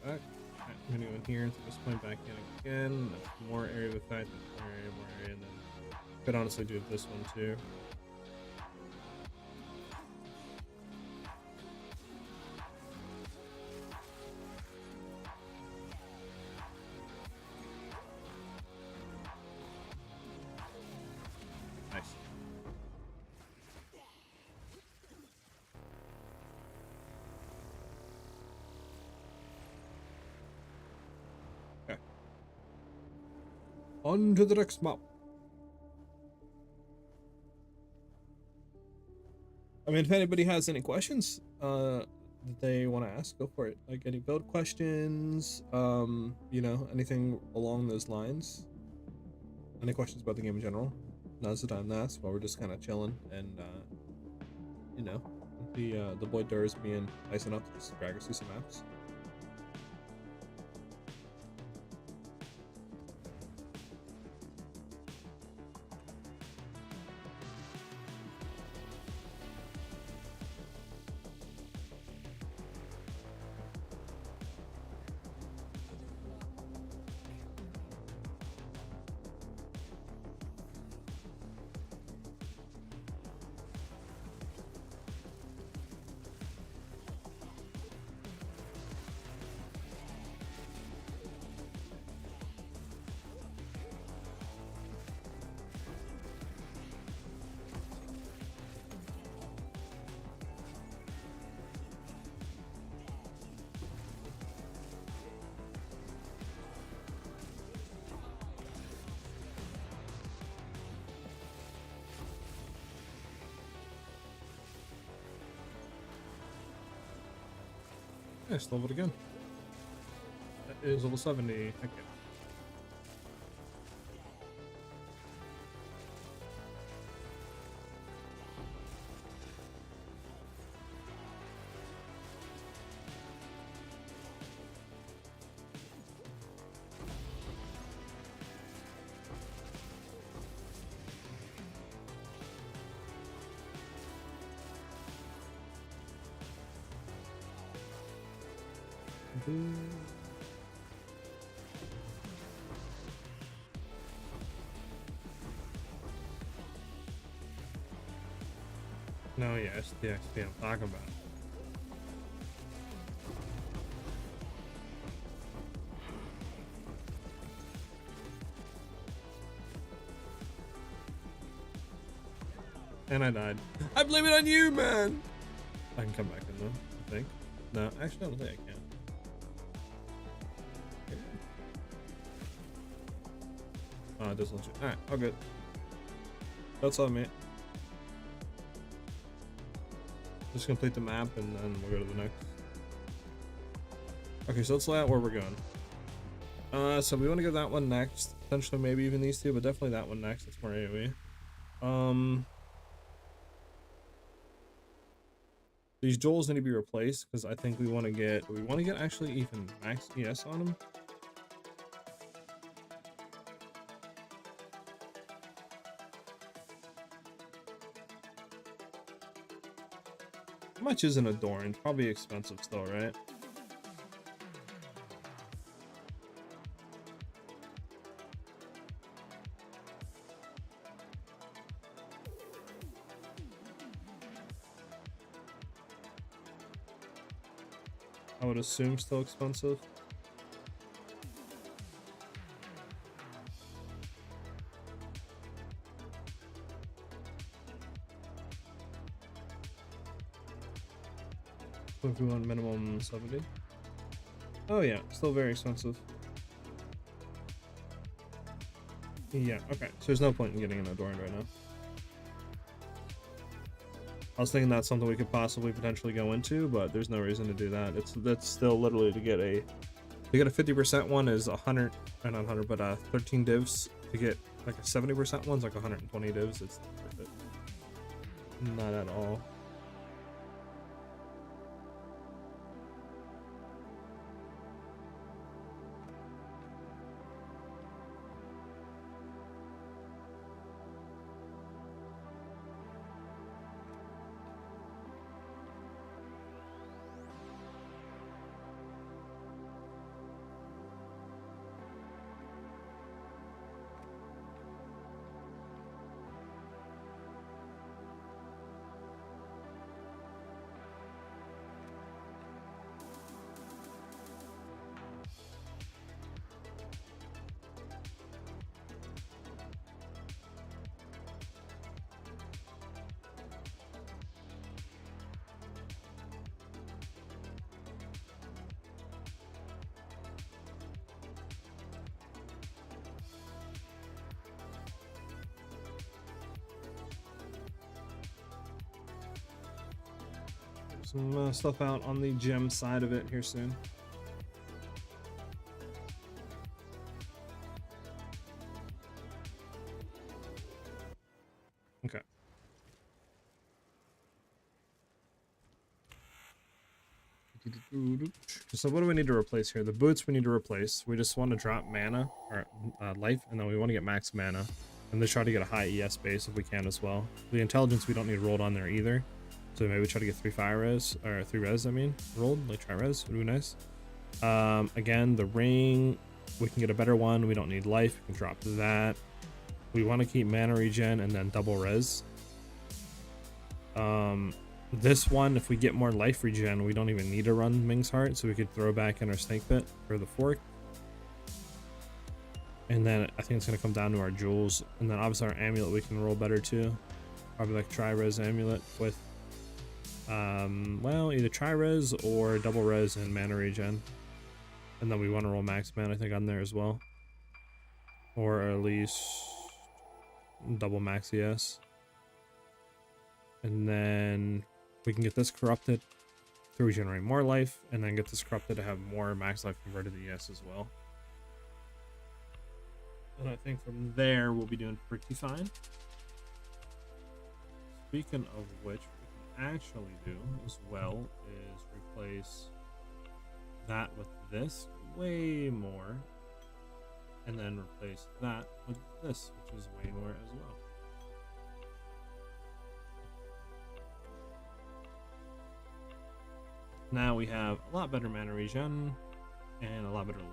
Back. I'm gonna go in here, so just point back in again. That's more area of effect, more area, and then could honestly do this one too. Nice. Okay. On to the next map. I mean, if anybody has any questions that they want to ask, go for it. Like any build questions, you know, anything along those lines. Any questions about the game in general? Now's the time to ask while we're just kind of chilling and, you know, the boy Dur's being nice enough to just drag us through some maps. Nice, leveled again. That is level 70. Okay. No, yeah, it's the XP I'm talking about. And I died. I blame it on you, man! I can come back in though, I think. No, actually, I don't think I can. Oh, it does let you. Alright, all good. That's on me. Just complete the map and then we'll go to the next. Okay, so let's lay out where we're going. So we want to go that one next. Potentially maybe even these two, but definitely that one next. It's more AoE. These Joels need to be replaced because I think we want to get. Do we want to get actually even max ES on them? How much is an Adorn? Probably expensive still, right? I would assume still expensive. So if we want minimum 70. Oh yeah, still very expensive. Yeah, okay. So there's no point in getting an Adorned right now. I was thinking that's something we could possibly potentially go into, but there's no reason to do that. That's still literally to get a 50% one is 100, or not 100, but 13 divs. To get like a 70% one's like 120 divs. It's not worth it. Not at all. Some stuff out on the gem side of it here soon. Okay. So what do we need to replace here? The boots we need to replace. We just want to drop mana or life, and then we want to get max mana, and let's try to get a high ES base if we can as well. The intelligence we don't need rolled on there either. So maybe try to get 3 fire res, or 3 res, I mean, rolled, like try res, would be nice. Again, the ring, we can get a better one. We don't need life, we can drop that. We want to keep mana regen and then double res. This one, if we get more life regen, we don't even need to run Ming's Heart, so we could throw back in our snake pit for the fork. And then I think it's going to come down to our jewels, and then obviously our amulet we can roll better too. Probably like tri-res amulet with well, either tri-res or double res and mana regen. And then we want to roll max mana, I think, on there as well. Or at least double max ES. And then we can get this corrupted to regenerate more life, and then get this corrupted to have more max life converted to ES as well. And I think from there we'll be doing pretty fine. Speaking of which, what we can actually do as well is replace that with this way more, and then replace that with this, which is way more as well. Now we have a lot better mana regen and a lot better life.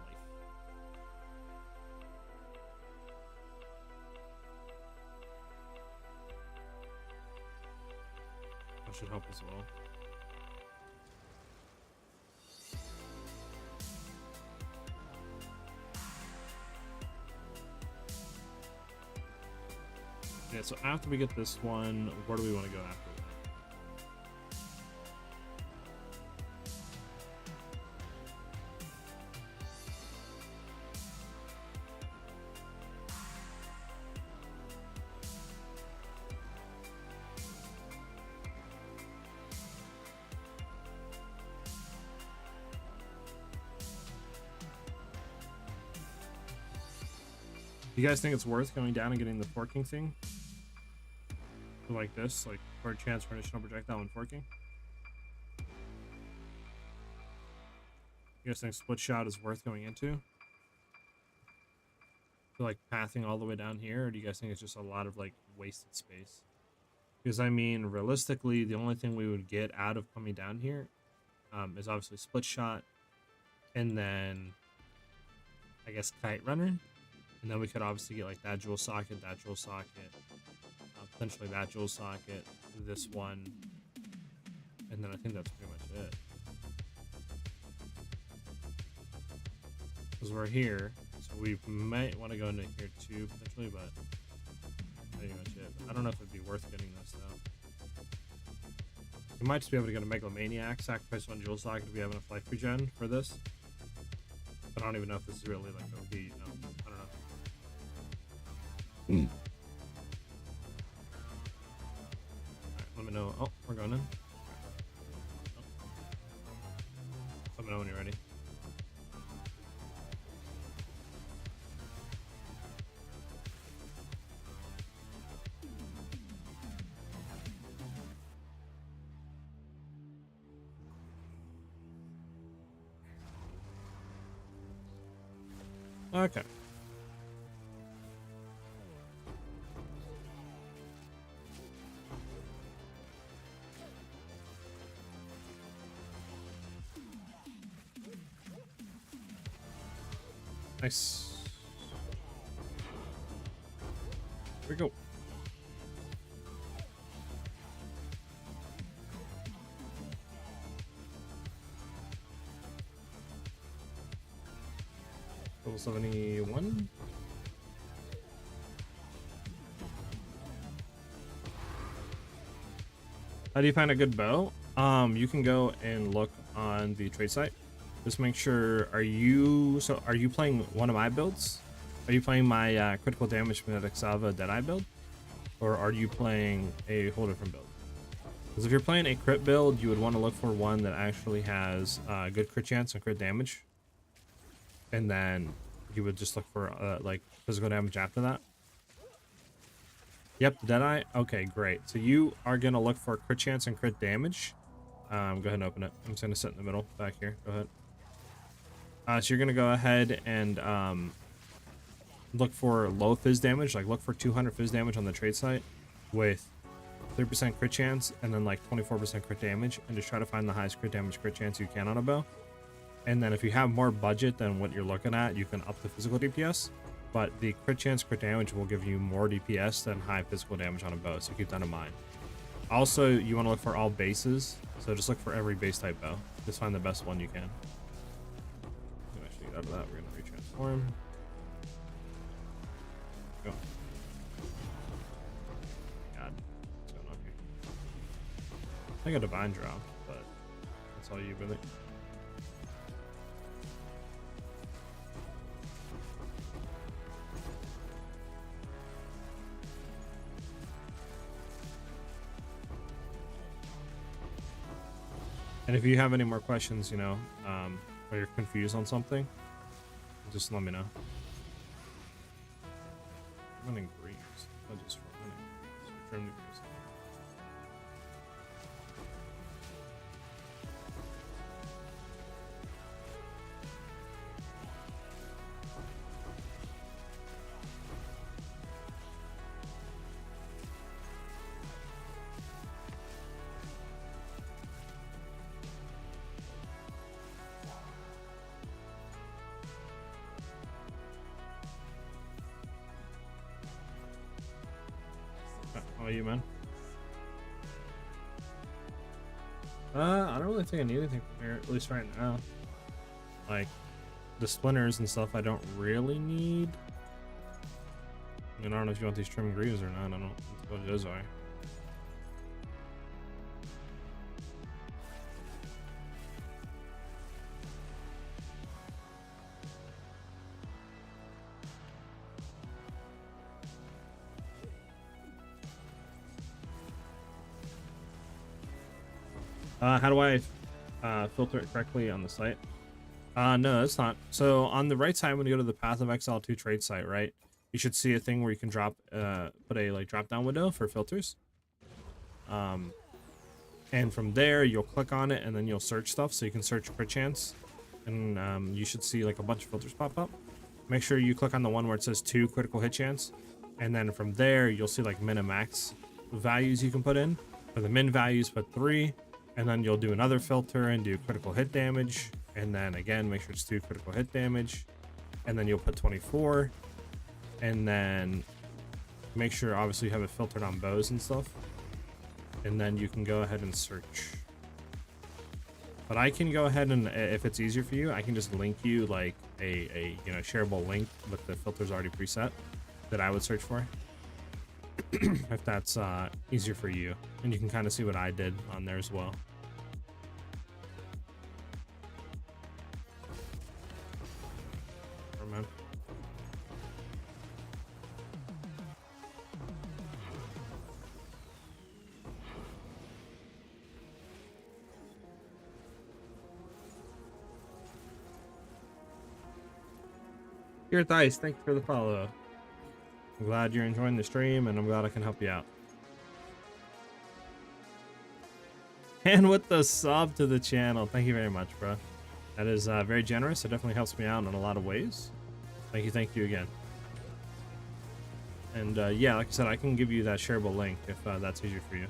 That should help as well. Yeah, so after we get this one, where do we want to go after that? Do you guys think it's worth going down and getting the forking thing? Like this, like for a chance for additional projectile and forking? You guys think split shot is worth going into? So like pathing all the way down here, or do you guys think it's just a lot of like wasted space? Because I mean, realistically, the only thing we would get out of coming down here is obviously split shot, and then I guess kite runner. And then we could obviously get like that jewel socket, potentially that jewel socket, this one, and then I think that's pretty much it. Because we're here, so we might want to go into here too, potentially, but pretty much it. I don't know if it'd be worth getting this though. We might just be able to get a Megalomaniac, sacrifice one jewel socket if we have enough life regen for this. But I don't even know if this is really like OP, you know? I don't know. Alright, let me know. Oh, we're going in. Oh. Let me know when you're ready. Okay. Nice. Here we go. Level 71. How do you find a good bow? You can go and look on the trade site. Just make sure, are you playing one of my builds? Are you playing my critical damage magnetic salva Deadeye build? Or are you playing a whole different build? Because if you're playing a crit build, you would want to look for one that actually has good crit chance and crit damage. And then you would just look for like physical damage after that. Yep, the Deadeye. Okay, great. So you are going to look for crit chance and crit damage. Go ahead and open it. I'm just going to sit in the middle back here. Go ahead. So you're going to go ahead and look for low fizz damage, like look for 200 fizz damage on the trade site with 30% crit chance and then like 24% crit damage, and just try to find the highest crit damage crit chance you can on a bow. And then if you have more budget than what you're looking at, you can up the physical DPS, but the crit chance crit damage will give you more DPS than high physical damage on a bow, so keep that in mind. Also, you want to look for all bases, so just look for every base type bow. Just find the best one you can. Out of that, we're gonna retransform. Go. God, what's going on here? I think a divine drop, but that's all you really. And if you have any more questions, you know, or you're confused on something, just let me know. Running greaves. Not just for running greaves. Trim the greaves. How are you, man? I don't really think I need anything from here, at least right now. Like, the splinters and stuff I don't really need. I mean, I don't know if you want these trim greaves or not. I don't know what those are. How do I filter it correctly on the site? No, it's not. So on the right side, when you go to the Path of Exile 2 trade site, right, you should see a thing where you can put a like drop down window for filters. And from there, you'll click on it and then you'll search stuff. So you can search crit chance, and you should see like a bunch of filters pop up. Make sure you click on the one where it says 2 critical hit chance, and then from there you'll see like min and max values you can put in. For the min values, put 3, and then you'll do another filter and do critical hit damage, and then again make sure it's 2 critical hit damage, and then you'll put 24, and then make sure obviously you have it filtered on bows and stuff, and then you can go ahead and search. But I can go ahead and, if it's easier for you, I can just link you like a you know, shareable link with the filters already preset that I would search for. If that's easier for you, and you can kind of see what I did on there as well. Remember. Here at Dice, thank you for the follow. I'm glad you're enjoying the stream, and I'm glad I can help you out. And with the sub to the channel, thank you very much, bro. That is very generous. It definitely helps me out in a lot of ways. Thank you again. And yeah, like I said, I can give you that shareable link if that's easier for you.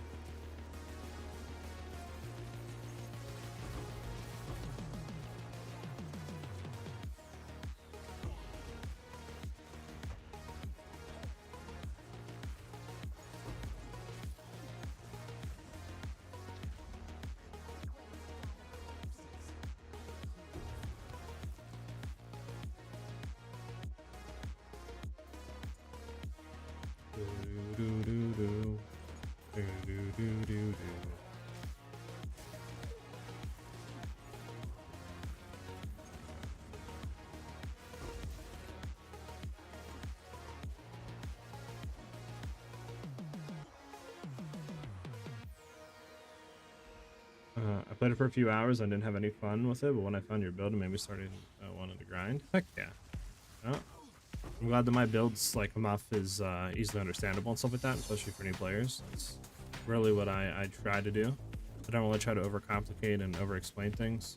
I played it for a few hours. I didn't have any fun with it, but when I found your build, it made me started wanting to grind. Heck yeah. Oh, I'm glad that my builds like come off is easily understandable and stuff like that, especially for new players. That's really what I try to do. I don't really try to overcomplicate and over-explain things.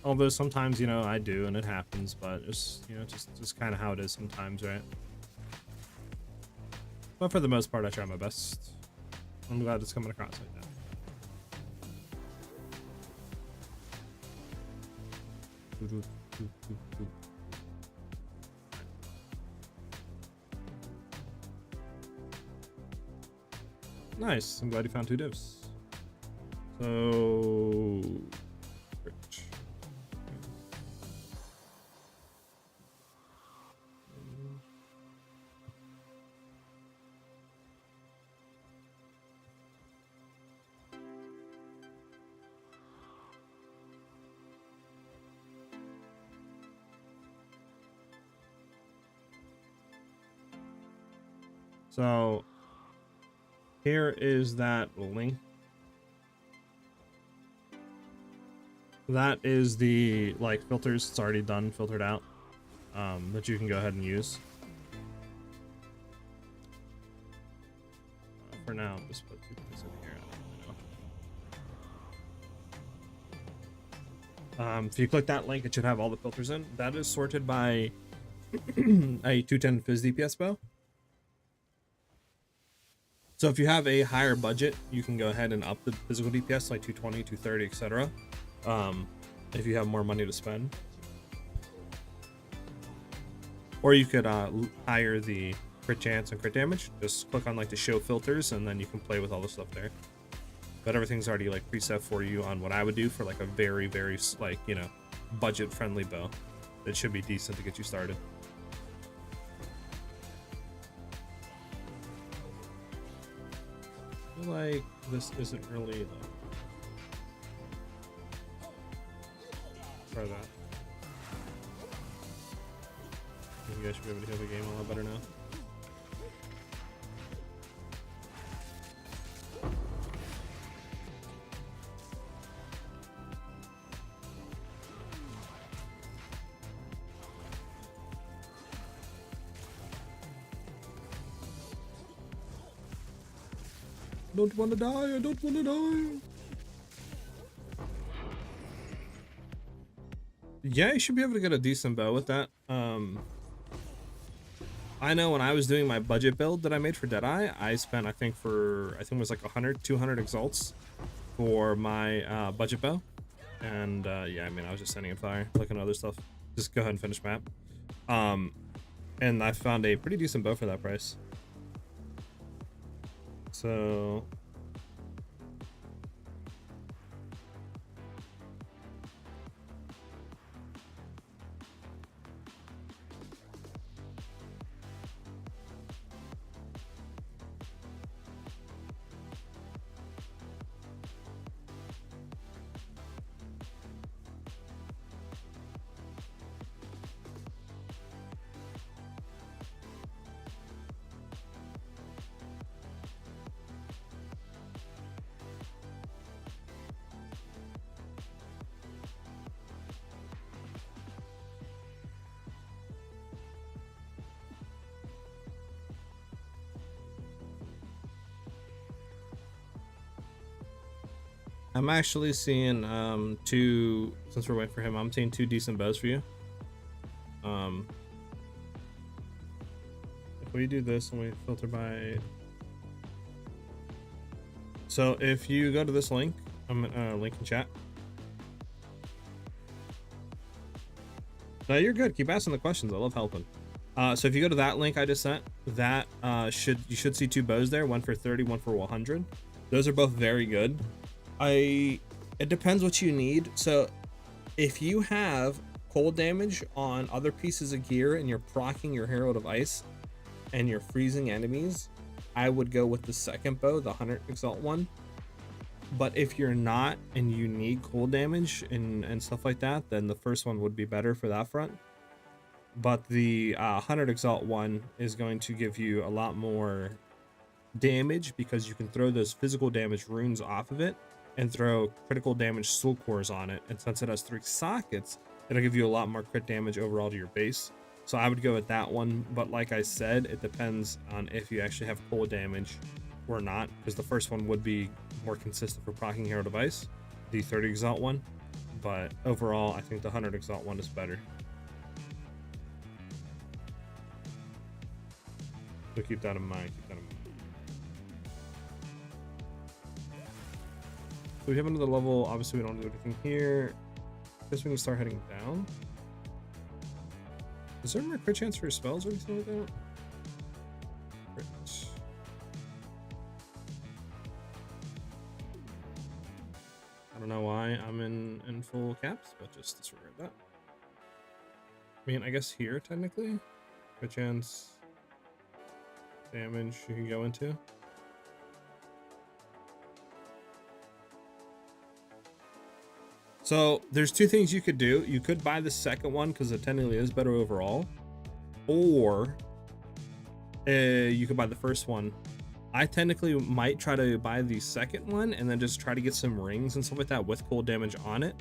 Although sometimes, you know, I do, and it happens, but it's, you know, just kind of how it is sometimes, right? But for the most part, I try my best. I'm glad it's coming across like that. Nice. I'm glad you found 2 divs. So, rich. So here is that link. That is the like filters. It's already done, filtered out, that you can go ahead and use. For now, I'll just put 2 things in here. If you click that link, it should have all the filters in. That is sorted by a 210 Fizz DPS bow. So if you have a higher budget, you can go ahead and up the physical DPS like 220, 230, etc. If you have more money to spend. Or you could higher the crit chance and crit damage. Just click on like the show filters and then you can play with all the stuff there. But everything's already like preset for you on what I would do for like a very, very like, you know, budget friendly bow. That should be decent to get you started. I feel like this isn't really the... Try that. You guys should be able to hear the game a lot better now. Don't want to die, I don't want to die. Yeah, you should be able to get a decent bow with that. I know when I was doing my budget build that I made for Deadeye, I spent, I think it was like 100, 200 exalts for my budget bow. And yeah, I mean, I was just sending it fire, looking at other stuff. Just go ahead and finish map. And I found a pretty decent bow for that price. So I'm actually seeing since we're waiting for him, I'm seeing 2 decent bows for you. If we do this and we filter by, so if you go to this link, I'm link in chat. No, you're good. Keep asking the questions. I love helping. So if you go to that link I just sent, that you should see 2 bows there, one for 30, one for 100. Those are both very good. It depends what you need. So if you have cold damage on other pieces of gear and you're proccing your Herald of Ice and you're freezing enemies, I would go with the second bow, the 100 exalt one. But if you're not and you need cold damage and stuff like that, then the first one would be better for that front. But the 100 exalt one is going to give you a lot more damage because you can throw those physical damage runes off of it and throw critical damage soul cores on it. And since it has 3 sockets, it'll give you a lot more crit damage overall to your base. So I would go with that one. But like I said, it depends on if you actually have cold damage or not, because the first one would be more consistent for proccing Herald of Ice, the 30 exalt one. But overall, I think the 100 exalt one is better. So keep that in mind. So we have another level. Obviously, we don't do anything here. I guess we can start heading down. Is there more crit chance for your spells or anything like that? Crit. I don't know why I'm in full caps, but just disregard that. I mean, I guess here, technically, crit chance, damage you can go into. So there's 2 things you could do. You could buy the second one because it technically is better overall, or you could buy the first one. I technically might try to buy the second one and then just try to get some rings and stuff like that with cold damage on it.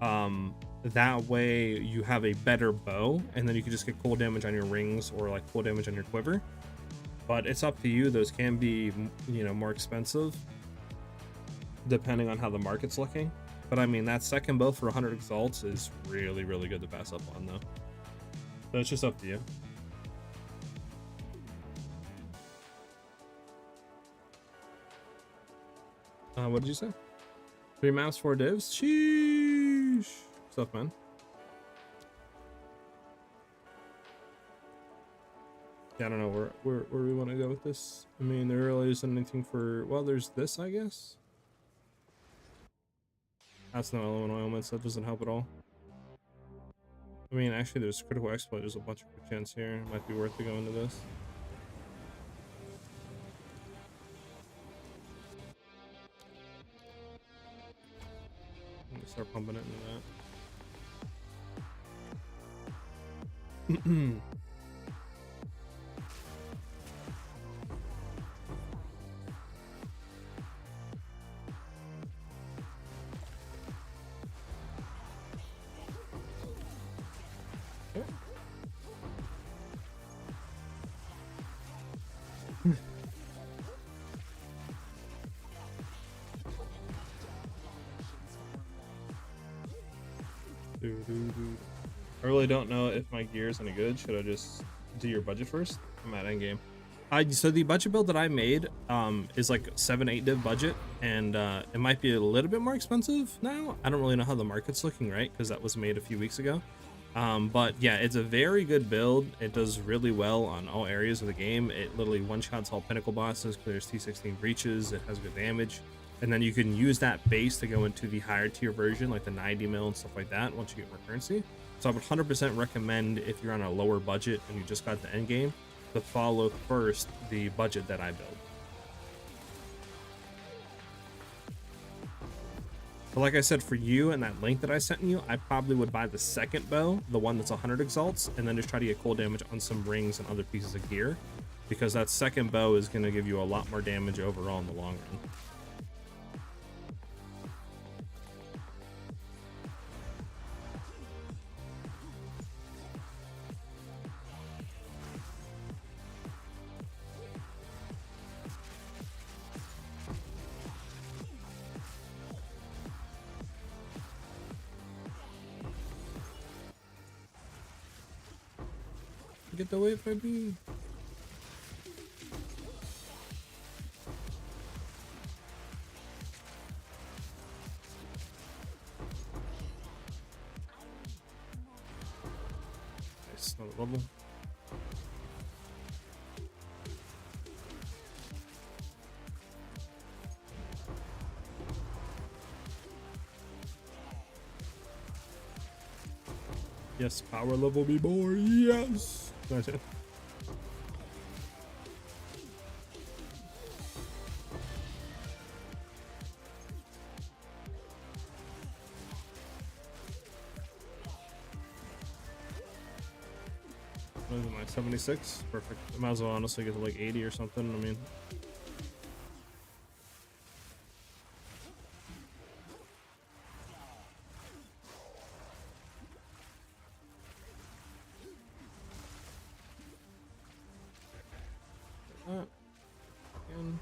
That way you have a better bow, and then you can just get cool damage on your rings or like cool damage on your quiver. But it's up to you. Those can be, you know, more expensive depending on how the market's looking. But I mean, that second bow for 100 exalts is really, really good to pass up on, though. So it's just up to you. What did you say? 3 maps, 4 divs? Sheesh. Stuff, man. Yeah, I don't know where we want to go with this. I mean, there really isn't anything for... Well, there's this, I guess. That's no elemental ailments. That doesn't help at all. I mean, actually, there's critical exploit. There's a bunch of quick chance here. It might be worth to go into this. I'm gonna start pumping it into that. I really don't know if my gear is any good. Should I just do your budget first? I'm at endgame. So the budget build that I made is like 7-8 div budget, and it might be a little bit more expensive now. I don't really know how the market's looking, right? Because that was made a few weeks ago. But yeah, it's a very good build. It does really well on all areas of the game. It literally one-shots all pinnacle bosses, clears T16 breaches, it has good damage. And then you can use that base to go into the higher tier version, like the 90 mil and stuff like that, once you get more currency. So I would 100% recommend, if you're on a lower budget and you just got the end game, to follow first the budget that I build. But like I said, for you and that link that I sent you, I probably would buy the second bow, the one that's 100 exalts, and then just try to get cool damage on some rings and other pieces of gear, because that second bow is going to give you a lot more damage overall in the long run. Get away from me. Nice, another level. Yes, power level me more. Yes. That's it. What is it, my 76? Perfect. I might as well honestly get to like 80 or something. I mean, again.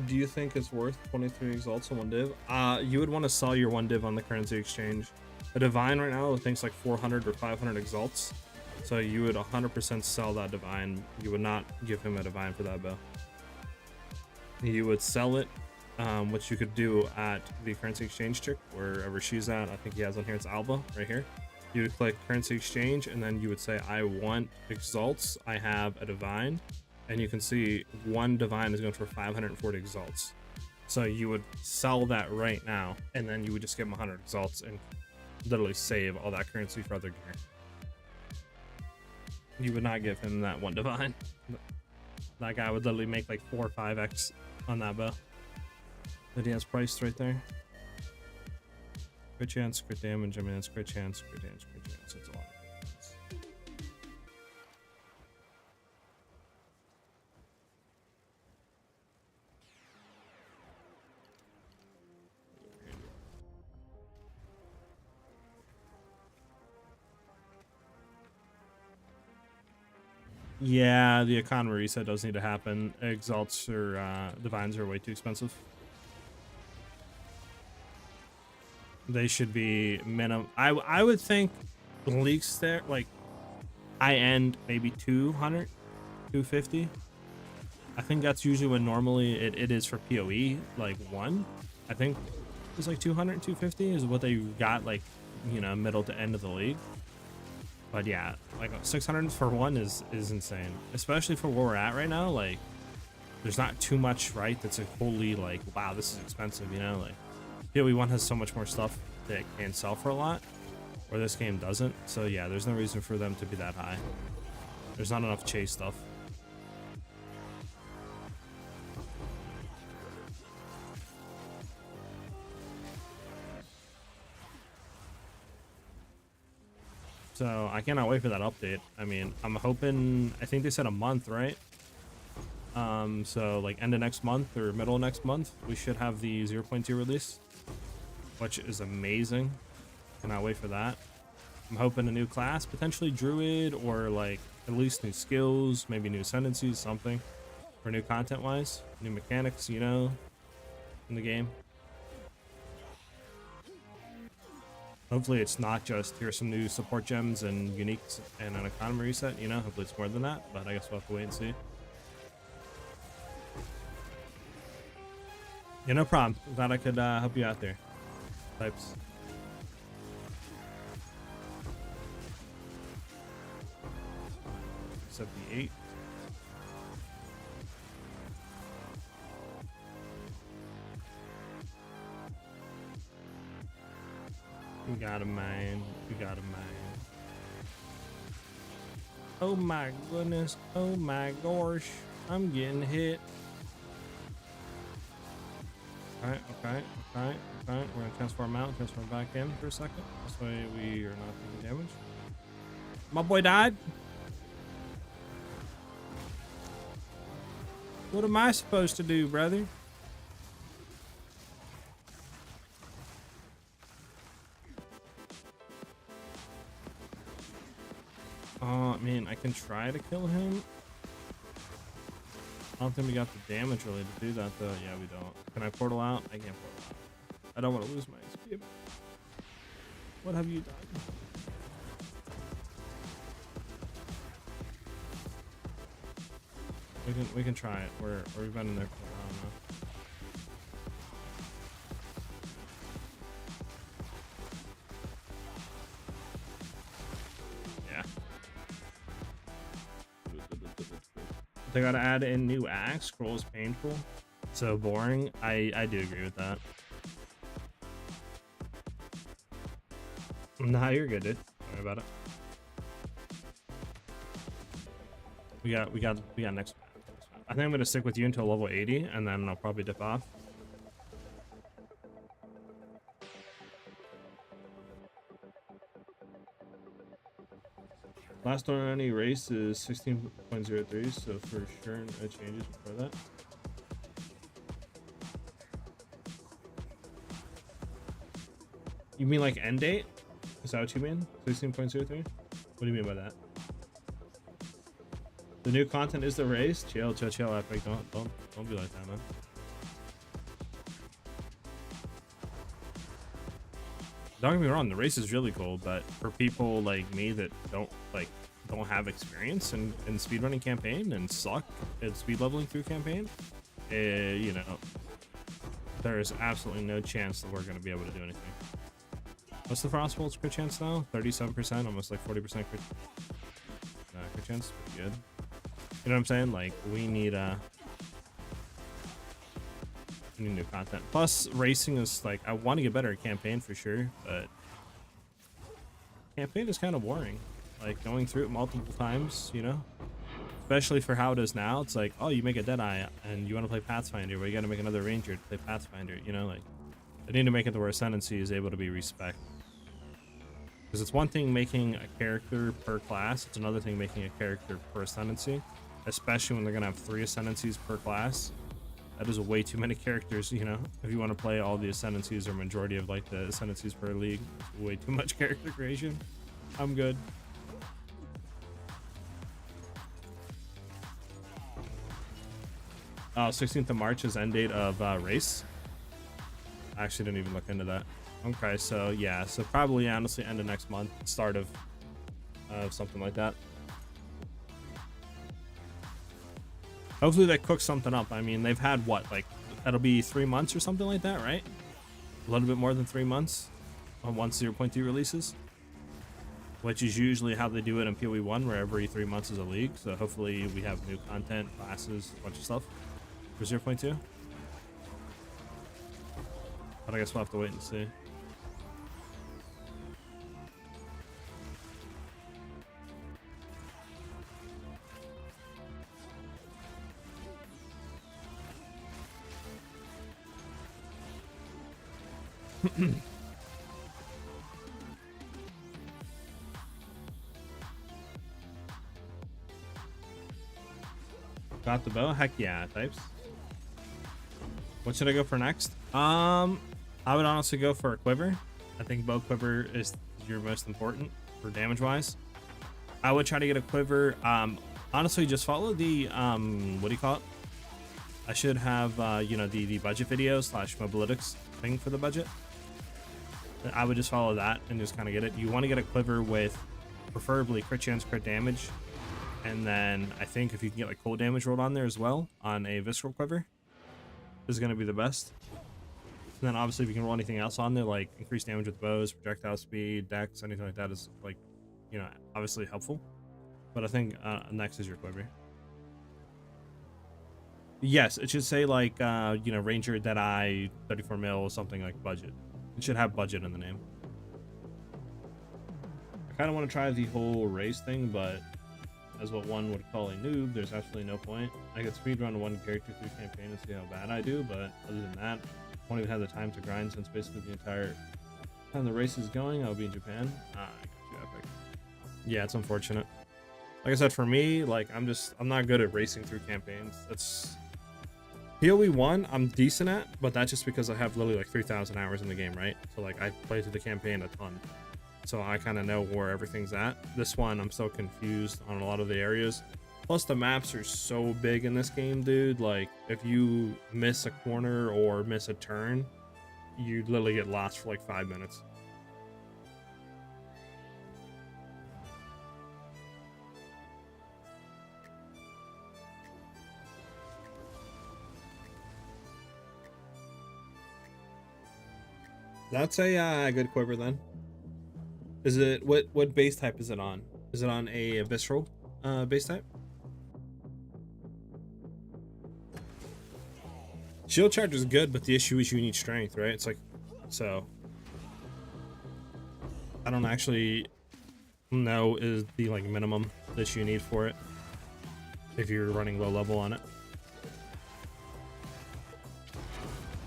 Do you think it's worth 23 exalts on one div? You would want to sell your one div on the currency exchange. A divine right now, I think, it's like 400 or 500 exalts. So you would 100% sell that divine. You would not give him a divine for that bow. You would sell it, which you could do at the currency exchange chick, wherever she's at. I think he has on here, it's Alba, right here. You would click currency exchange, and then you would say, I want exalts. I have a divine, and you can see one divine is going for 540 exalts. So you would sell that right now, and then you would just give him 100 exalts and literally save all that currency for other gear. You would not give him that one divine. That guy would literally make like 4 or 5x on that bow that he has priced right there. Crit chance, crit damage. I mean, it's crit chance, crit damage, crit chance. It's a lot. Yeah, the economy reset does need to happen. Exalts or divines are way too expensive. They should be minimum. I would think leaks there, like high end, maybe 200, 250. I think that's usually when normally it is for PoE, like 1. I think it's like 200, 250 is what they got, like, you know, middle to end of the league. But yeah, like 600 for 1 is insane, especially for where we're at right now. Like, there's not too much, right? That's a wholly like, wow, this is expensive, you know? Like, PoE 1 has so much more stuff that can sell for a lot, where this game doesn't. So yeah, there's no reason for them to be that high. There's not enough chase stuff. So I cannot wait for that update. I mean, I'm hoping, I think they said a month, right? So like end of next month or middle of next month, we should have the 0.2 release, which is amazing. Cannot wait for that. I'm hoping a new class, potentially druid, or like at least new skills, maybe new ascendancies, something for new content wise, new mechanics, you know, in the game. Hopefully it's not just here's some new support gems and uniques and an economy reset, you know. Hopefully it's more than that, but I guess we'll have to wait and see. Yeah, no problem. Glad I could help you out there. Types. $78. You got him, man. You got him, man. Oh my goodness. Oh my gosh. I'm getting hit. Okay. We're gonna transform out, transform back in for a second. This way we are not taking damage. My boy died. What am I supposed to do, brother? I mean, I can try to kill him. I don't think we got the damage really to do that, though. Yeah, we don't. Can I portal out? I can't portal out. I don't want to lose my XP. What have you done? We can try it. We've been in there for a while now. They gotta add in new axe. Scroll is painful. So boring. I do agree with that. Nah, you're good, dude. Don't worry about it. We got next. I think I'm gonna stick with you until level 80, and then I'll probably dip off. Last one on any race is 16.03, so for sure no changes before that. You mean like end date? Is that what you mean? 16.03? What do you mean by that? The new content is the race? Chill, Epic. Don't be like that, man. Don't get me wrong, the race is really cool, but for people like me that don't have experience in speedrunning campaign and suck at speed leveling through campaign, you know, there is absolutely no chance that we're going to be able to do anything. What's the Frostbolt's crit chance now? 37%, almost like 40% crit chance. Pretty good. You know what I'm saying? Like, we need new content. Plus, racing is like, I want to get better at campaign for sure, but campaign is kind of boring. Like, going through it multiple times, you know? Especially for how it is now. It's like, oh, you make a Deadeye and you want to play Pathfinder, but you got to make another Ranger to play Pathfinder, you know? Like, I need to make it to where Ascendancy is able to be respect. Because it's one thing making a character per class, it's another thing making a character per Ascendancy. Especially when they're going to have 3 Ascendancies per class. That is way too many characters, you know? If you want to play all the Ascendancies or majority of like the Ascendancies per league, way too much character creation. I'm good. Oh, 16th of March is end date of race. I actually didn't even look into that. Okay, so yeah, so probably honestly end of next month, start of something like that. Hopefully they cook something up. I mean, they've had what, like, that'll be 3 months or something like that, right? A little bit more than 3 months on once 0.2 releases, which is usually how they do it in PoE 1, where every 3 months is a league. So hopefully we have new content, classes, a bunch of stuff for 0.2. But I guess we'll have to wait and see. Got the bow? Heck yeah, types. What should I go for next? I would honestly go for a quiver. I think bow quiver is your most important for damage wise. I would try to get a quiver. Honestly, just follow the what do you call it? I should have you know, the budget video / mobilitics thing for the budget. I would just follow that and just kind of get it. You want to get a quiver with preferably crit chance, crit damage, and then I think if you can get like cold damage rolled on there as well on a visceral quiver, this is going to be the best. And then obviously if you can roll anything else on there, like increased damage with bows, projectile speed, dex, anything like that is, like, you know, obviously helpful. But I think next is your quiver. Yes, it should say like you know, Ranger Deadeye 34 mil, something like budget. It should have budget in the name. I kind of want to try the whole race thing, but as what one would call a noob, there's absolutely no point. I could speedrun one character through campaign and see how bad I do, but other than that, I won't even have the time to grind, since basically the entire time the race is going, I'll be in Japan. I got you, Epic. Yeah, it's unfortunate. Like I said, for me, like, I'm not good at racing through campaigns. That's PoE 1 I'm decent at, but that's just because I have literally like 3,000 hours in the game, right? So like I play through the campaign a ton, so I kind of know where everything's at. This one I'm so confused on a lot of the areas. Plus the maps are so big in this game, dude. Like if you miss a corner or miss a turn, you literally get lost for like 5 minutes. That's a good quiver then. Is it, what base type is it on? Is it on a visceral base type? Shield charge is good, but the issue is you need strength, right? It's like, so I don't actually know is the like minimum that you need for it if you're running low level on it.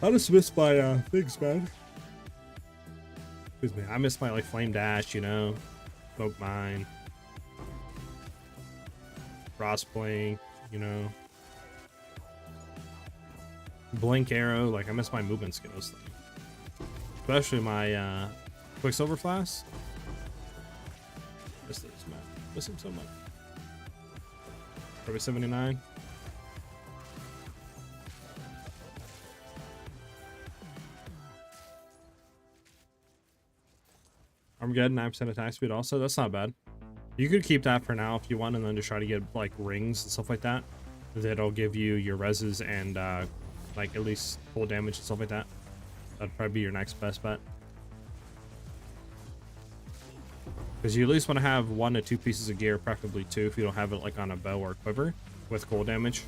I just missed my things, man. Excuse me, I missed my like flame dash, you know, smoke mine, frost blink, you know, blink arrow. Like I missed my movement skills, especially my quicksilver flask. Miss this, man. Miss him so much. Probably 79. I'm getting 9% attack speed also. That's not bad. You could keep that for now if you want, and then just try to get like rings and stuff like that. That'll give you your reses and like at least full damage and stuff like that. That'd probably be your next best bet. Because you at least want to have 1 to 2 pieces of gear, preferably 2 if you don't have it like on a bow or quiver with cold damage.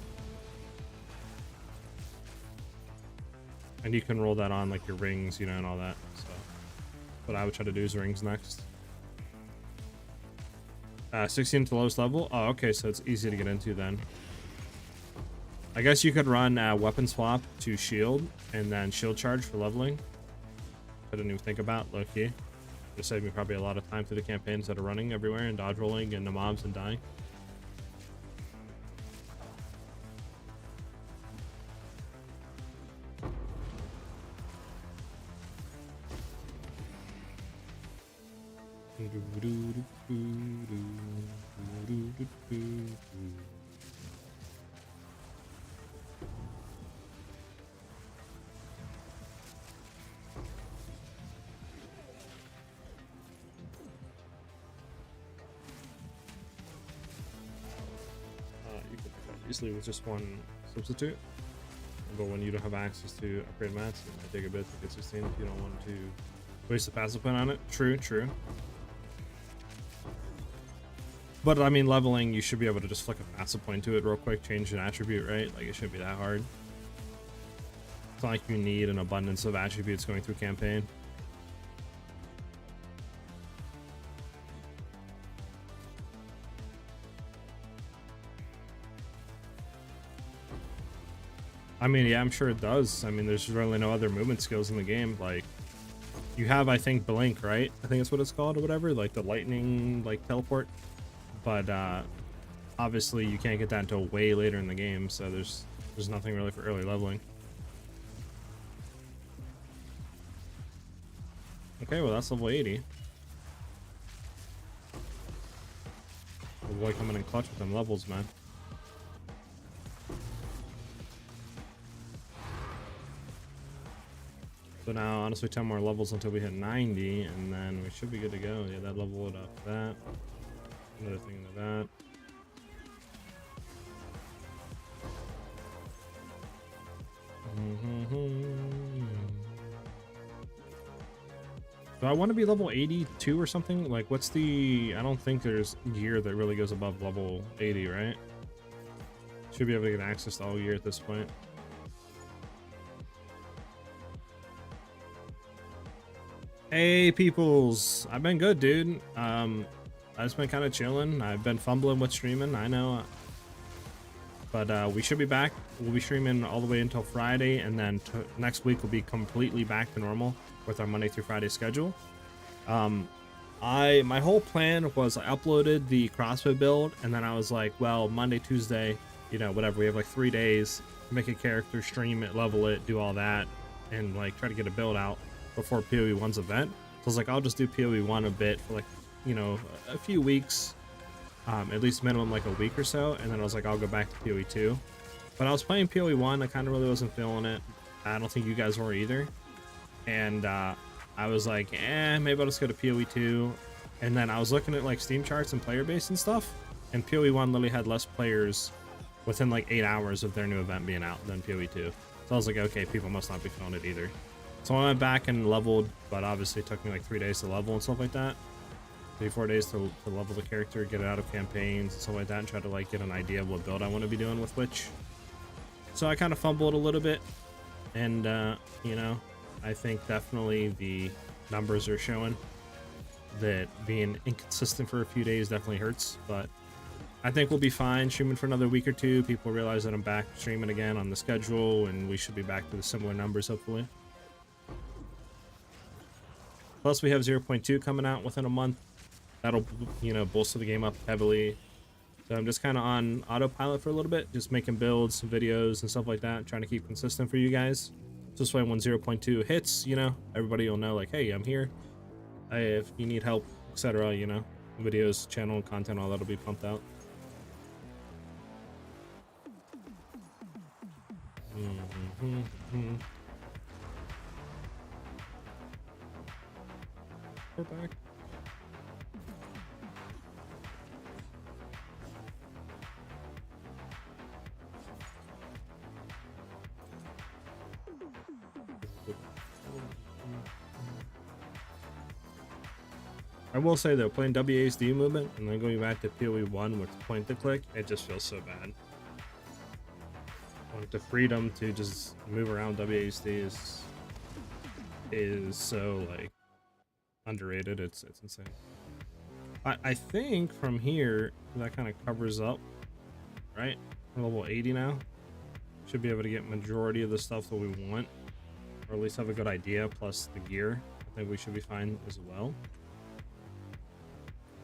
And you can roll that on like your rings, you know, and all that. So what I would try to do is rings next. 16 to the lowest level. Oh, okay, so it's easy to get into then. I guess you could run weapon swap to shield and then shield charge for leveling. I didn't even think about, low key. Just saved me probably a lot of time through the campaign instead of running everywhere and dodge rolling into mobs and dying. You can pick up easily with just one substitute, but when you don't have access to upgrade mats, it might take a bit to get 16 if you don't want to waste the passive point on it. True. But I mean, leveling, you should be able to just flick a passive point to it real quick, change an attribute, right? Like, it shouldn't be that hard. It's not like you need an abundance of attributes going through campaign. I mean, yeah, I'm sure it does. I mean, there's really no other movement skills in the game. Like, you have, I think, Blink, right? I think that's what it's called or whatever, like the lightning, like, teleport. But obviously you can't get that until way later in the game, so there's nothing really for early leveling. Okay, well that's level 80. The boy coming in clutch with them levels, man. So now, honestly, 10 more levels until we hit 90, and then we should be good to go. Yeah, that level it up. That. Another thing into that. Do I want to be level 82 or something? Like, what's the... I don't think there's gear that really goes above level 80, right? Should be able to get access to all gear at this point. Hey, peoples. I've been good, dude. I've just been kind of chilling. I've been fumbling with streaming, I know. But we should be back. We'll be streaming all the way until Friday, and then next week we'll be completely back to normal with our Monday through Friday schedule. My whole plan was I uploaded the CrossFit build, and then I was like, well, Monday, Tuesday, you know, whatever. We have like 3 days to make a character, stream it, level it, do all that, and like try to get a build out before PoE 1's event. So I was like, I'll just do PoE 1 a bit for like, you know, a few weeks, at least minimum like a week or so, and then I was like, I'll go back to PoE 2. But I was playing PoE 1, I kind of really wasn't feeling it. I don't think you guys were either. And I was like, maybe I'll just go to PoE 2. And then I was looking at like Steam charts and player base and stuff, and PoE 1 literally had less players within like 8 hours of their new event being out than PoE 2. So I was like, okay, people must not be feeling it either. So I went back and leveled, but obviously it took me like 3 days to level and stuff like that. 3-4 days to level the character, get it out of campaigns and stuff like that, and try to like get an idea of what build I want to be doing with which. So I kind of fumbled a little bit, and you know, I think definitely the numbers are showing that being inconsistent for a few days definitely hurts, but I think we'll be fine streaming for another week or two. People realize that I'm back streaming again on the schedule, and we should be back to the similar numbers hopefully. Plus we have 0.2 coming out within a month. That'll, you know, bolster the game up heavily. So I'm just kind of on autopilot for a little bit, just making builds, videos, and stuff like that, trying to keep consistent for you guys. So this way when 0.2 hits, you know, everybody will know like, hey, I'm here. Hey, if you need help, etc., you know, videos, channel, content, all that'll be pumped out. We're back. I will say though, playing WASD movement and then going back to PoE 1 with point to click, it just feels so bad. Like the freedom to just move around WASD is so like underrated. It's insane. I think from here that kind of covers up, right? We're level 80 now. Should be able to get majority of the stuff that we want, or at least have a good idea. Plus the gear, I think we should be fine as well.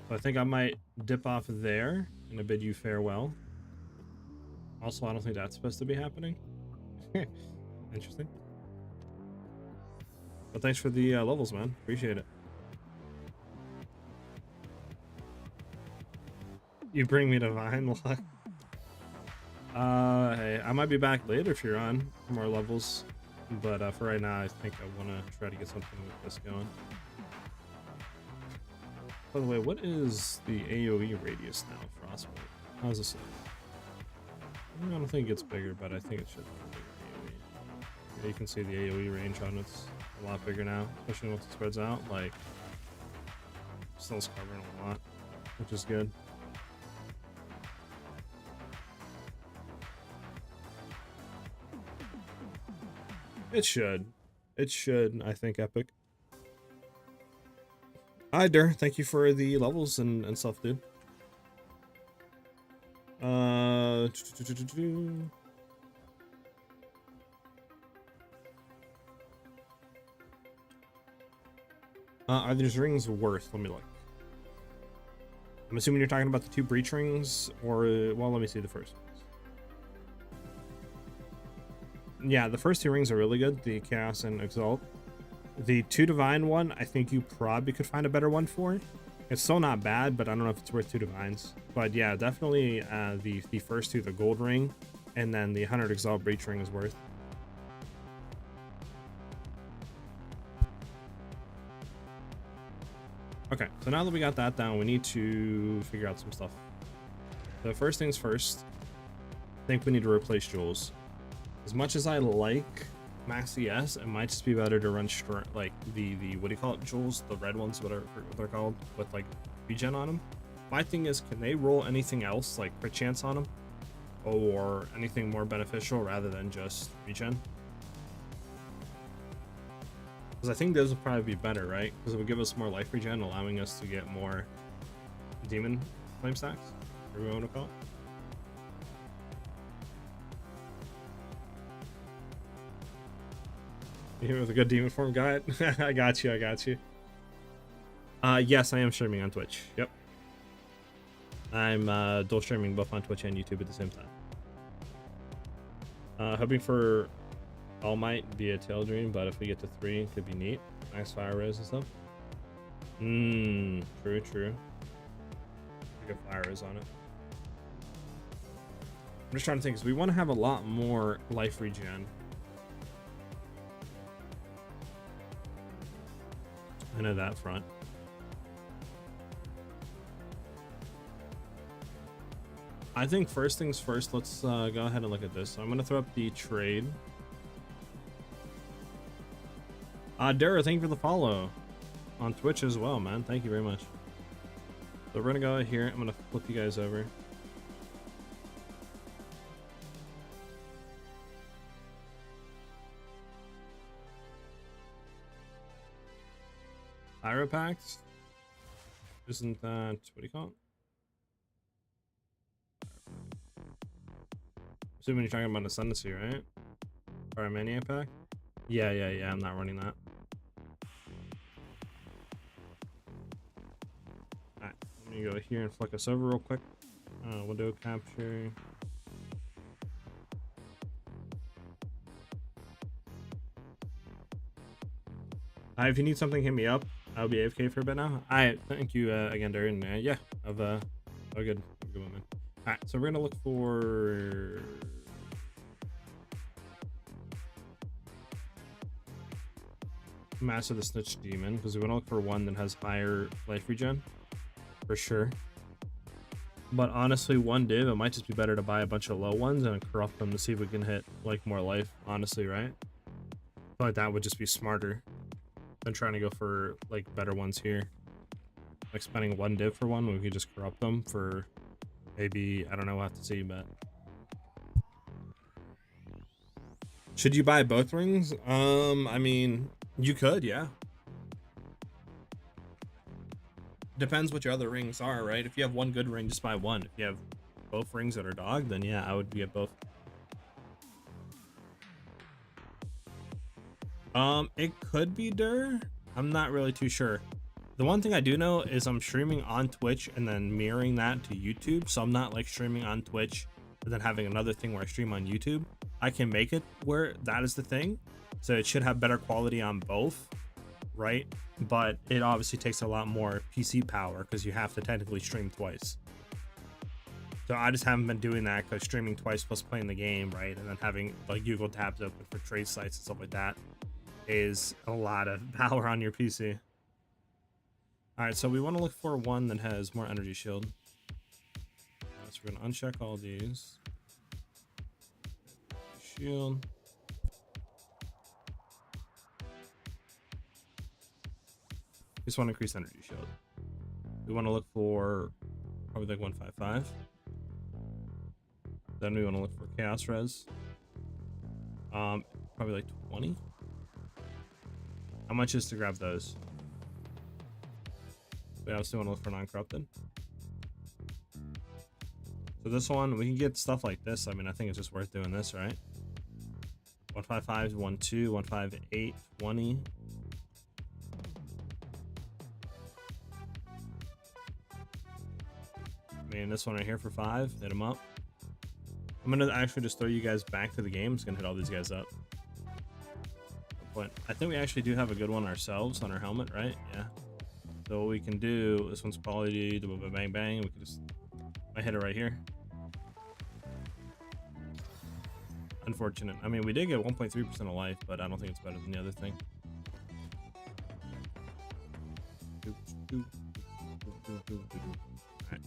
So I think I might dip off there and bid you farewell. Also, I don't think that's supposed to be happening. Interesting. But thanks for the levels, man. Appreciate it. You bring me to Vine luck. Hey, I might be back later if you're on for more levels. But for right now, I think I want to try to get something with this going. By the way, what is the AoE radius now, Frostbolt? How does this look? I don't think it gets bigger, but I think it should be bigger AoE. Yeah, you can see the AoE range on it's a lot bigger now, especially once it spreads out. Like, still is covering a lot, which is good. It should. It should, I think, Epic. Hi, Der. Thank you for the levels and stuff, dude. Are these rings worth? Let me look. I'm assuming you're talking about the 2 breach rings, or well, let me see the first ones. Yeah, the first 2 rings are really good, the Chaos and Exalt. The 2 Divine one, I think you probably could find a better one for. It's still not bad, but I don't know if it's worth 2 Divines. But yeah, definitely the first 2, the Gold Ring, and then the 100 Exalt Breach Ring is worth. Okay, so now that we got that down, we need to figure out some stuff. The first things first, I think we need to replace Jules. As much as I like Max CS, it might just be better to run like the what do you call it, Jules, the red ones, whatever they're called, with like regen on them. My thing is, can they roll anything else like crit chance on them, or anything more beneficial rather than just regen? Because I think those would probably be better, right? Because it would give us more life regen, allowing us to get more demon flame stacks, whatever we want to call it. You here with a good demon form guide? I got you, I got you. Yes, I am streaming on Twitch. Yep. I'm dual streaming both on Twitch and YouTube at the same time. Hoping for All Might via Tail Dream, but if we get to 3, it could be neat. Nice fire res and stuff. True, true. We get fire res on it. I'm just trying to think, because we want to have a lot more life regen. I know that front. I think first things first, let's go ahead and look at this. So I'm going to throw up the trade. Dara, thank you for the follow on Twitch as well, man. Thank you very much. So we're going to go here. I'm going to flip you guys over. Pyropacks? Isn't that, what do you call it? Assuming you're talking about Ascendancy, right? Or a Mania pack? Yeah, I'm not running that. Alright, let me go here and flick us over real quick. Window capture. If you need something, hit me up. I'll be AFK for a bit now. Alright, thank you again, Darren. Yeah, have a good one, man. Alright, so we're gonna look for Master the Snitch Demon, because we want to look for one that has higher life regen for sure. But honestly, one div, it might just be better to buy a bunch of low ones and corrupt them to see if we can hit like more life, honestly, right? I feel like that would just be smarter than trying to go for like better ones here. like spending one div for one, we could just corrupt them for maybe, I don't know, we'll have to see, but should you buy both rings? I mean, you could, yeah. Depends what your other rings are, right? If you have one good ring, just buy one. If you have both rings that are dog, then yeah, I would get both. It could be Dur. I'm not really too sure. The one thing I do know is I'm streaming on Twitch and then mirroring that to YouTube. So I'm not like streaming on Twitch and then having another thing where I stream on YouTube. I can make it where that is the thing. So it should have better quality on both, right? But it obviously takes a lot more PC power because you have to technically stream twice. So I just haven't been doing that because streaming twice plus playing the game, right? And then having like Google tabs open for trade sites and stuff like that is a lot of power on your PC. All right, so we want to look for one that has more energy shield. So we're gonna uncheck all these. Shield. Just want to increase energy shield. We want to look for probably like 155. Then we want to look for chaos res. Probably like 20. How much is to grab those? We obviously want to look for non-corrupted. So this one, we can get stuff like this. I mean, I think it's just worth doing this, right? 155, 12, 158, 20. I mean, this one right here for 5. Hit them up. I'm gonna actually just throw you guys back to the game. I'm just gonna hit all these guys up. But I think we actually do have a good one ourselves on our helmet, right? Yeah. So what we can do, this one's quality, bang bang. We can just, I hit it right here. Unfortunate. I mean, we did get 1.3% of life, but I don't think it's better than the other thing. All right.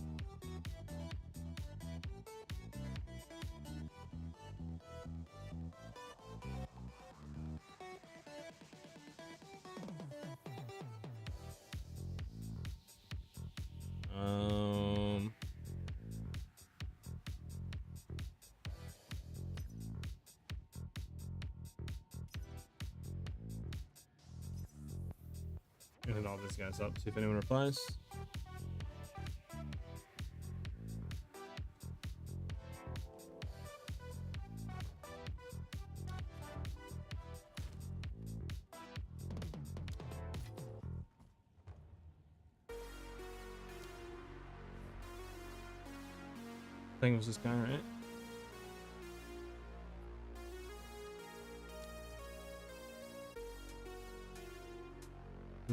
Hit all these guys up, see if anyone replies. I think it was this guy, right? I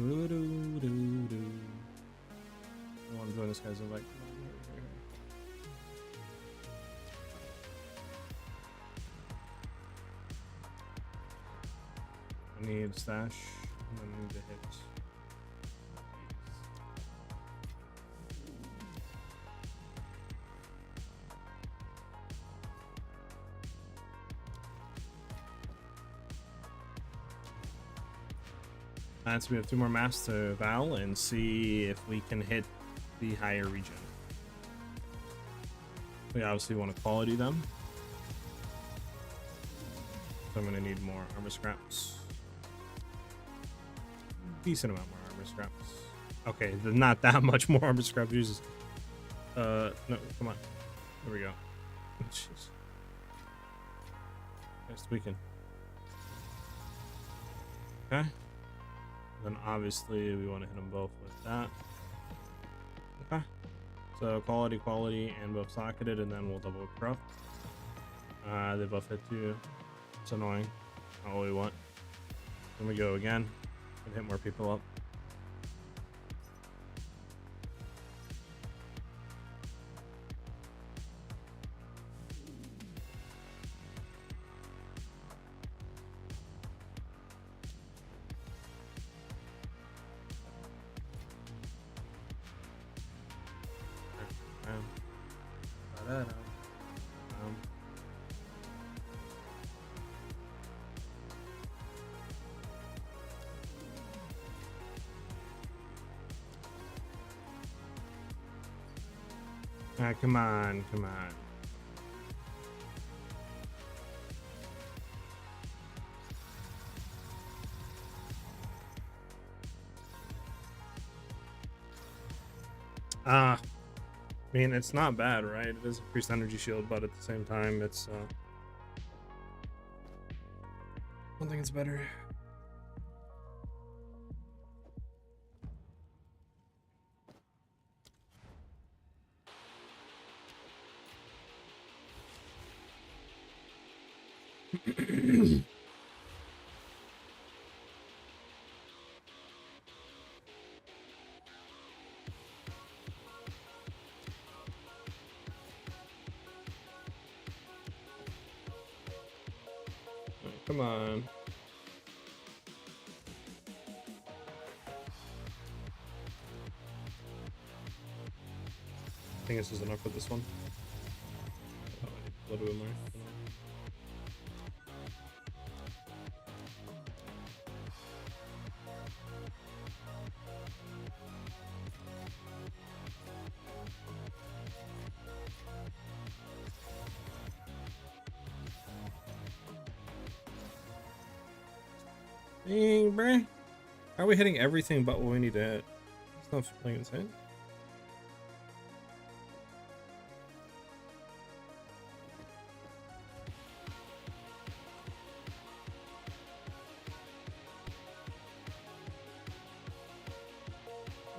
want to join this guy's invite. I need stash, and then I need to hit. So we have 2 more maps to Val and see if we can hit the higher region. We obviously want to quality them. So I'm going to need more armor scraps. Decent amount more armor scraps. Okay, not that much more armor scraps. Jesus. No, come on. There we go. Jeez. Nice tweaking. Okay. Then obviously we want to hit them both with that. Okay. So quality, and both socketed, and then we'll double corrupt. They both hit too. It's annoying. Not what we want. Then we go again and hit more people up. Ah, come on, come on. I mean, it's not bad, right? It is increased energy shield, but at the same time, it's I don't think it's better. Come on. I think this is enough for this one. Oh, I need a little bit more. Dang, bruh. How are we hitting everything but what we need to hit? It's not like insane.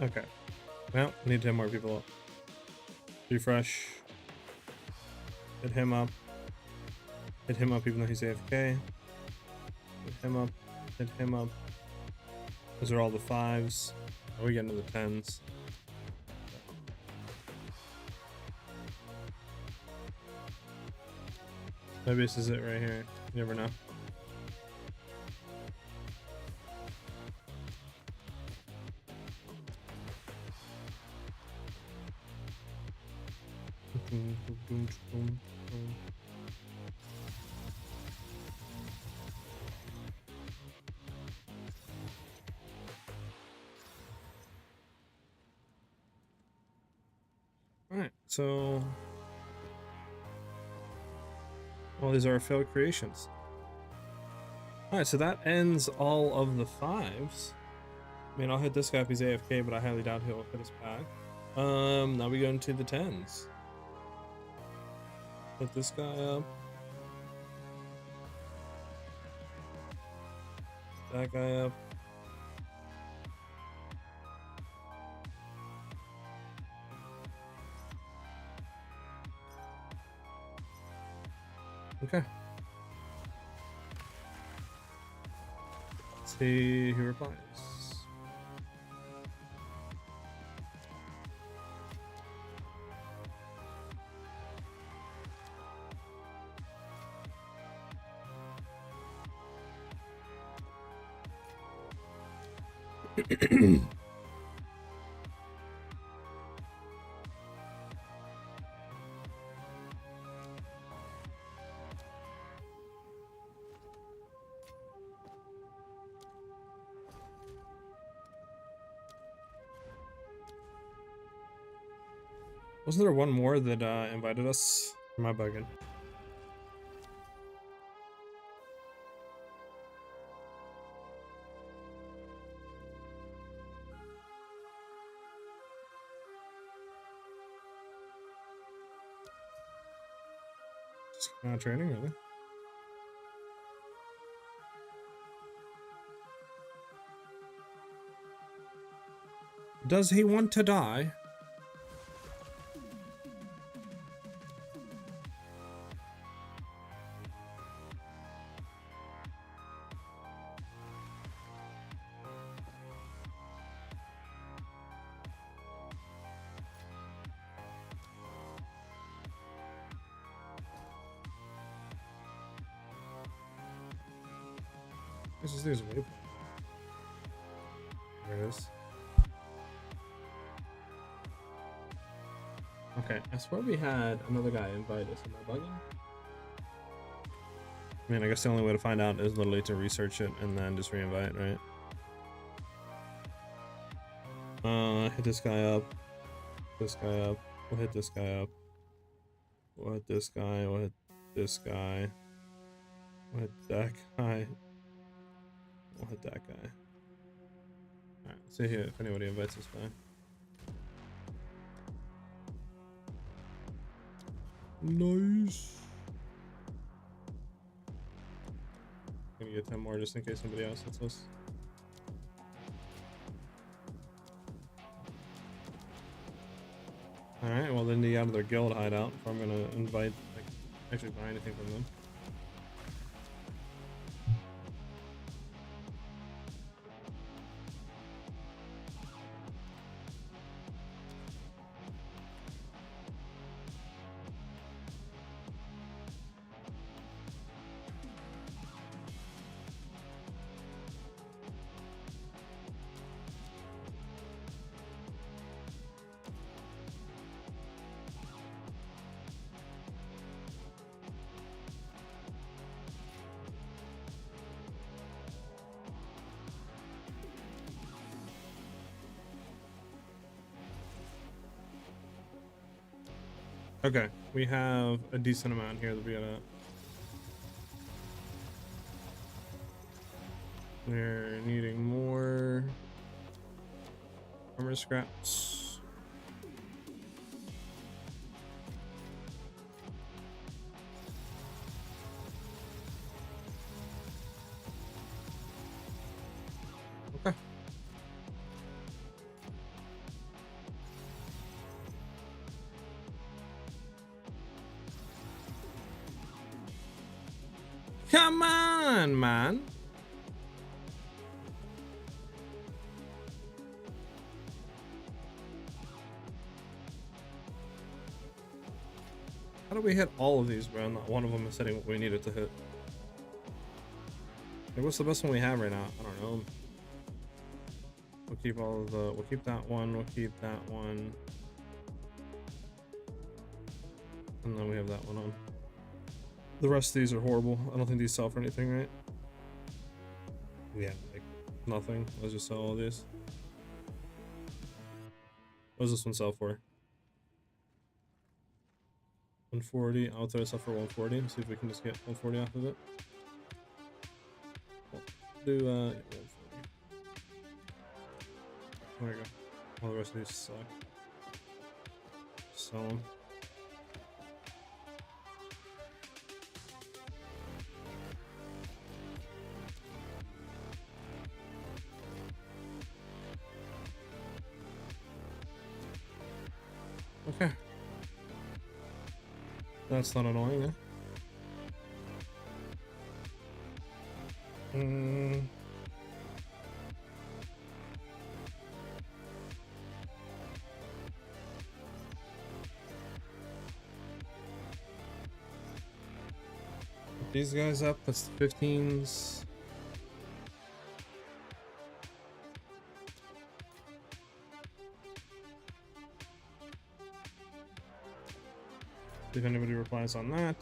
Okay. Well, we need to hit more people up. Refresh. Hit him up. Hit him up even though he's AFK. Hit him up. Hit him up. Those are all the 5s. Oh, we get into the 10s. Maybe this is it right here. You never know. Alright, so well, these are failed creations. Alright, so that ends all of the 5s. I mean, I'll hit this guy if he's AFK, but I highly doubt he'll hit us back. Now we go into the 10s. Hit this guy up. That guy up. Okay. Let's see who replies. Wasn't there one more that invited us? Am I bugging? Just not training, really? Does he want to die? This is this waypoint. There it is. Okay, I swear we had another guy invite us. Am I bugging? I mean, I guess the only way to find out is literally to research it and then just re-invite, right? Hit this guy up. This guy up. We'll hit this guy up. We'll hit this guy. We'll hit this guy. We'll hit that guy. We'll hit that guy. Alright, let's see here if anybody invites us back. Nice. Gonna get 10 more just in case somebody else hits us. Alright, well then they out of their guild hideout if I'm gonna invite, like, actually buy anything from them. Okay, we have a decent amount here that we gotta. We're needing more armor scraps. Okay. Come on, man. How do we hit all of these, bro? Not one of them is hitting what we needed to hit. Like, what's the best one we have right now? I don't know. We'll keep all of the. We'll keep that one. We'll keep that one. And then we have that one on. The rest of these are horrible. I don't think these sell for anything, right? Yeah, like nothing. Let's just sell all these. What does this one sell for? 140. I'll throw this up for 140. See if we can just get 140 off of it. Well, do 140. There we go. All the rest of these suck. Sell them. Okay. That's not annoying, eh? Put these guys up, that's the 15s. If anybody replies on that.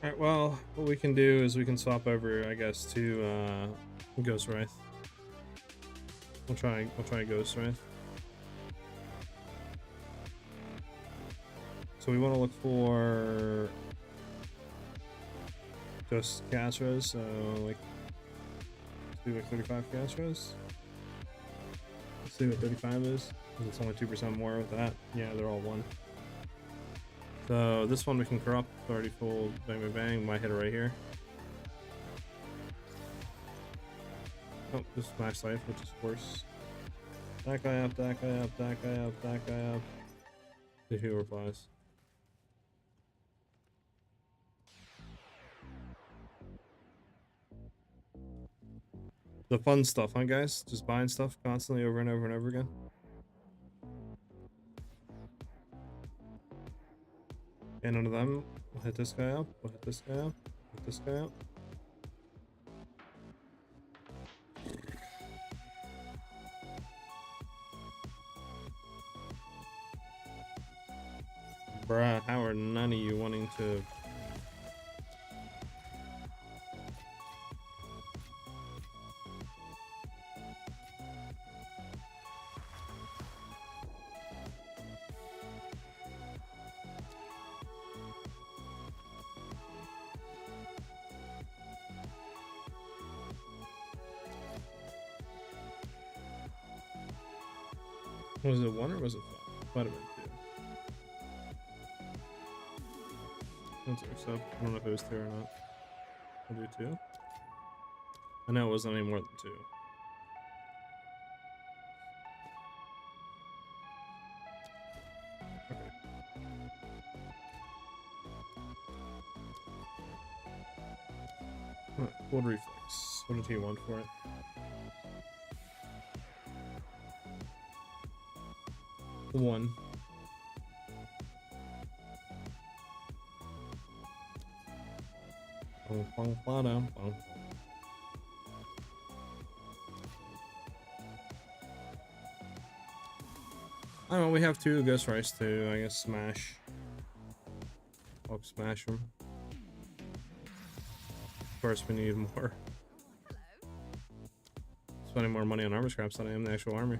Alright, well, what we can do is we can swap over, I guess, to Ghost Wraith. We'll try Ghost Wraith. So we want to look for just Castras, so like let's do like 35 Castras. Let's see what 35 is. It's only 2% more with that. Yeah, they're all one. So this one we can corrupt, already full bang bang bang. Might hit it right here. Oh, this is max life, which is worse. That guy up, that guy up, that guy up, that guy up. See who replies. The fun stuff, huh, guys? Just buying stuff constantly over and over and over again. And none of them. We'll hit this guy up. We'll hit this guy up. Hit this guy up. Bruh, how are none of you wanting to... Was it 1 or was it 5? Might have been 2. That's so. I don't know if it was 2 or not. I'll do 2. I know it wasn't any more than 2. Okay. Alright, cold reflex. What did he want for it? One. I don't know, we have 2 Ghost Rice to, I guess, smash. I'll smash them. Of course, we need more. Spending more money on armor scraps than I am the actual army.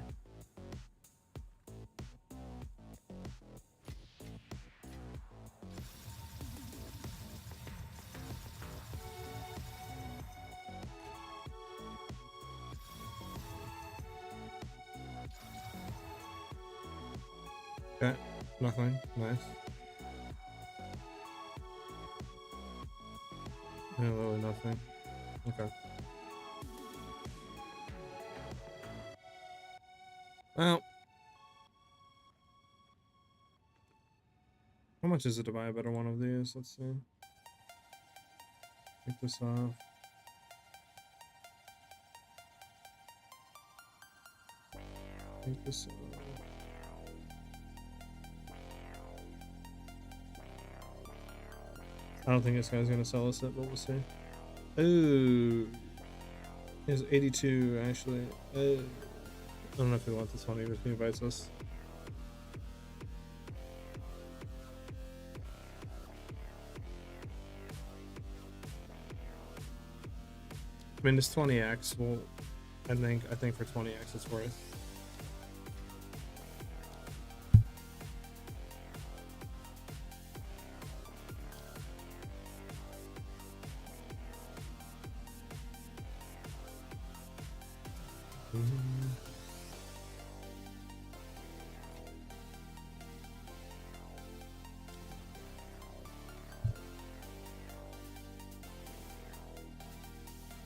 Okay, nothing. Nice. Yeah, literally nothing. Okay. Well, how much is it to buy a better one of these? Let's see. Take this off. Take this off. I don't think this guy's gonna sell us it, but we'll see. Ooh, he's 82 actually. I don't know if we want this one even if he invites us. I mean, this 20x will, I think for 20x it's worth.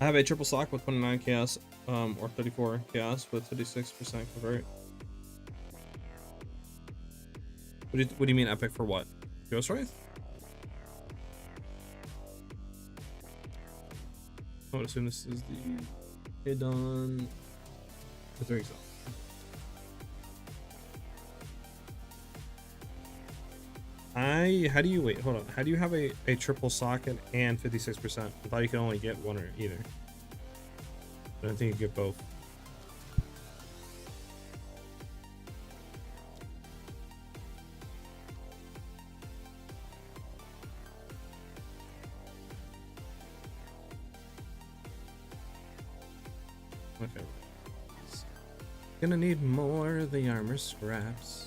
I have a triple sock with 29 chaos, or 34 chaos with 56% convert. What do you mean epic for what? Ghost Wraith? I would assume this is the hidden with Exile. How do you wait? Hold on. How do you have a triple socket and 56%? I thought you could only get one or either. I don't think you get both. Okay. Gonna need more of the armor scraps.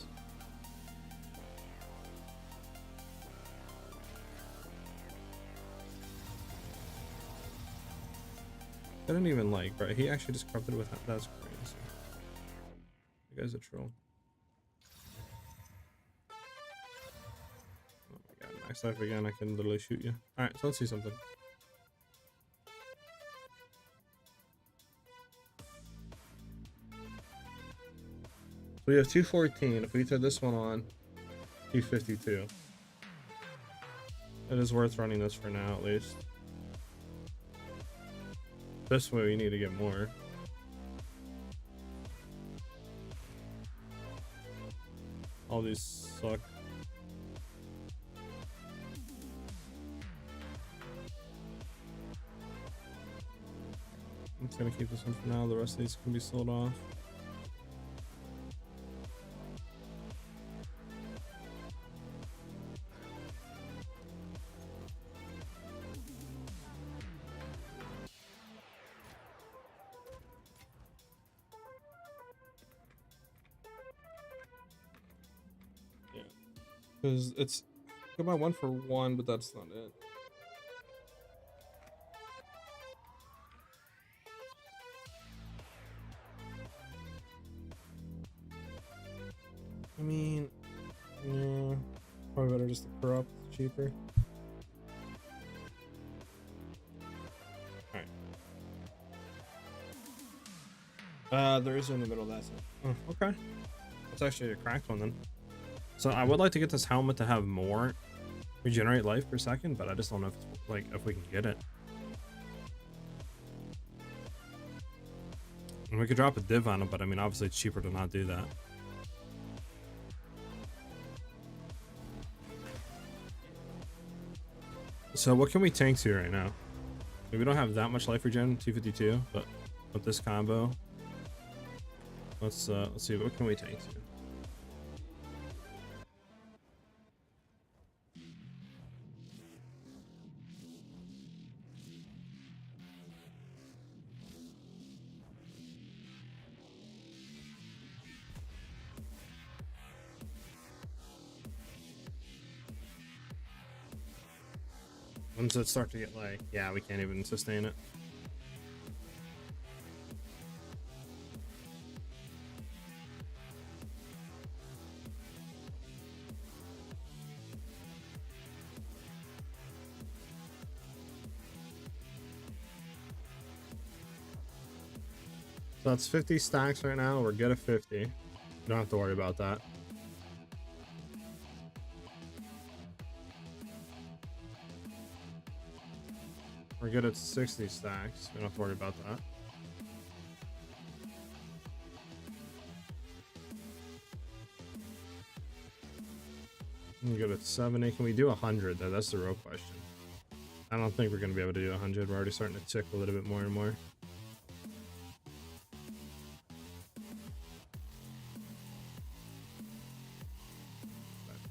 I didn't even like, right? He actually just corrupted with that. That's crazy. You guys are troll. Oh my god, max life again. I can literally shoot you. Alright, so let's see something. We have 214. If we throw this one on, 252. It is worth running this for now, at least. This way we need to get more. All these suck. I'm just gonna keep this one for now. The rest of these can be sold off. Because it's, I could buy 1 for 1, but that's not it. I mean, yeah, probably better just to corrupt, it's cheaper. Alright. There is in the middle of that. So. Oh, okay. That's actually a cracked one then. So I would like to get this helmet to have more regenerate life per second, but I just don't know if it's, like, if we can get it. And we could drop a div on it, but I mean, obviously it's cheaper to not do that. So what can we tank to right now? We don't have that much life regen, 252, but with this combo, let's see, what can we tank to? When does it start to get like, yeah, we can't even sustain it. So that's 50 stacks right now. We're good at 50. You don't have to worry about that. We're good at 60 stacks. We don't have to worry about that. We're good at 70. Can we do 100 though? That's the real question. I don't think we're going to be able to do 100. We're already starting to tick a little bit more and more.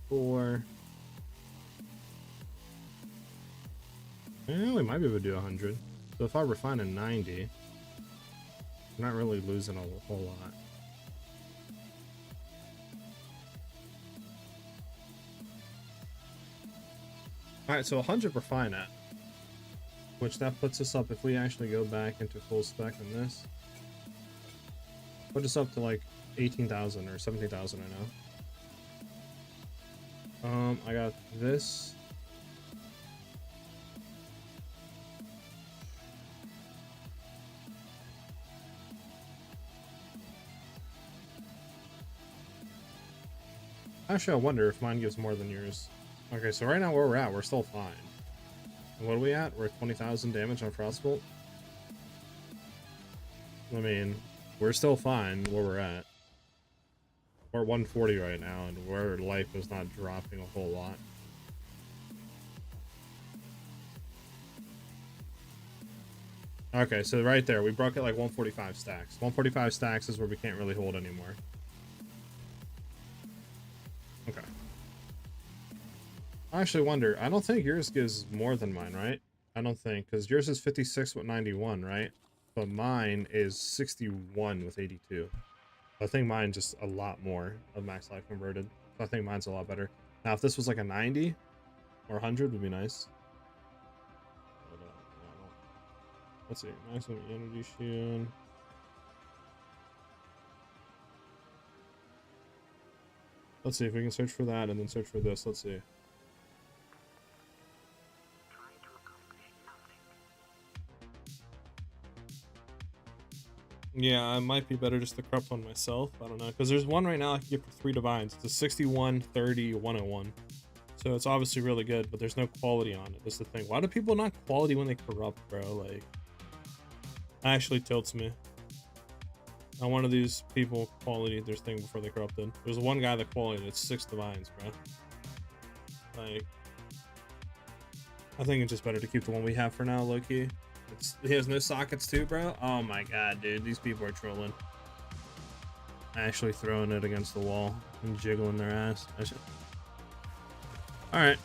Four. Yeah, we might be able to do 100. So if I refine a 90, we're not really losing a whole lot. Alright, so 100 we're fine at. Which that puts us up, if we actually go back into full spec on this, put us up to like 18,000 or 17,000 right now. I got this. Actually, I wonder if mine gives more than yours. Okay, so right now where we're at, we're still fine. And what are we at? We're at 20,000 damage on Frostbolt. I mean, we're still fine where we're at. We're at 140 right now, and where life is not dropping a whole lot. Okay, so right there, we broke it like 145 stacks. 145 stacks is where we can't really hold anymore. Okay. I actually wonder, I don't think yours gives more than mine, right? I don't think, because yours is 56 with 91, right? But mine is 61 with 82. I think mine's just a lot more of max life converted. So I think mine's a lot better. Now, if this was like a 90 or 100 would be nice. But, let's see, maximum energy shield. Let's see if we can search for that and then search for this. Let's see. Yeah, it might be better just to corrupt one myself. I don't know. Because there's one right now I can get for 3 divines. It's a 61, 30, 101. So it's obviously really good, but there's no quality on it. That's the thing. Why do people not quality when they corrupt, bro? Like, actually tilts me. Not one of these people quality their thing before they corrupted. There's one guy that qualityed it's 6 divines, bro. Like, I think it's just better to keep the one we have for now, low-key. He has no sockets too, bro. Oh my god, dude, these people are trolling. Actually throwing it against the wall and jiggling their ass. All right.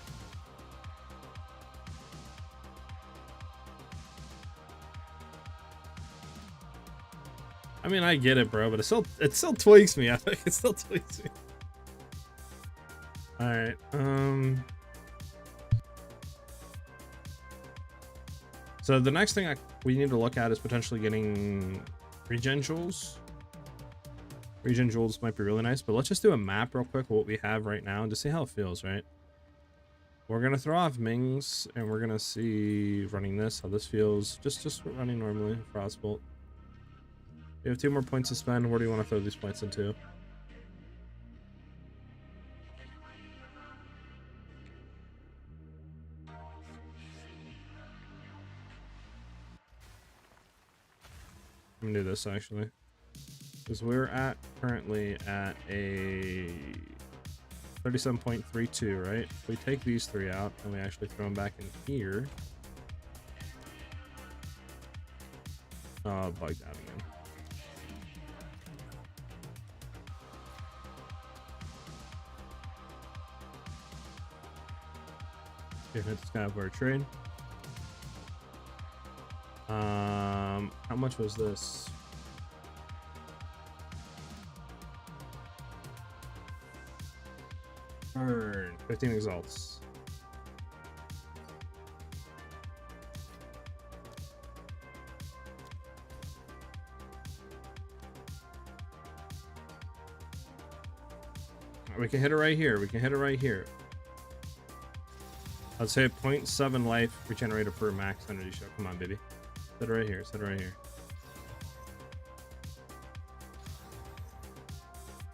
I mean, I get it, bro, but it still tweaks me. I think it still tweaks me. All right. So the next thing we need to look at is potentially getting regen jewels. Regen jewels might be really nice, but let's just do a map real quick of what we have right now and just see how it feels, right? We're gonna throw off Mings and we're gonna see running this, how this feels. Just running normally, Frostbolt. You have 2 more points to spend. Where do you want to throw these points into? I'm gonna do this actually, because we're currently at a 37.32, right? If we take these 3 out and we actually throw them back in here. Oh, bugged out again. Okay, it's kind of our trade. How much was this? Burn 15 exalts. We can hit it right here. We can hit it right here. I'd say 0.7 life regenerated per max energy shot. Come on, baby. Set it right here. Set it right here.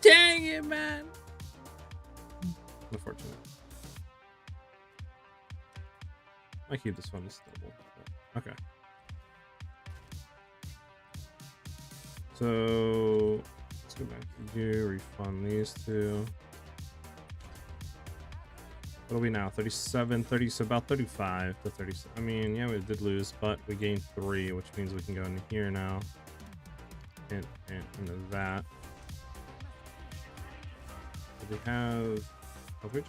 Dang it, man. Unfortunate. I keep this one stable. Okay. So let's go back to you. Refund these 2. What are we now? 37, 30, so about 35 to 30. I mean, yeah, we did lose, but we gained 3, which means we can go into here now. And into that. Do we have coverage?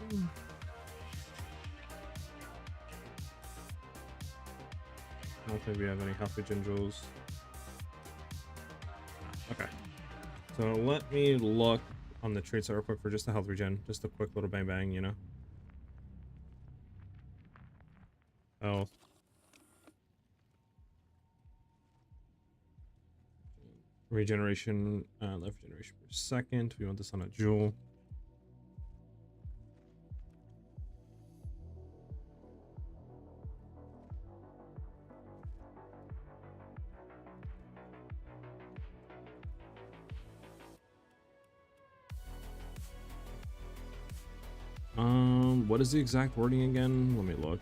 I don't think we have any health regen jewels. Okay. So let me look on the trade site real quick for just a health regen. Just a quick little bang bang, you know? Oh. Regeneration, life regeneration per second. We want this on a jewel. What is the exact wording again? Let me look.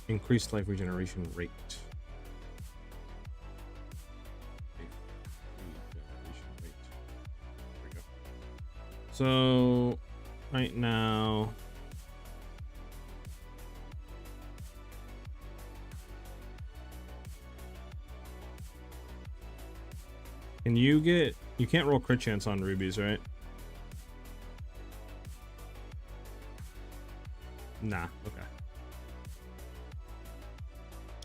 Increased life regeneration rate. There we go. So right now, can you get, you can't roll crit chance on rubies, right? Nah, okay.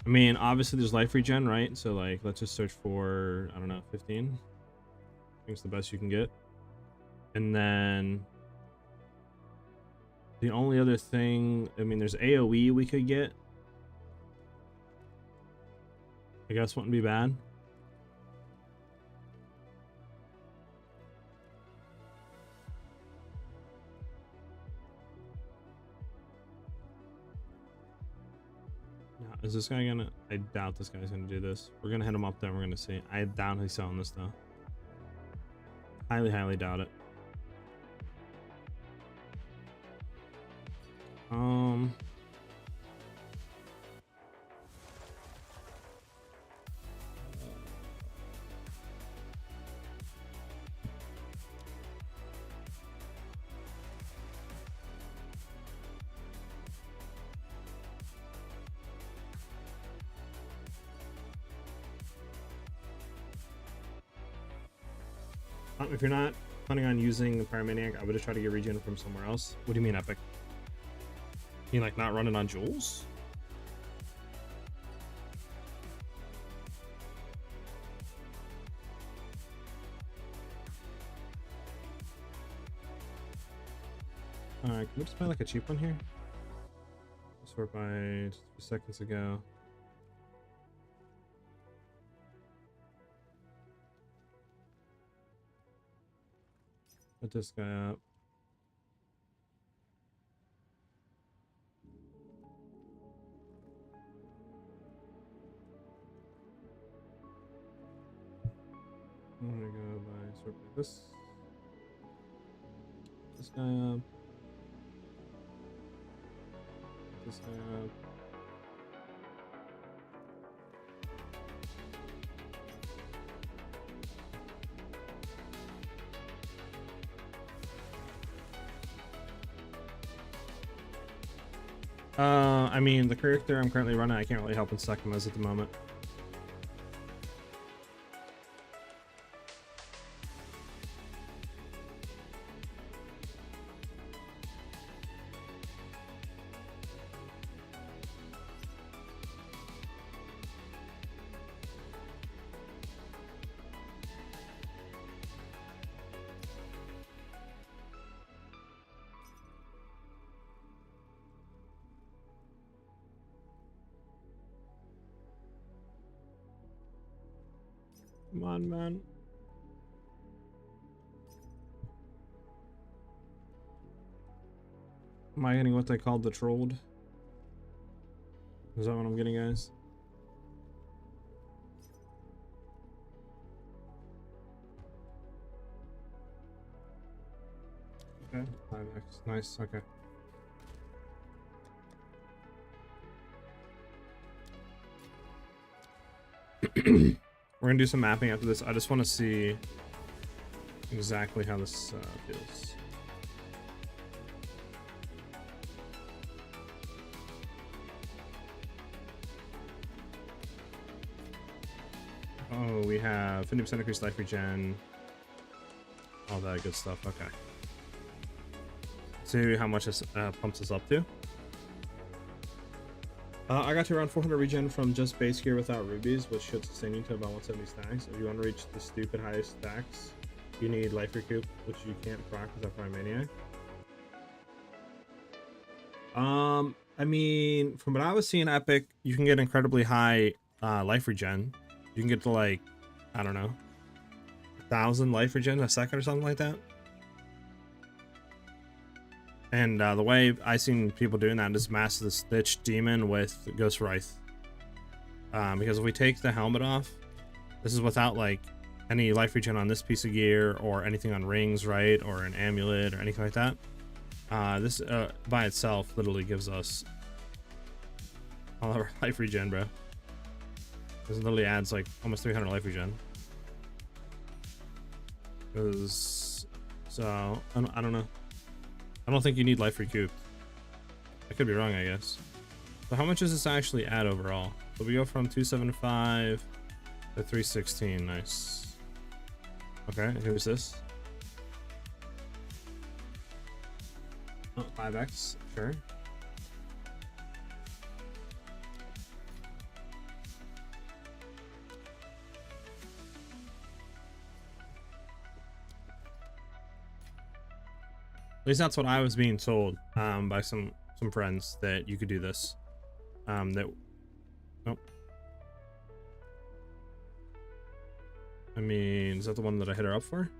I mean, obviously there's life regen, right? So like, let's just search for, I don't know, 15. I think it's the best you can get. And then the only other thing, I mean, there's AoE we could get. I guess wouldn't be bad. Is this guy gonna? I doubt this guy's gonna do this. We're gonna hit him up there. We're gonna see. I doubt he's selling this though. Highly doubt it. If you're not planning on using the Pyromaniac, I would have tried to get regen from somewhere else. What do you mean epic? You mean like not running on jewels? we just buy like a cheap one here? Sort by just a few seconds ago. Put this guy up. I'm gonna go by sort by this. This guy up. This guy up. I mean, the character I'm currently running, I can't really help in suck him as at the moment. Come on, man. Am I getting what they called the trolled? Is that what I'm getting, guys? Okay, 5x. Nice, okay. We're gonna do some mapping after this. I just want to see exactly how this feels. Oh, we have 50% increased life regen, all that good stuff. Okay. See how much this pumps us up to. I got to around 400 regen from just base gear without rubies, which should sustain you to about 170 stacks. If you want to reach the stupid highest stacks, you need life recoup, which you can't proc without Prime Maniac. I mean, from what I was seeing Epic, you can get incredibly high life regen. You can get to like, I don't know, 1,000 life regen a second or something like that. And the way I seen people doing that is mass the Stitch Demon with Ghost Wraith. Because if we take the helmet off, this is without like any life regen on this piece of gear or anything on rings, right? Or an amulet or anything like that. This by itself literally gives us all our life regen, bro. This literally adds like almost 300 life regen. So I don't know. I don't think you need life recoup. I could be wrong, I guess. So how much does this actually add overall? So we go from 275 to 316. Nice. Okay, here's this. Oh, 5x, sure. At least that's what I was being told by some friends, that you could do this. Oh. I mean, is that the one that I hit her up for?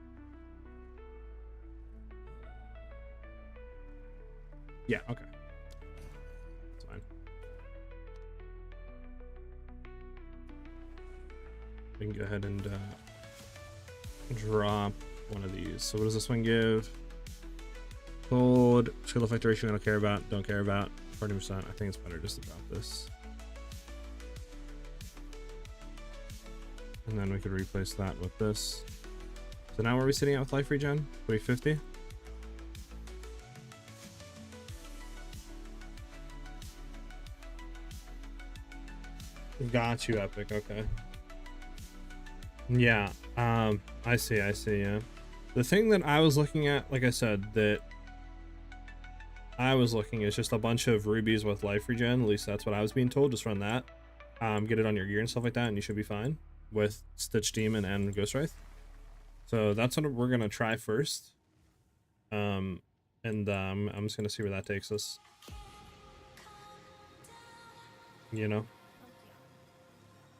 Yeah, okay. That's fine. We can go ahead and drop one of these. So what does this one give? Gold, skill effect ratio, I don't care about, 40%. I think it's better just to drop this. And then we could replace that with this. So now where are we sitting at with life regen? 350? Got you, Epic, okay. Yeah, I see, yeah. The thing that I was looking at, like I said, that I was looking is just a bunch of rubies with life regen. At least that's what I was being told. Just run that. Get it on your gear and stuff like that, and you should be fine with Stitch Demon and Ghost Wraith. So that's what we're gonna try first. and I'm just gonna see where that takes us. You know,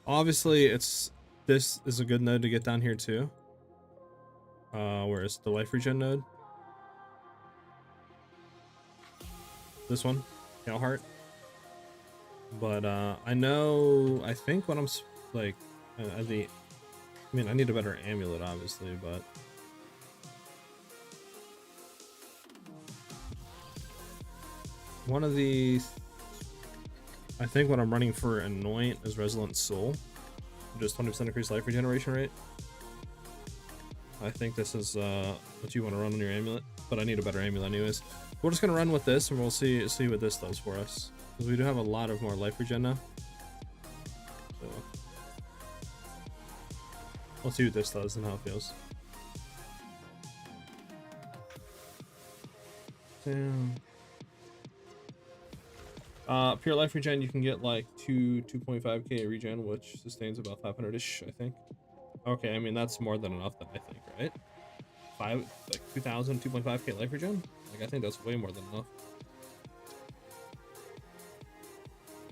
obviously this is a good node to get down here too. Where's the life regen node? This one, Heart. But I think what I'm like, I mean, I need a better amulet, obviously, but one of the, I think what I'm running for Anoint is Resilient Soul, just 20% increased life regeneration rate. I think this is what you want to run on your amulet, but I need a better amulet anyways. We're just gonna run with this, and we'll see what this does for us, because we do have a lot of more life regen now. So we'll see what this does and how it feels. Damn. Pure life regen, you can get like 2.5k regen, which sustains about 500-ish, I think. Okay, I mean, that's more than enough, then, I think, right? 2,000, 2.5k life regen? Like, I think that's way more than enough.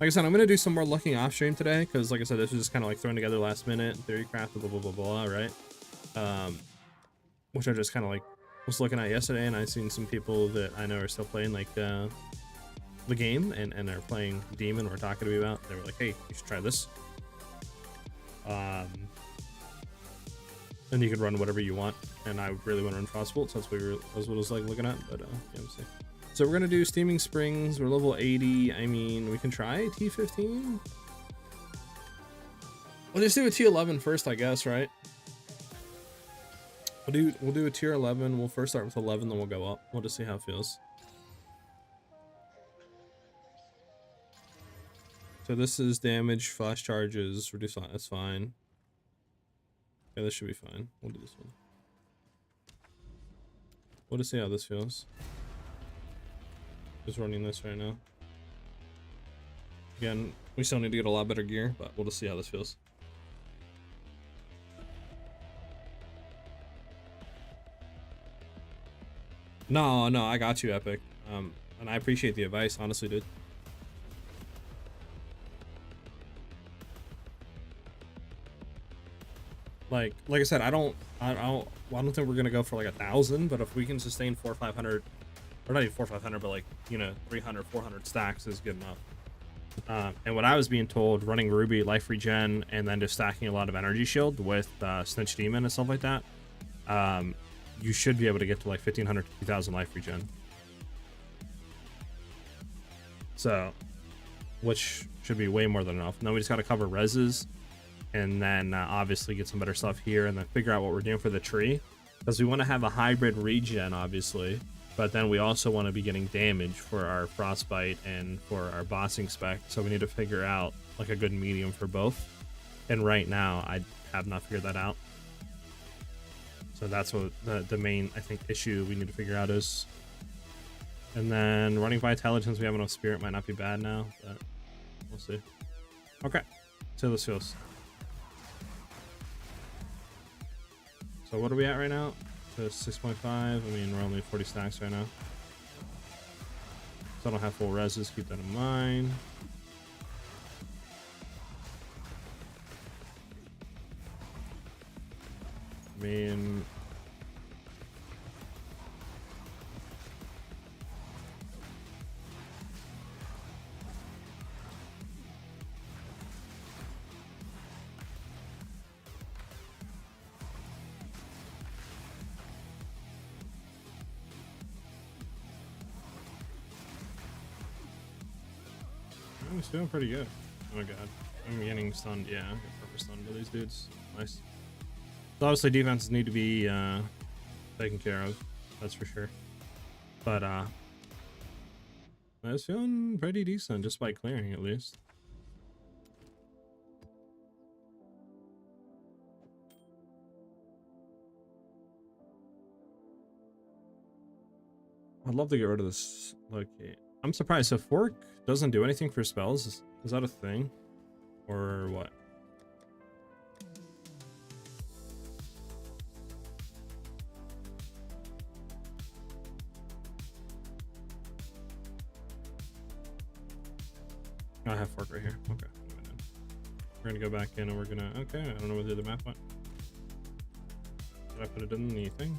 Like I said, I'm gonna do some more looking off stream today, because like I said, this was just kind of like thrown together last minute, theory craft, blah blah blah blah, right? Which I just kind of like was looking at yesterday, and I seen some people that I know are still playing like the game and are playing Demon. We're talking to me about. They were like, "Hey, you should try this." And you could run whatever you want, and I really want to run Frostbolt, so that's what I was like looking at. But yeah, we'll see. So we're gonna do Steaming Springs. We're level 80. I mean, we can try T15. We'll just do a T11 first, I guess, right? We'll do a tier 11. We'll first start with 11, then we'll go up. We'll just see how it feels. So this is damage, flash charges, reduce. That's fine. Yeah, this should be fine. We'll do this one. We'll just see how this feels. Just running this right now. Again, we still need to get a lot better gear, but we'll just see how this feels. No, I got you, Epic. And I appreciate the advice, honestly, dude. Like I said, I don't think we're gonna go for like 1,000, but if we can sustain 400 or 500, or not even 400 or 500, but like, you know, 300, 400 stacks is good enough. And what I was being told, running Ruby, life regen, and then just stacking a lot of energy shield with Snitch Demon and stuff like that, you should be able to get to like 1,500 to 2,000 life regen. So, which should be way more than enough. Now we just got to cover reses, and then obviously get some better stuff here, and then figure out what we're doing for the tree, because we want to have a hybrid regen, obviously, but then we also want to be getting damage for our frostbite and for our bossing spec, so we need to figure out like a good medium for both, and right now I have not figured that out. So that's what the main, I think, issue we need to figure out is. And then running by intelligence, we have enough spirit, might not be bad now, but we'll see. Okay, so this feels. So what are we at right now? So 6.5. I mean, we're only 40 stacks right now. So I don't have full reses, keep that in mind. I mean, he's doing pretty good. Oh my god. I'm getting stunned. Yeah, I get proper stunned by these dudes. Nice. So obviously defenses need to be taken care of. That's for sure. But I was feeling pretty decent just by clearing at least. I'd love to get rid of this. Like, I'm surprised. So fork doesn't do anything for spells. Is that a thing, or what? I have fork right here. Okay. We're gonna go back in and we're gonna. Okay, I don't know where the other map went. Did I put it in the thing?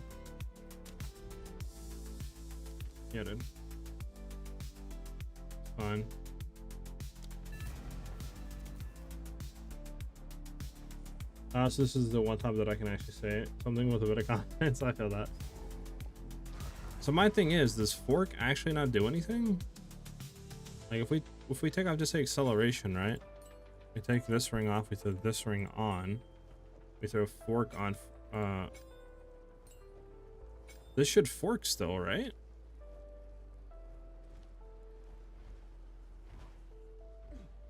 Yeah, I did. Fine. So this is the one time that I can actually say it. Something with a bit of confidence. I feel that. So my thing is, does fork actually not do anything? Like if we take off just say acceleration, right? We take this ring off, we throw this ring on, we throw fork on. This should fork still, right?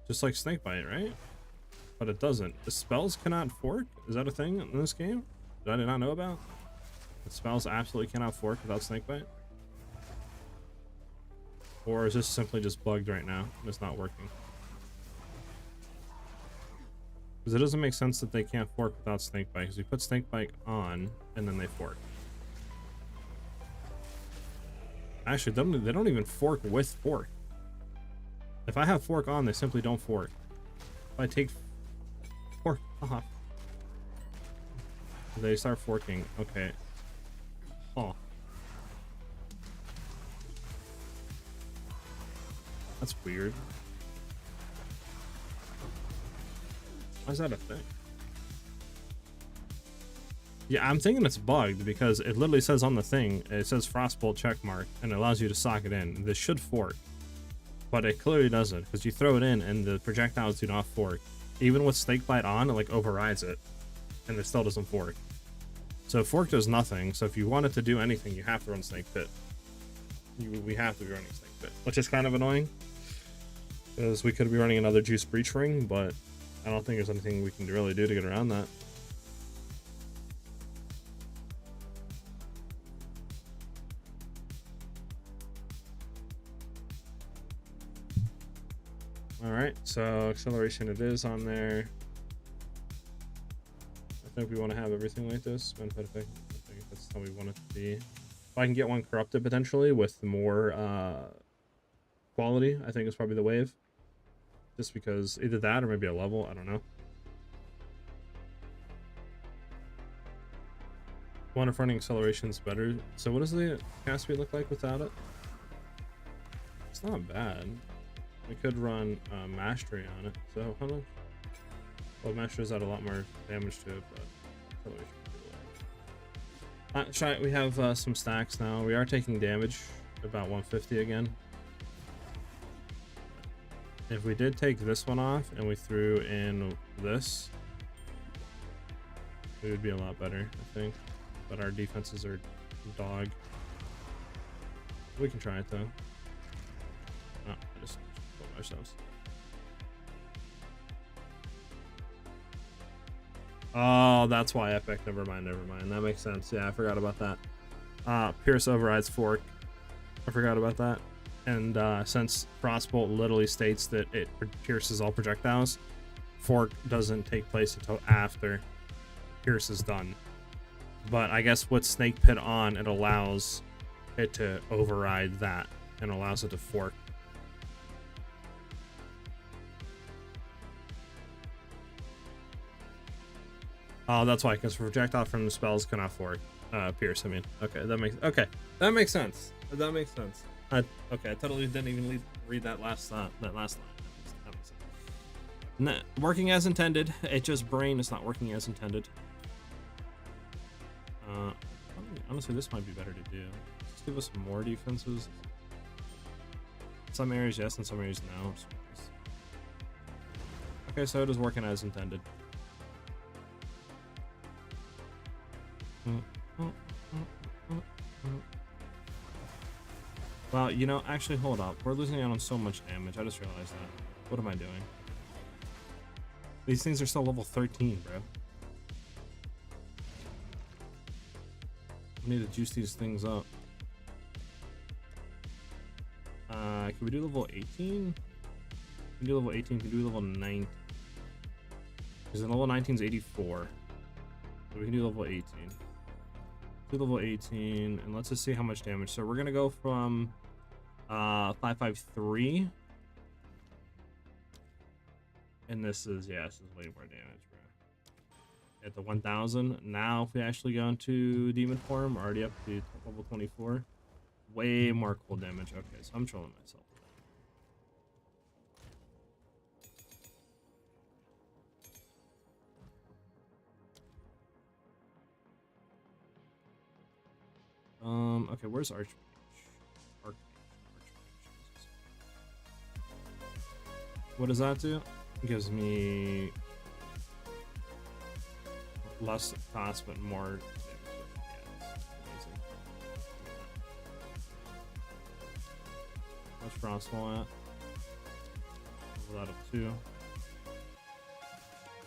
Just like snakebite, right? But it doesn't. The spells cannot fork? Is that a thing in this game that I did not know about? The spells absolutely cannot fork without snakebite? Or is this simply just bugged right now and it's not working? Because it doesn't make sense that they can't fork without snakebite, because we put snakebite on and then they fork. Actually, they don't even fork with fork. If I have fork on, they simply don't fork. If I take fork off, they start forking. Okay. Oh. That's weird. Why is that a thing? Yeah, I'm thinking it's bugged because it literally says on the thing, it says Frostbolt checkmark, and it allows you to sock it in. This should fork, but it clearly doesn't, because you throw it in and the projectiles do not fork. Even with snakebite on, it like overrides it, and it still doesn't fork. So fork does nothing. So if you want it to do anything, you have to run snake pit. We have to be running snake pit, which is kind of annoying, because we could be running another juice breach ring, but I don't think there's anything we can really do to get around that. Alright, so acceleration it is on there. I think we want to have everything like this. Benefit effect, I think that's how we want it to be. If I can get one corrupted potentially with more quality, I think is probably the wave. Just because either that or maybe a level, I don't know. One of running acceleration's better. So what does the cast speed look like without it? It's not bad. We could run mastery on it. So how much? Well, mastery's add a lot more damage to it, but acceleration could be low. We have some stacks now. We are taking damage, about 150 again. If we did take this one off and we threw in this, it would be a lot better, I think. But our defenses are dog. We can try it though. Oh, I just killed ourselves. Oh, that's why epic. Never mind. That makes sense. Yeah, I forgot about that. Pierce overrides fork. I forgot about that. And since Frostbolt literally states that it pierces all projectiles, fork doesn't take place until after pierce is done. But I guess with snake pit on, it allows it to override that and allows it to fork. Oh, that's why, because projectile from the spells cannot fork. Pierce, I mean. Okay, that makes sense. That makes sense. Okay, I totally didn't even read that last line. That makes sense. Nah, working as intended. It just brain is not working as intended. Honestly, this might be better to do. Just give us more defenses. In some areas, yes. In some areas, no. Okay, so it is working as intended. Well, you know, actually, hold up. We're losing out on so much damage. I just realized that. What am I doing? These things are still level 13, bro. I need to juice these things up. Can we do level 18? Can we do level 18? Can we do level 9? Because level 19 is 84. So we can do level 18. Do level 18, and let's just see how much damage. So we're gonna go from 553 And this is, yeah, this is way more damage, bro. At the 1000. Now, if we actually go into demon form, already up to level 24. Way more cool damage. Okay, so I'm trolling myself. Okay, where's Archmage? What does that do? It gives me less cost, but more damage. Yeah, it's amazing. What's Frostbolt at? Level that up 2. And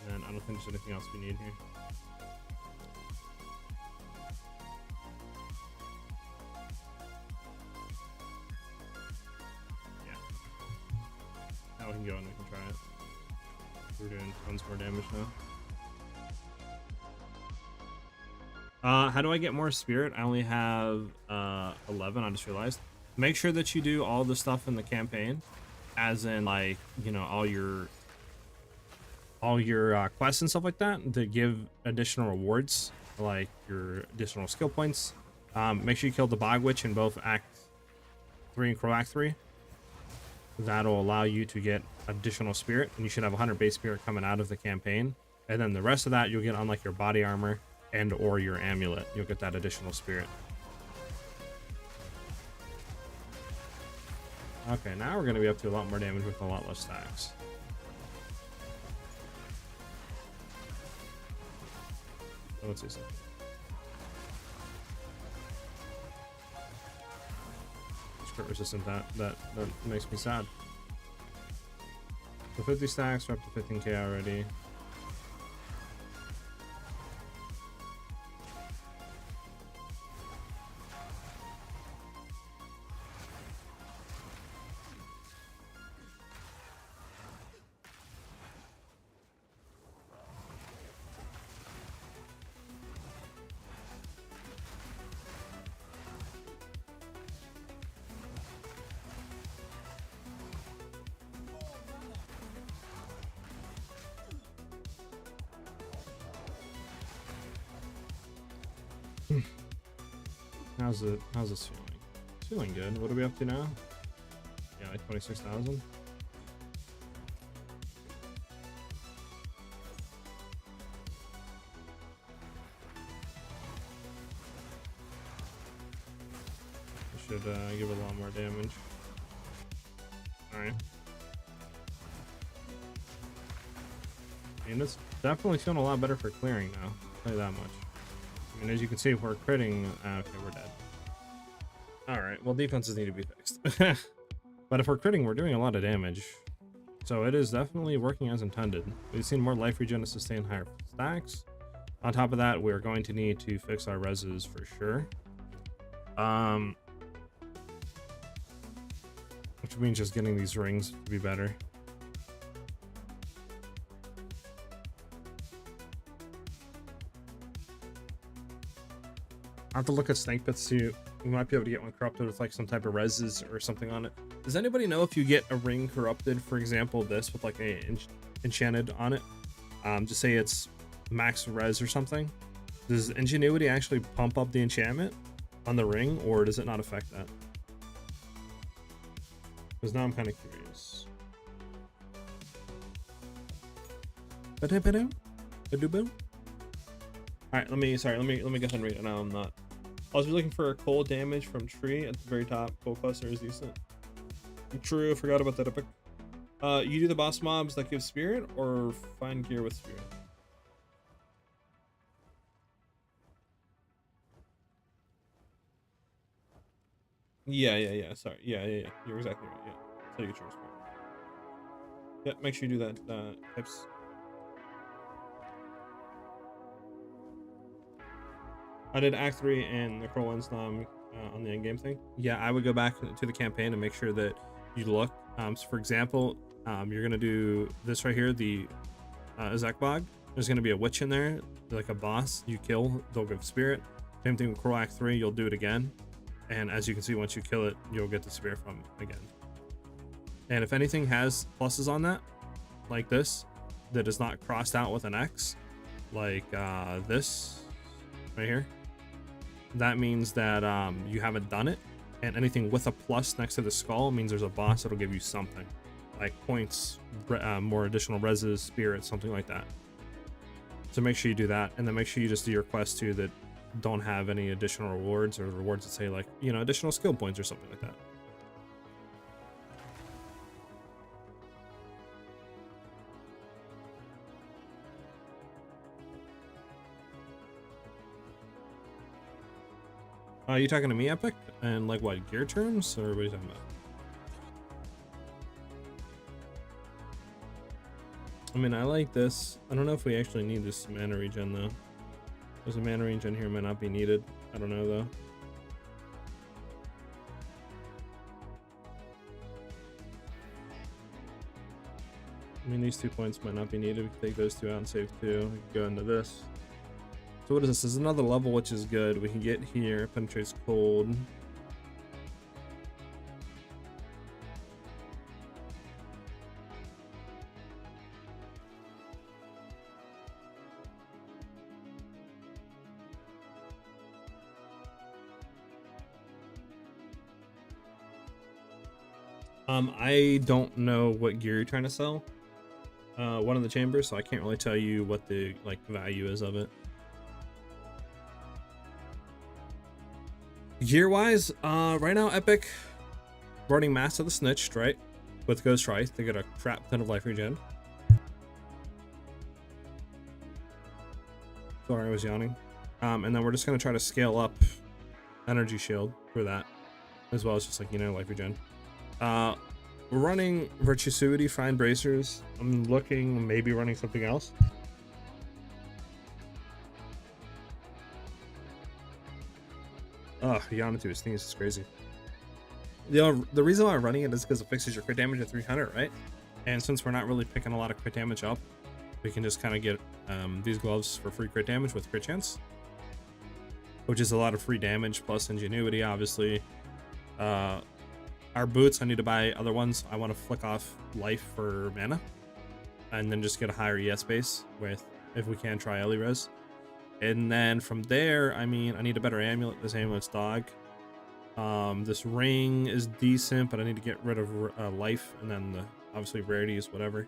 then I don't think there's anything else we need here. Now we can go and we can try it. We're doing tons more damage now. How do I get more spirit? I only have 11. I just realized. Make sure that you do all the stuff in the campaign, as in, like, you know, all your quests and stuff like that, to give additional rewards, like your additional skill points. Make sure you kill the Bog Witch in both Act 3 and Crow Act 3. That'll allow you to get additional spirit, and you should have 100 base spirit coming out of the campaign. And then the rest of that you'll get on like your body armor and or your amulet. You'll get that additional spirit. Okay, now we're going to be up to a lot more damage with a lot less stacks. So let's see something. Crit resistant, that makes me sad. So 50 stacks, we're up to 15k already. How's this feeling? It's feeling good. What are we up to now? Yeah, like 26,000. I should give it a lot more damage. Alright. I mean, it's definitely feeling a lot better for clearing now. I'll tell you that much. I mean, as you can see, if we're critting, okay, we're dead. Alright, well, defenses need to be fixed. But if we're critting, we're doing a lot of damage. So it is definitely working as intended. We've seen more life regen to sustain higher stacks. On top of that, we're going to need to fix our reses for sure. Which means just getting these rings to be better. I have to look at snake pits too. We might be able to get one corrupted with like some type of reses or something on it. Does anybody know if you get a ring corrupted, for example, this with like a enchanted on it? Just say it's max res or something. Does ingenuity actually pump up the enchantment on the ring, or does it not affect that? Because now I'm kind of curious. All right, let me go ahead and read it. Now I'm not. I was looking for a cold damage from tree at the very top. Cold cluster is decent. True, I forgot about that epic. You do the boss mobs that give spirit, or find gear with spirit? Yeah. Sorry. Yeah. You're exactly right. Yeah. So you get your spirit. Yeah. Make sure you do that. Types. I did Act 3 and the Crow ones on the endgame thing. Yeah, I would go back to the campaign and make sure that you look. So for example, you're gonna do this right here, the Zekbog. There's gonna be a witch in there, like a boss. You kill, they'll give spirit. Same thing with Crow Act 3. You'll do it again, and as you can see, once you kill it, you'll get the spirit from it again. And if anything has pluses on that, like this, that is not crossed out with an X, like this right here, that means that you haven't done it. And anything with a plus next to the skull means there's a boss that'll give you something, like points, more additional reses, spirits, something like that. So make sure you do that, and then make sure you just do your quests too that don't have any additional rewards, or rewards that say like, you know, additional skill points or something like that. Are you talking to me, Epic? And like what, gear terms, or what are you talking about? I mean, I like this. I don't know if we actually need this mana regen though. There's a mana regen here, might not be needed. I don't know though. I mean, these 2 points might not be needed. We can take those 2 out and save 2. We can go into this. So what is this? This is another level, which is good. We can get here, penetrates cold. I don't know what gear you're trying to sell. One of the chambers, so I can't really tell you what the like value is of it. Gear wise, right now Epic running Mass of the Snitched, right? With Ghost Rice, they get a crap ton of life regen. Sorry, I was yawning. And then we're just gonna try to scale up Energy Shield for that, as well as just like, you know, life regen. We're running Virtuosity, Fine Bracers. I'm looking maybe running something else. Oh, yawning through his sneeze is crazy. The reason why I'm running it is because it fixes your crit damage at 300, right? And since we're not really picking a lot of crit damage up, we can just kind of get these gloves for free crit damage with crit chance, which is a lot of free damage plus ingenuity, obviously. Our boots, I need to buy other ones. I want to flick off life for mana, and then just get a higher ES base with, if we can, try Ellie Res. And then from there, I mean, I need a better amulet. This amulet's dog. This ring is decent, but I need to get rid of life, and then obviously rarity is whatever.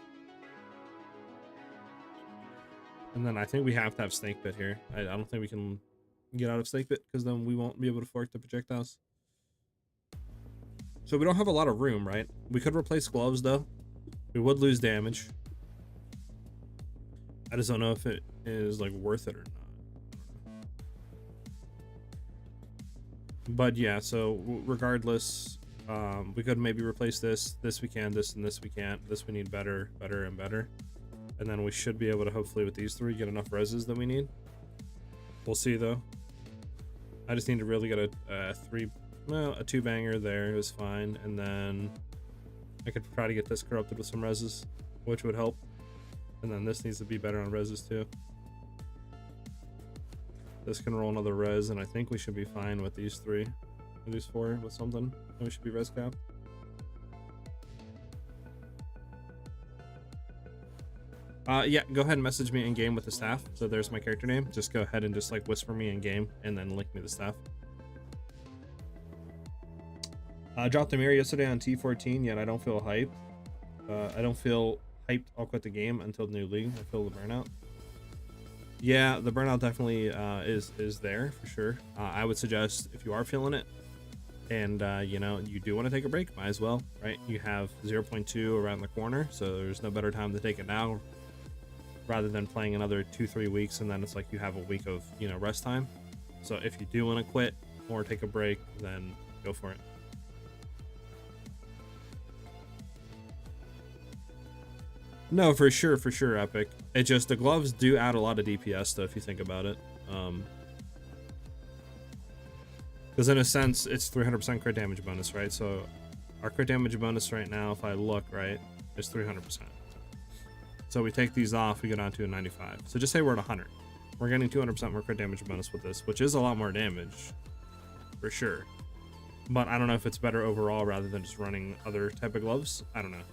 And then I think we have to have Snake Pit here. I don't think we can get out of Snake Pit, because then we won't be able to fork the projectiles. So we don't have a lot of room, right? We could replace gloves though. We would lose damage. I just don't know if it is like worth it or not. But yeah, so regardless, we could maybe replace this. This we can, this and this we can't. This we need better, better, and better. And then we should be able to, hopefully with these 3, get enough reses that we need. We'll see though. I just need to really get a 2-banger there is fine, and then I could try to get this corrupted with some reses, which would help. And then this needs to be better on reses too. This can roll another res, and I think we should be fine with these 3, or these 4 with something, and we should be res capped. Yeah, go ahead and message me in game with the staff. So there's my character name. Just go ahead and just like whisper me in game, and then link me the staff. I dropped a mirror yesterday on T14, yet I don't feel hyped. I don't feel hyped. I'll quit the game until the new league. I feel the burnout. Yeah, the burnout definitely is there for sure. I would suggest, if you are feeling it, and you know, you do want to take a break, might as well, right? You have 0.2 around the corner, so there's no better time to take it now, rather than playing another 2-3 weeks, and then it's like you have a week of, you know, rest time. So if you do want to quit or take a break, then go for it. No, for sure, Epic. It just, the gloves do add a lot of DPS though, if you think about it. Because in a sense, it's 300% crit damage bonus, right? So our crit damage bonus right now, if I look, right, is 300%. So we take these off, we go down to a 95. So just say we're at 100. We're getting 200% more crit damage bonus with this, which is a lot more damage, for sure. But I don't know if it's better overall rather than just running other type of gloves. I don't know.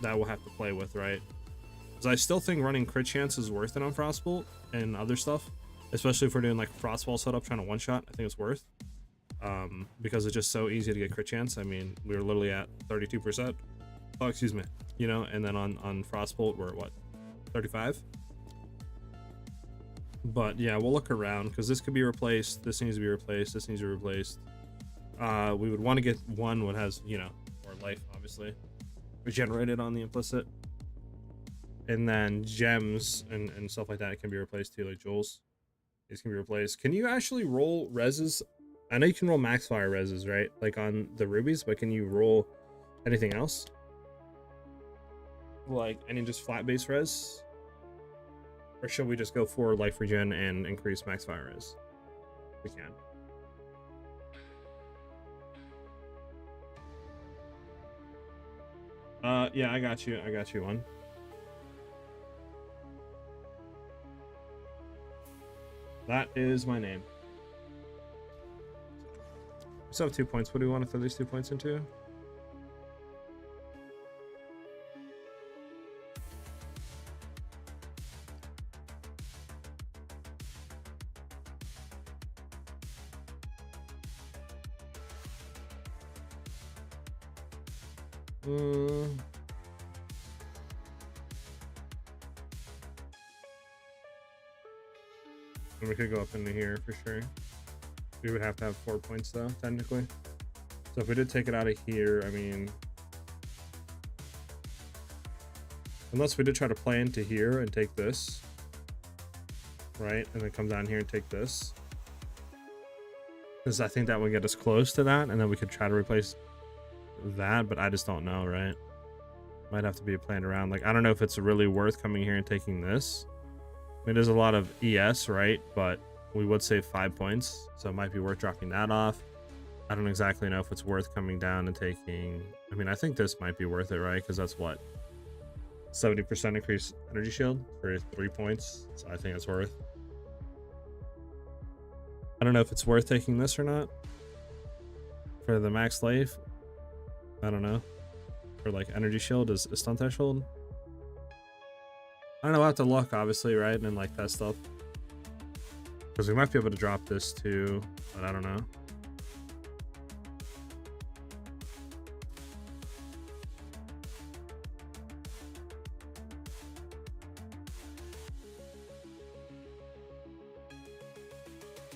That we'll have to play with, right? Because I still think running crit chance is worth it on Frostbolt and other stuff. Especially if we're doing like Frostbolt setup trying to one-shot, I think it's worth. Because it's just so easy to get crit chance. I mean, we were literally at 32%. Oh, excuse me. You know, and then on Frostbolt we're at what? 35? But yeah, we'll look around because this could be replaced. This needs to be replaced. This needs to be replaced. We would want to get one that has, you know, more life, obviously, regenerated on the implicit. And then gems and stuff like that can be replaced too, like jewels. These can be replaced. Can you actually roll reses? I know you can roll max fire reses, right? Like on the rubies, but can you roll anything else? Like any just flat base res? Or should we just go for life regen and increase max fire res? We can. Yeah, I got you. I got you one. That is my name. We still have 2 points. What do we want to throw these 2 points into? And we could go up into here for sure. We would have to have 4 points though, technically. So if we did take it out of here, I mean, unless we did try to play into here and take this, right? And then come down here and take this. Because I think that would get us close to that, and then we could try to replace that, but I just don't know, right? Might have to be planned around. Like, I don't know if it's really worth coming here and taking this. I mean, there's a lot of ES, right? But we would save 5 points, so it might be worth dropping that off. I don't exactly know if it's worth coming down and taking... I mean, I think this might be worth it, right? Because that's what? 70% increase energy shield for 3 points. So I think it's worth. I don't know if it's worth taking this or not. For the max life. I don't know. For like energy shield is a stun threshold. I don't know, we'll have to look, obviously, right? And then like that stuff. Because we might be able to drop this too, but I don't know.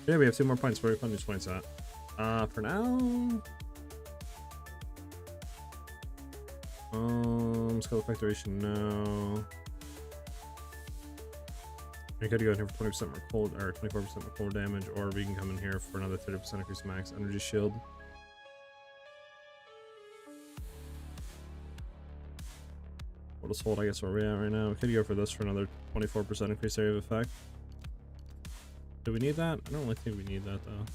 Yeah, we have 2 more points. Where are we putting these points at? For now... skill effect duration, no. We could go in here for 20% more cold, or 24% more cold damage, or we can come in here for another 30% increase max energy shield. We'll just hold, I guess, where we're at right now. We could go for this for another 24% increase area of effect. Do we need that? I don't really think we need that, though.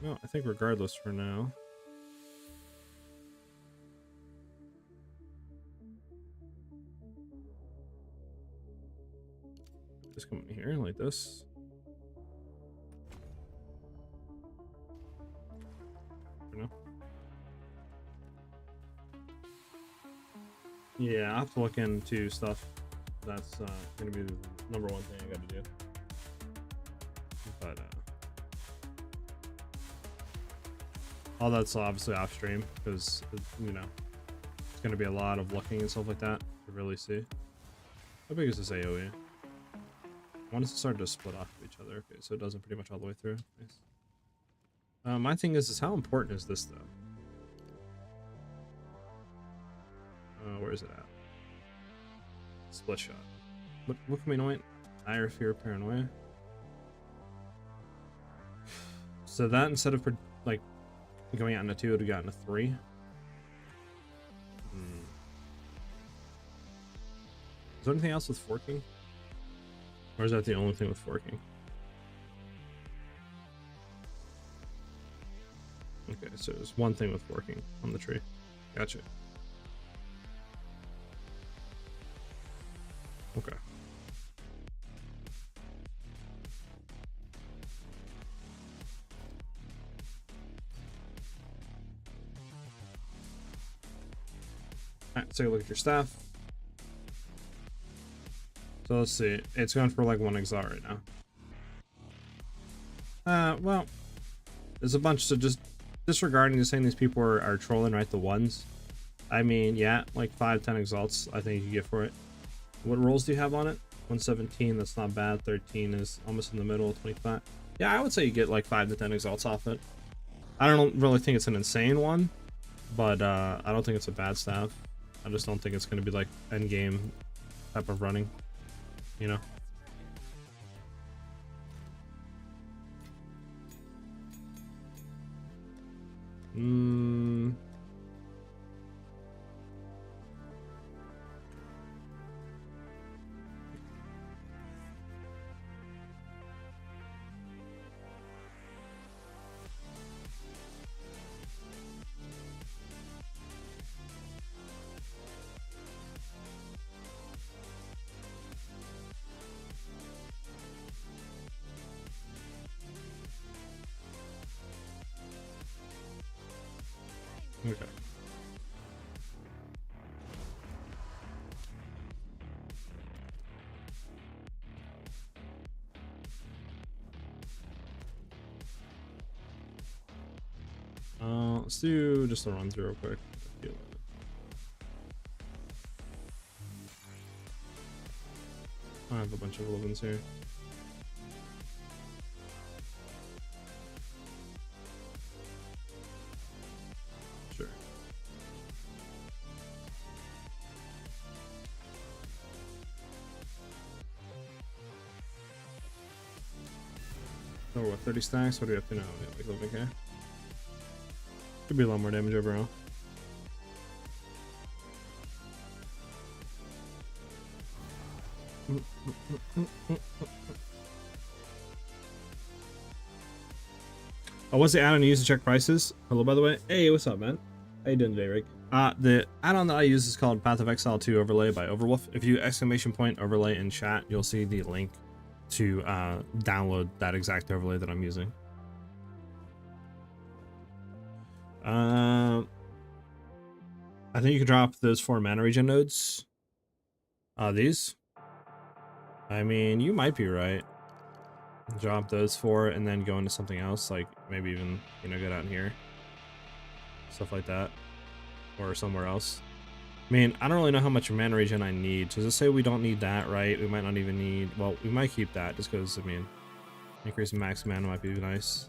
No, I think regardless for now. Just come in here like this. For now. Yeah, I'll have to look into stuff. That's gonna be the #1 thing I gotta do. But all that's obviously off stream because, you know, it's going to be a lot of looking and stuff like that to really see. How big is this AoE? I want us to start to split off of each other. Okay, so it doesn't pretty much all the way through. Nice. My thing is how important is this though? Where is it at? Split shot. What can we anoint? Ire, fear, paranoia. So that instead of like going out into 2, it would have gotten a 3. Is there anything else with forking? Or is that the only thing with forking? Okay, so there's one thing with forking on the tree. Gotcha. Okay. Alright, let's take a look at your staff. So let's see. It's going for like 1 Exile right now. Well, there's a bunch, so just disregarding just saying these people are trolling, right? The ones. I mean, yeah, like 5-10 exalts I think you can get for it. What rolls do you have on it? 117, that's not bad. 13 is almost in the middle. 25. Yeah, I would say you get like 5 to 10 exalts off it. I don't really think it's an insane one, but I don't think it's a bad staff. I just don't think it's going to be like endgame type of running, you know? Okay. Let's do just a run through real quick. I have a bunch of 11s here. Sure. Oh, what, 30 stacks? What do we have to know? Yeah, like 11k. Could be a lot more damage overall. Oh, what's the add-on you use to check prices? Hello, by the way. Hey, what's up, man? How you doing today, Rick? The add-on that I use is called Path of Exile 2 Overlay by Overwolf. If you !overlay in chat, you'll see the link to download that exact overlay that I'm using. I think you can drop those 4 mana regen nodes. These. I mean, you might be right. Drop those 4 and then go into something else, like maybe even, you know, go down here. Stuff like that. Or somewhere else. I mean, I don't really know how much mana regen I need. So let's say we don't need that, right? We might not even need, well, we might keep that just because, I mean, increasing max mana might be nice.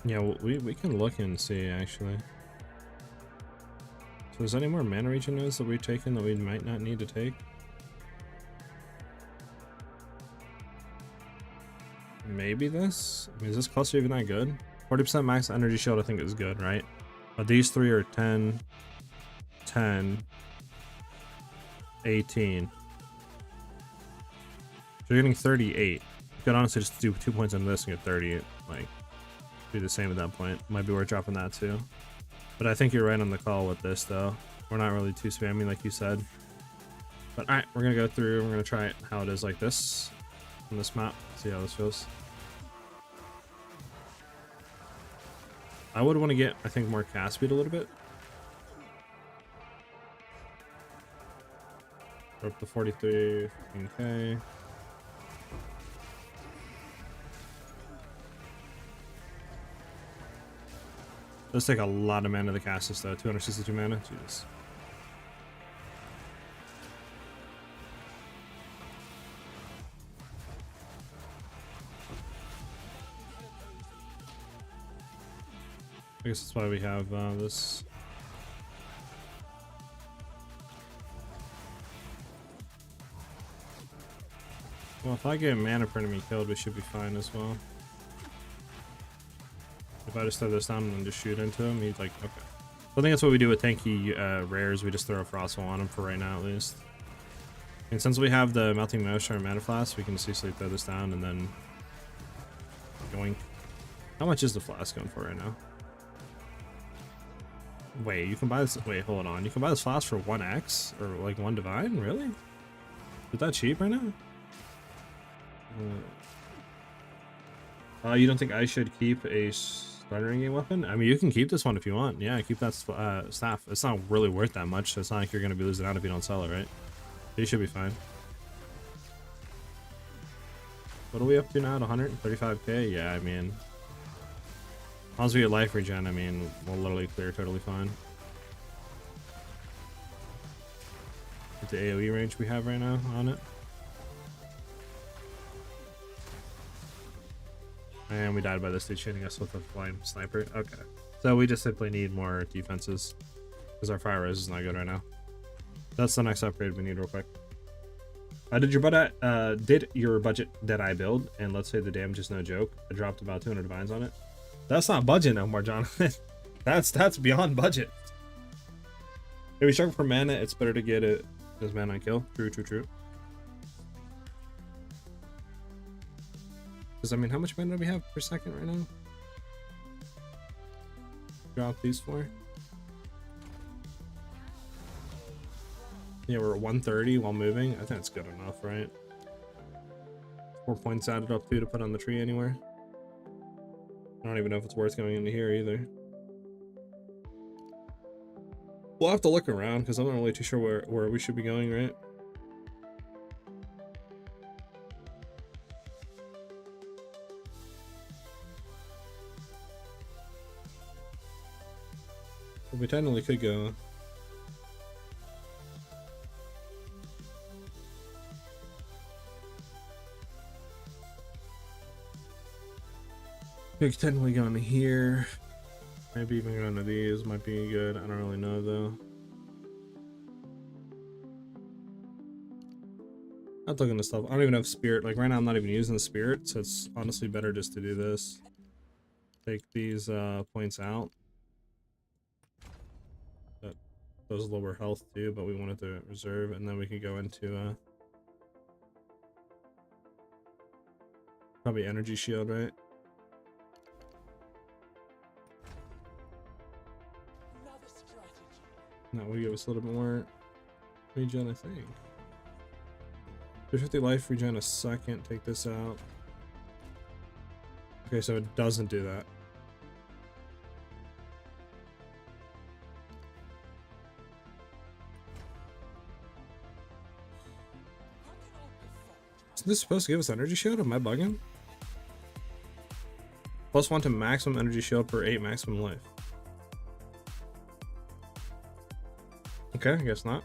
Yeah, well, we can look and see, actually. So is there any more mana regen nodes that we've taken that we might not need to take? Maybe this? I mean, is this cluster even that good? 40% max energy shield I think is good, right? But these 3 are 10, 10, 18. So you're getting 38. You could honestly just do 2 points on this and get 30. Like, be the same at that point. Might be worth dropping that too. But I think you're right on the call with this, though. We're not really too spammy, like you said. But alright, we're gonna go through. We're gonna try it how it is like this on this map. See how this feels. I would want to get, I think, more cast speed a little bit. We're up to 43, 15k. Does take a lot of mana to cast this though. 262 mana. Jesus. I guess that's why we have this. Well, if I get mana per enemy killed, we should be fine as well. If I just throw this down and just shoot into him, he's like, okay. So I think that's what we do with tanky rares. We just throw a Frostbolt on him for right now, at least. And since we have the Melting Motion or Mana Flask, we can just easily throw this down and then yoink. How much is the flask going for right now? Wait, you can buy this. Wait, hold on. You can buy this flask for 1x or like 1 divine? Really? Is that cheap right now? You don't think I should keep a Starter game weapon? I mean, you can keep this one if you want. Yeah, keep that staff. It's not really worth that much, so it's not like you're going to be losing out if you don't sell it, right? You should be fine. What are we up to now? At 135k? Yeah, I mean, as long as we get life regen, I mean, we'll literally clear totally fine. With the AoE range we have right now on it. And we died by this dude shooting us with a flame sniper. Okay. So we just simply need more defenses. Because our fire res is not good right now. That's the next upgrade we need real quick. Did your budget that I build, and let's say the damage is no joke, I dropped about 200 divines on it. That's not budget no more, Jonathan. that's beyond budget. If we struggle for mana, it's better to get it as mana on kill. True. Because I mean, how much mana do we have per second right now? Drop these 4. Yeah, we're at 130 while moving. I think that's good enough, right? 4 points added up too to put on the tree anywhere. I don't even know if it's worth going into here either. We'll have to look around because I'm not really too sure where we should be going, right? Well, we technically could go. We could technically go into here. Maybe even go into these might be good. I don't really know though. I'm looking at stuff. I don't even have spirit. Like right now I'm not even using the spirit, so it's honestly better just to do this. Take these points out. That those lower health too, but we wanted to reserve, and then we could go into probably energy shield, right? That would give us a little bit more regen, I think. 250 life regen a second. Take this out. Okay, so it doesn't do that. Isn't this supposed to give us energy shield? Am I bugging? +1 to maximum energy shield per 8 maximum life. Okay, I guess not.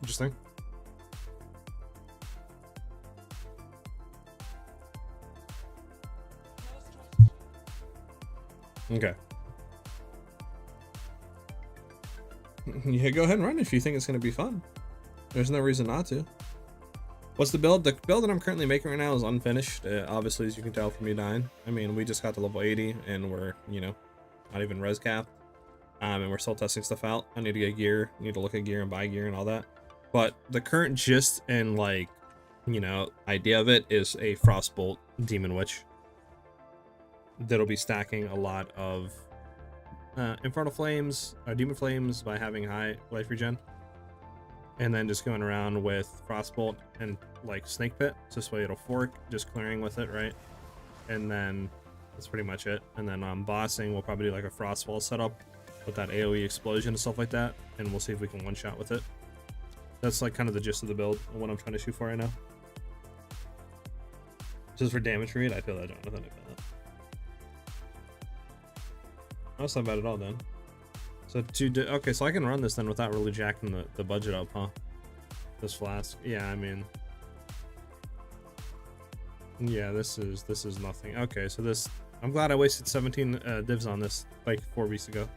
Interesting. Okay. Yeah, go ahead and run if you think it's going to be fun. There's no reason not to. What's the build? The build that I'm currently making right now is unfinished. Obviously, as you can tell from me dying. I mean, we just got to level 80 and we're, you know, not even res capped. And we're still testing stuff out. I need to get gear, need to look at gear and buy gear and all that. But the current gist and, like, you know, idea of it is a Frostbolt Demon Witch that'll be stacking a lot of Infernal Flames, Demon Flames by having high life regen, and then just going around with Frostbolt and like Snake Pit. So this way it'll fork, just clearing with it, right? And then that's pretty much it. And then on bossing, we'll probably do like a Frostbolt setup with that AoE explosion and stuff like that, and we'll see if we can one-shot with it. That's like kind of the gist of the build and what I'm trying to shoot for right now. Just for damage read, I feel that, Jonathan. I feel that. That's not bad at all then. So okay, so I can run this then without really jacking the budget up, huh? This flask. Yeah, I mean, yeah, this is nothing. Okay, so this, I'm glad I wasted 17 divs on this like 4 weeks ago.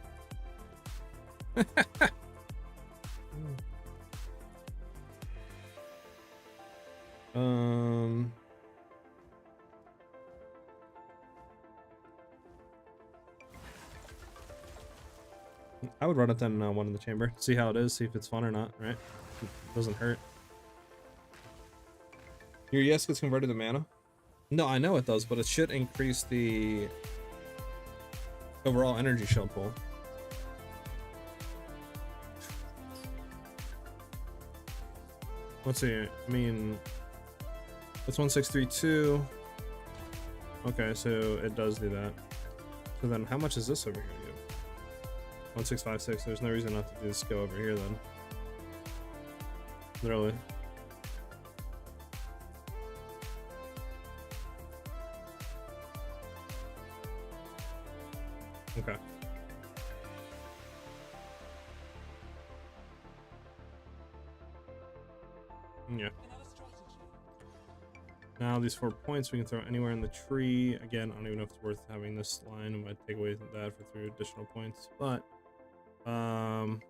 I would run it then one in the chamber, see how it is, see if it's fun or not, right? It doesn't hurt. Your yes gets converted to mana? No, I know it does, but it should increase the overall energy shield pool. Let's see, I mean, it's 1632. Okay, so it does do that. So then how much is this over here? 1656. There's no reason not to do this go over here then. Literally. Okay. Yeah. Now these 4 points we can throw anywhere in the tree. Again, I don't even know if it's worth having this line. I might take away that for 3 additional points, but my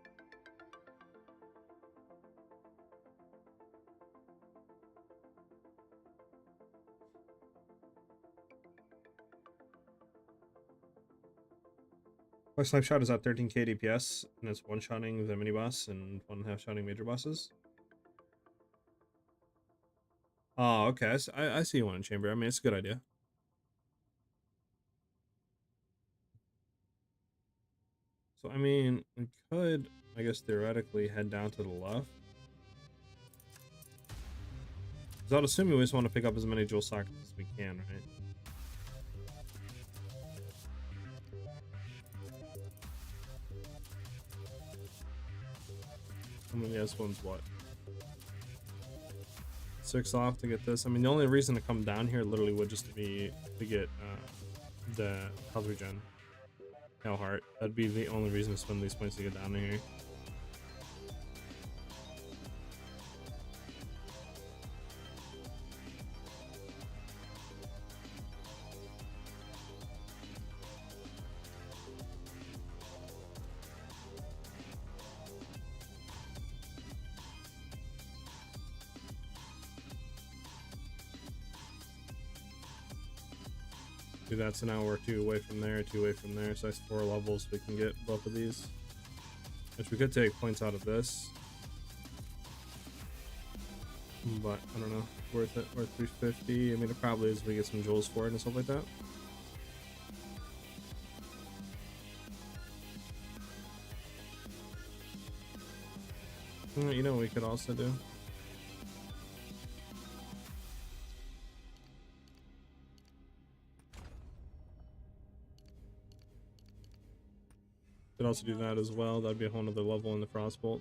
snipe shot is at 13k DPS, and it's one-shotting the mini boss and 1.5 shotting major bosses. Oh, okay. I see one in chamber. I mean, it's a good idea. So, I mean, we could, I guess, theoretically head down to the left. Because I'd assume we just want to pick up as many jewel sockets as we can, right? I mean, this one's what? 6 off to get this. I mean, the only reason to come down here literally would just be to get the health regen. Hell heart. That'd be the only reason to spend these points to get down here. Do that, so now we're 2 away from there, 2 away from there, so that's 4 levels we can get both of these. Which we could take points out of this. But, I don't know, worth it, worth 350. I mean, it probably is if we get some jewels for it and stuff like that. You know what we could also do? Could also do that as well. That'd be a whole nother level in the Frostbolt.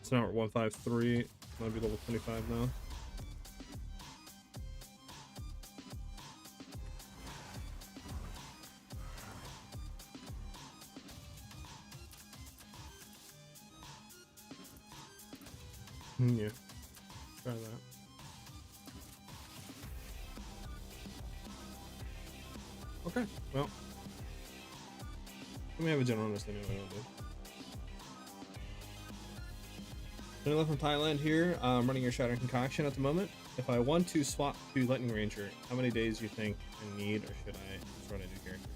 So now we're at 153. Might be level 25 now. Yeah. Try that. Okay, well, let me have a general understanding of what I don't do. Vanilla from Thailand here. I'm running your Shattering Concoction at the moment. If I want to swap to Lightning Ranger, how many days do you think I need, or should I just run a new character?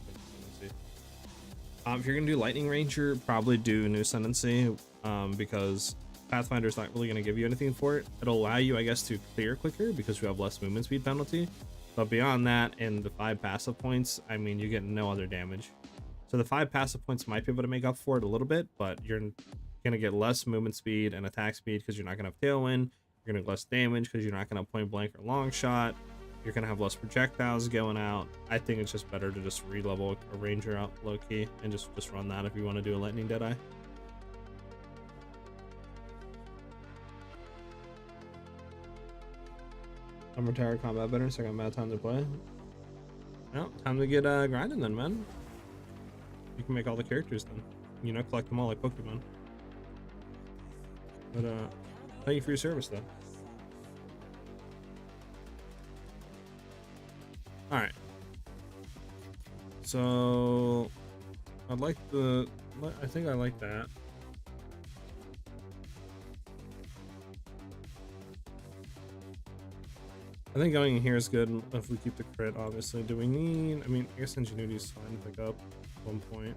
If you're gonna do Lightning Ranger, probably do New Ascendancy, because Pathfinder's not really gonna give you anything for it. It'll allow you, I guess, to clear quicker because you have less movement speed penalty. But beyond that, and the 5 passive points, I mean, you get no other damage. So the 5 passive points might be able to make up for it a little bit, but you're gonna get less movement speed and attack speed because you're not gonna have Tailwind. You're gonna have less damage because you're not gonna have point blank or long shot. You're gonna have less projectiles going out. I think it's just better to just re-level a Ranger out low key and just run that if you want to do a Lightning Deadeye. I'm retired combat veteran, so I got mad time to play. Well, time to get grinding then, man. You can make all the characters then. You know, collect them all like Pokemon. But thank you for your service though. Alright. So I'd like I think I like that. I think going in here is good if we keep the crit, obviously. Do we need, I mean, I guess Ingenuity is fine to pick up at 1 point.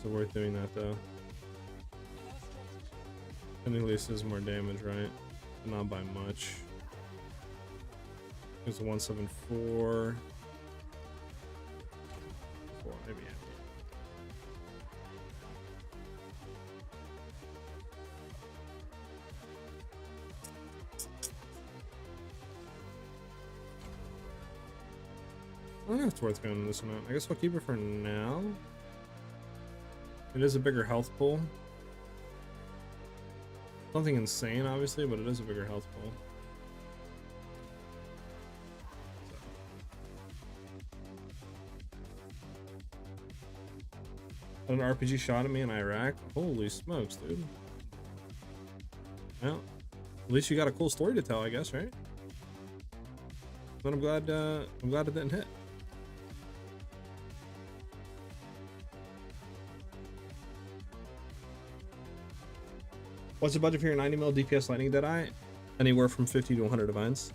So worth doing that though. And at least is more damage, right? Not by much. There's a 174. 4, maybe. Yeah. I don't know if it's worth going this one out. I guess we'll keep it for now. It is a bigger health pool. Nothing insane, obviously, but it is a bigger health pool. So. An RPG shot at me in Iraq. Holy smokes, dude. Well, at least you got a cool story to tell, I guess, right? But I'm glad it didn't hit. What's the budget for your 90mm DPS lightning Deadeye? Anywhere from 50 to 100 divines.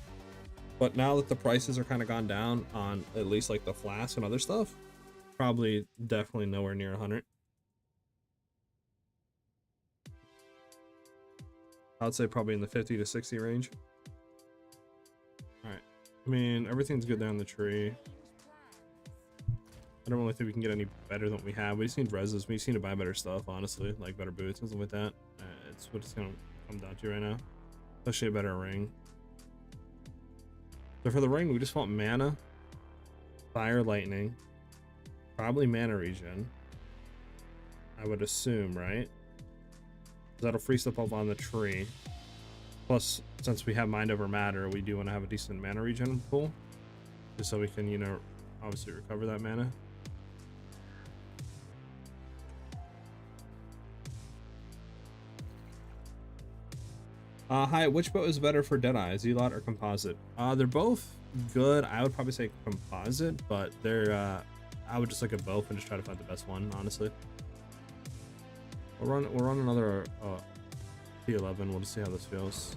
But now that the prices are kind of gone down on at least like the flasks and other stuff, probably definitely nowhere near 100. I would say probably in the 50 to 60 range. All right. I mean, everything's good down the tree. I don't really think we can get any better than what we have. We just need reses. We just need to buy better stuff, honestly, like better boots and stuff like that. It's what it's gonna come down to right now. Especially a better ring. So for the ring, we just want mana, fire, lightning, probably mana regen. I would assume, right? That'll free stuff up on the tree. Plus, since we have mind over matter, we do want to have a decent mana regen pool, just so we can, you know, obviously recover that mana. Hi, which boat is better for Deadeye, Zealot or Composite? They're both good. I would probably say Composite, but they're I would just look at both and just try to find the best one, honestly. We'll run another P11. We'll just see how this feels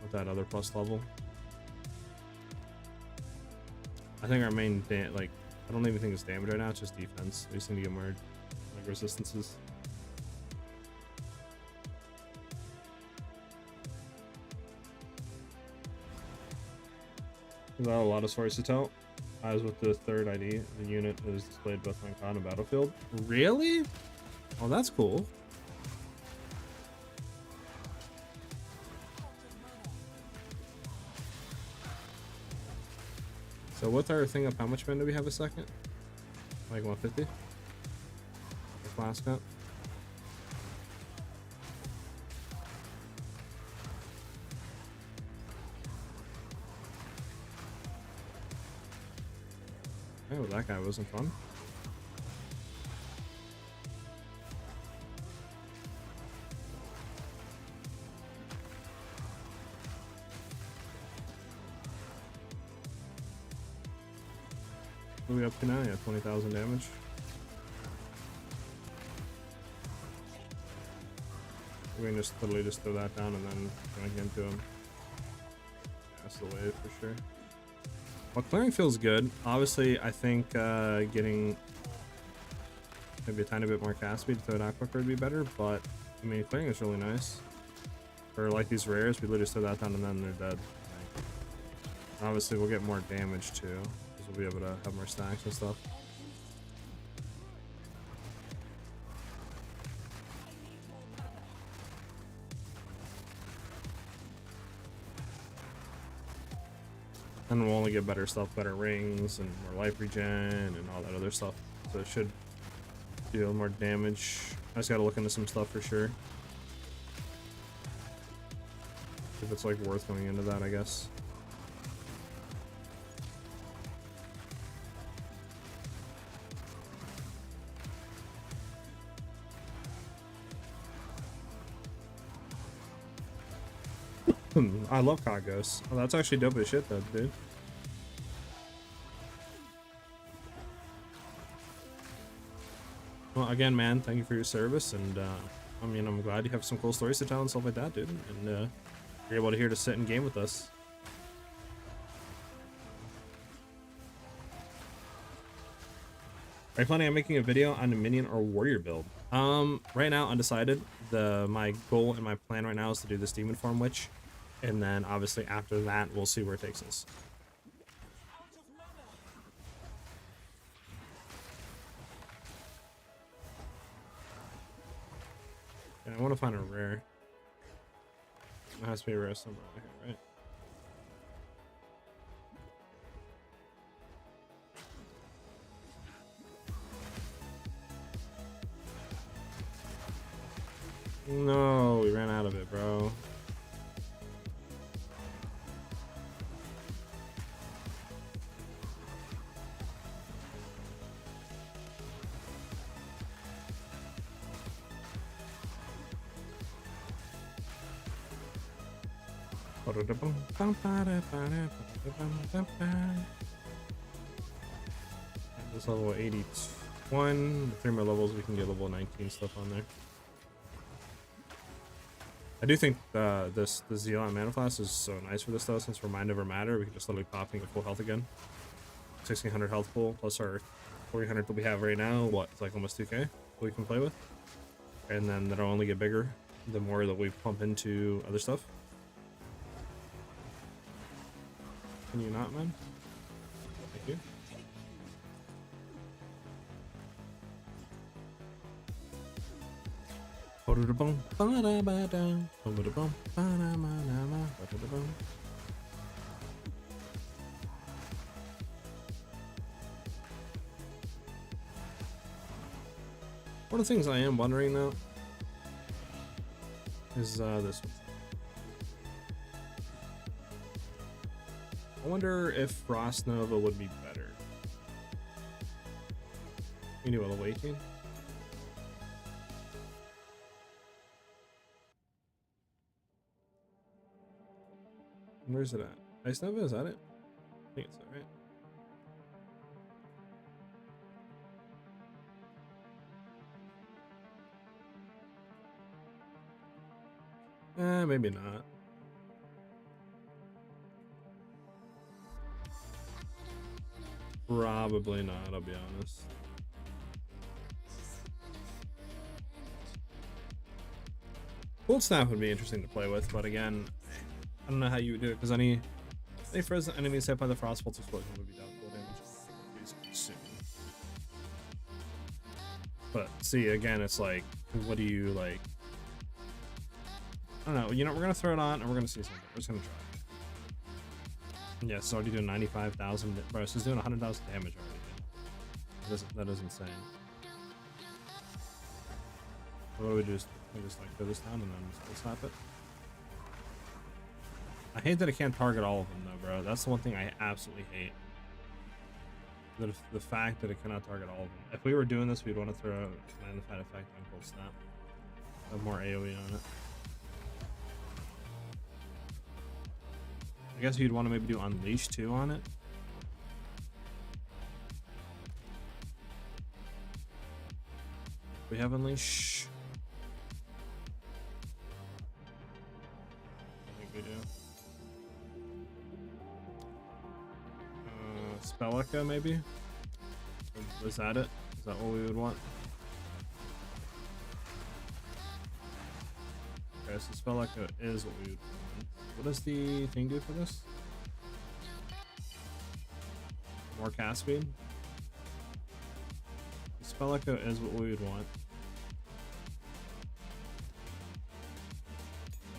with that other plus level. I think our main I don't even think it's damage right now. It's just defense. We just need to get more like resistances. There's not a lot of stories to tell. As with the third ID, the unit is displayed both on COD and Battlefield. Really? Oh, that's cool. So what's our thing up? How much men do we have a second? Like 150? The flask up? Oh, that guy wasn't fun. What are we up to now? Yeah, 20,000 damage. We can just literally just throw that down and then going into him. Yeah, that's the wave for sure. Well, clearing feels good. Obviously, I think getting maybe a tiny bit more cast speed to throw it out quicker would be better, but I mean, clearing is really nice. For like these rares, we literally just throw that down and then they're dead. Like, obviously, we'll get more damage too, because we'll be able to have more stacks and stuff. And we'll only get better stuff, better rings, and more life regen, and all that other stuff. So it should deal more damage. I just gotta look into some stuff for sure. If it's like worth going into that, I guess. I love COD Ghosts. Oh, that's actually dope as shit though, dude. Well, again, man, thank you for your service, and I mean, I'm glad you have some cool stories to tell and stuff like that, dude, and you're able to here to sit and game with us. Are you planning on making a video on a minion or warrior build? Right now undecided. My goal and my plan right now is to do this demon form witch, and then obviously after that we'll see where it takes us. And I want to find a rare. It has to be a rare somewhere here, right? No, we ran out of it, bro. This level 81. With 3 more levels, we can get level 19 stuff on there. I do think the Zealot Mana Flask is so nice for this though, since Remind Never Matter, we can just literally pop and get full health again. 1600 health pool plus our 400 that we have right now. What? It's like almost 2k that we can play with. And then that'll only get bigger the more that we pump into other stuff. Can you not, man? Thank you. One of the things I am wondering though is this one. I wonder if Frost Nova would be better. You knew level 18? Where's it at? Ice Nova, is that it? I think it's that, right? Maybe not. Probably not, I'll be honest. Cold Snap would be interesting to play with, but again, I don't know how you would do it, because any frozen enemies hit by the Frostbolt explosion would be doubtful damage soon. But see, again, it's like, what do you like? I don't know. You know, we're gonna throw it on and we're gonna see something. We're just gonna try. Yeah, it's already doing 95,000. Bro, it's doing 100,000 damage already. That is insane. What do we do? We just like throw this down and then we'll snap it. I hate that it can't target all of them though, bro. That's the one thing I absolutely hate. The fact that it cannot target all of them. If we were doing this, we'd want to throw a magnified effect on Cold Snap. Have more AoE on it. I guess you'd want to maybe do Unleash too on it. We have Unleash. I think we do. Spell Echo maybe? Is that it? Is that what we would want? Okay, so Spell Echo is what we would want. What does the thing do for this? More cast speed? Spell Echo is what we would want.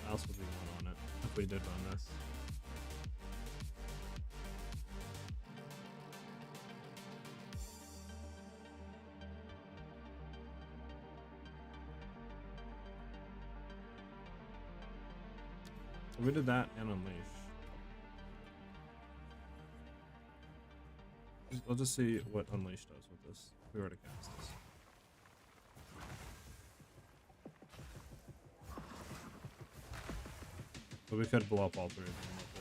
What else would we want on it if we did run this? We did that and Unleash. I'll just see what Unleash does with this. We were to cast this. But we could blow up all three of them with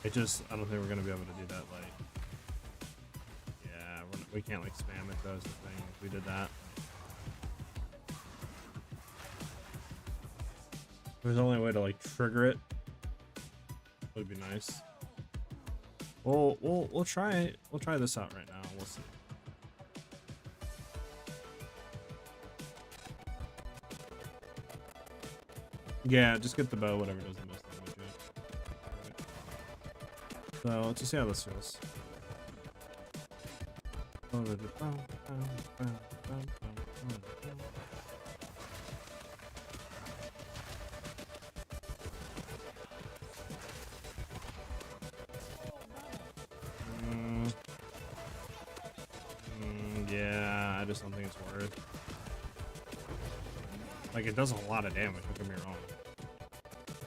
it. It just, I don't think we're going to be able to do that, like... Yeah, we can't, like, spam it, though, is the thing. If we did that... There's only a way to like trigger it. Would be nice. We'll try this out right now. We'll see. Yeah, just get the bow, whatever does the most damage. Right. So let's just see how this feels. Yeah, I just don't think it's worth. Like, it does a lot of damage, don't get me wrong.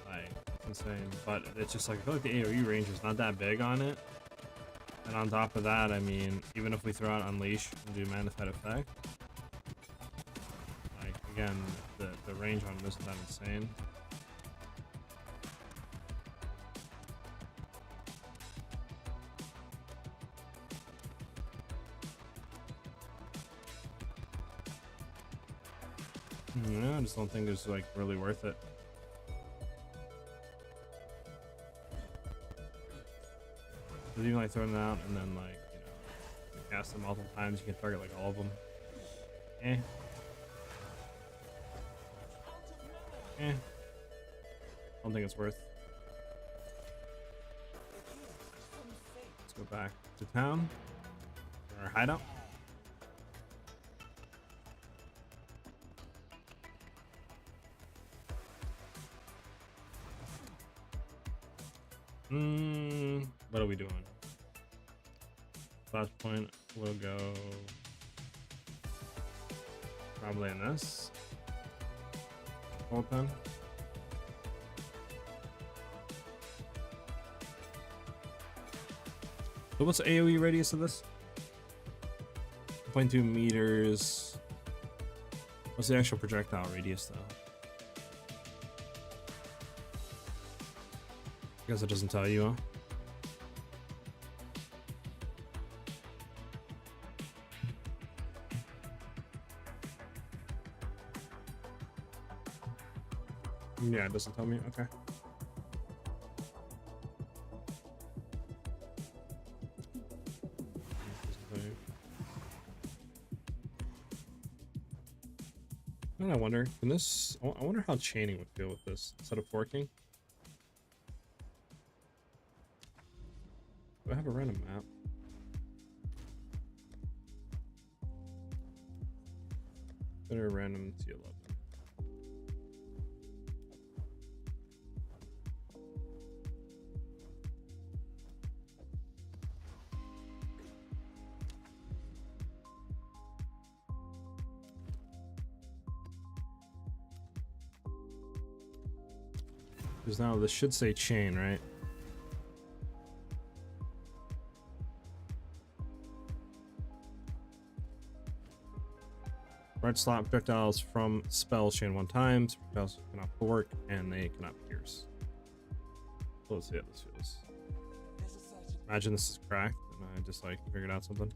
Like, it's insane. But it's just like, I feel like the AoE range is not that big on it. And on top of that, I mean, even if we throw out Unleash and do Magnified Effect, like, again, the range on this is not insane. Yeah, I just don't think it's like really worth it. Because even like throwing it out and then like, you know, you cast them multiple times, you can target like all of them. Don't think it's worth. Let's go back to town. Our hideout. What are we doing? Last point, we'll go probably in this bullpen. So what's the AoE radius of this? 0.2 meters. What's the actual projectile radius though? I guess it doesn't tell you, huh? Yeah, it doesn't tell me. Okay. And I wonder, can this? I wonder how chaining would feel with this instead of forking. Do I have a random map? Better random T11. Because now this should say chain, right? Right slot projectiles from spells chain 1 time. Projectiles cannot fork and they cannot pierce. So let's see how this feels. Imagine this is cracked and I just like figured out something.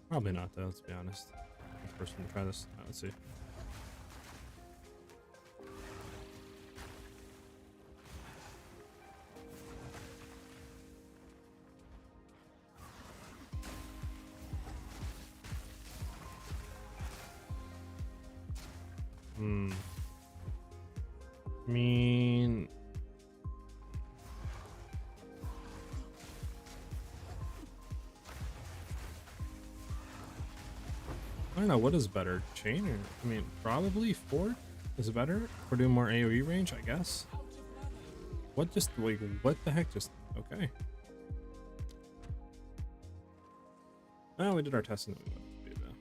Probably not though, let's be honest. I'm the first one to try this. Let's see. I mean, I don't know what is better, chain or I mean, probably fork is better. We're doing more AoE range, I guess. What just like what the heck? Just okay. Oh, we did our testing. That we wanted to do though.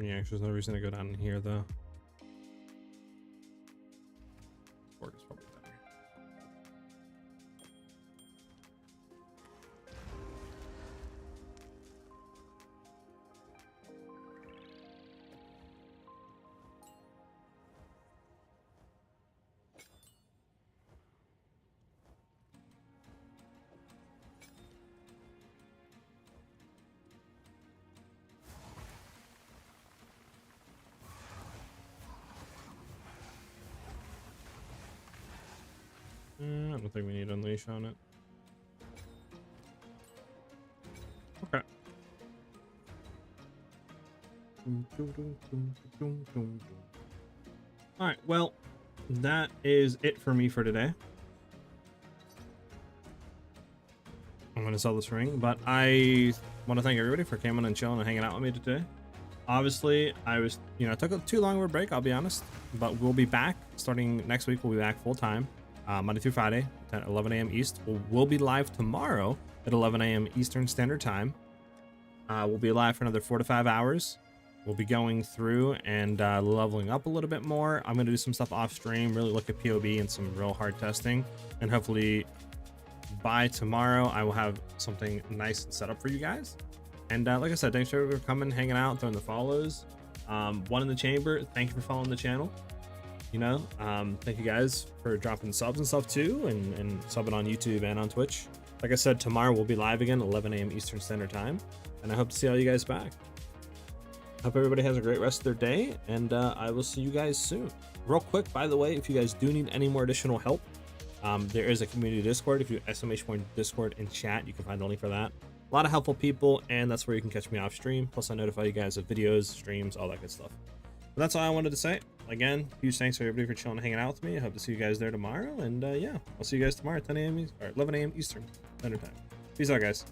Yeah, there's no reason to go down in here though. Fork is probably better. don't think we need unleash on it. Okay. All right, well, that is it for me for today. I'm gonna sell this ring, but I want to thank everybody for coming and chilling and hanging out with me today. Obviously, I was, took a too long of a break, I'll be honest, but we'll be back starting next week. We'll be back full time, Monday through Friday at 11 a.m. East. We'll be live tomorrow at 11 a.m. Eastern Standard Time. We'll be live for another 4 to 5 hours. We'll be going through and leveling up a little bit more. I'm going to do some stuff off stream, really look at PoE and some real hard testing. And hopefully by tomorrow, I will have something nice set up for you guys. And like I said, thanks for coming, hanging out, throwing the follows. One in the chamber, thank you for following the channel. Thank you guys for dropping subs and stuff too, and subbing on YouTube and on Twitch. Like I said, tomorrow we'll be live again, 11 a.m. Eastern Standard Time. And I hope to see all you guys back. Hope everybody has a great rest of their day, and I will see you guys soon. Real quick, by the way, if you guys do need any more additional help, there is a community Discord. If you ~Discord in chat, you can find the link for that. A lot of helpful people, and that's where you can catch me off stream. Plus, I notify you guys of videos, streams, all that good stuff. But that's all I wanted to say. Again, huge thanks for everybody for chilling and hanging out with me. I hope to see you guys there tomorrow, and yeah, I'll see you guys tomorrow at 10 a.m. or 11 a.m. Eastern Standard Time. Peace out, guys.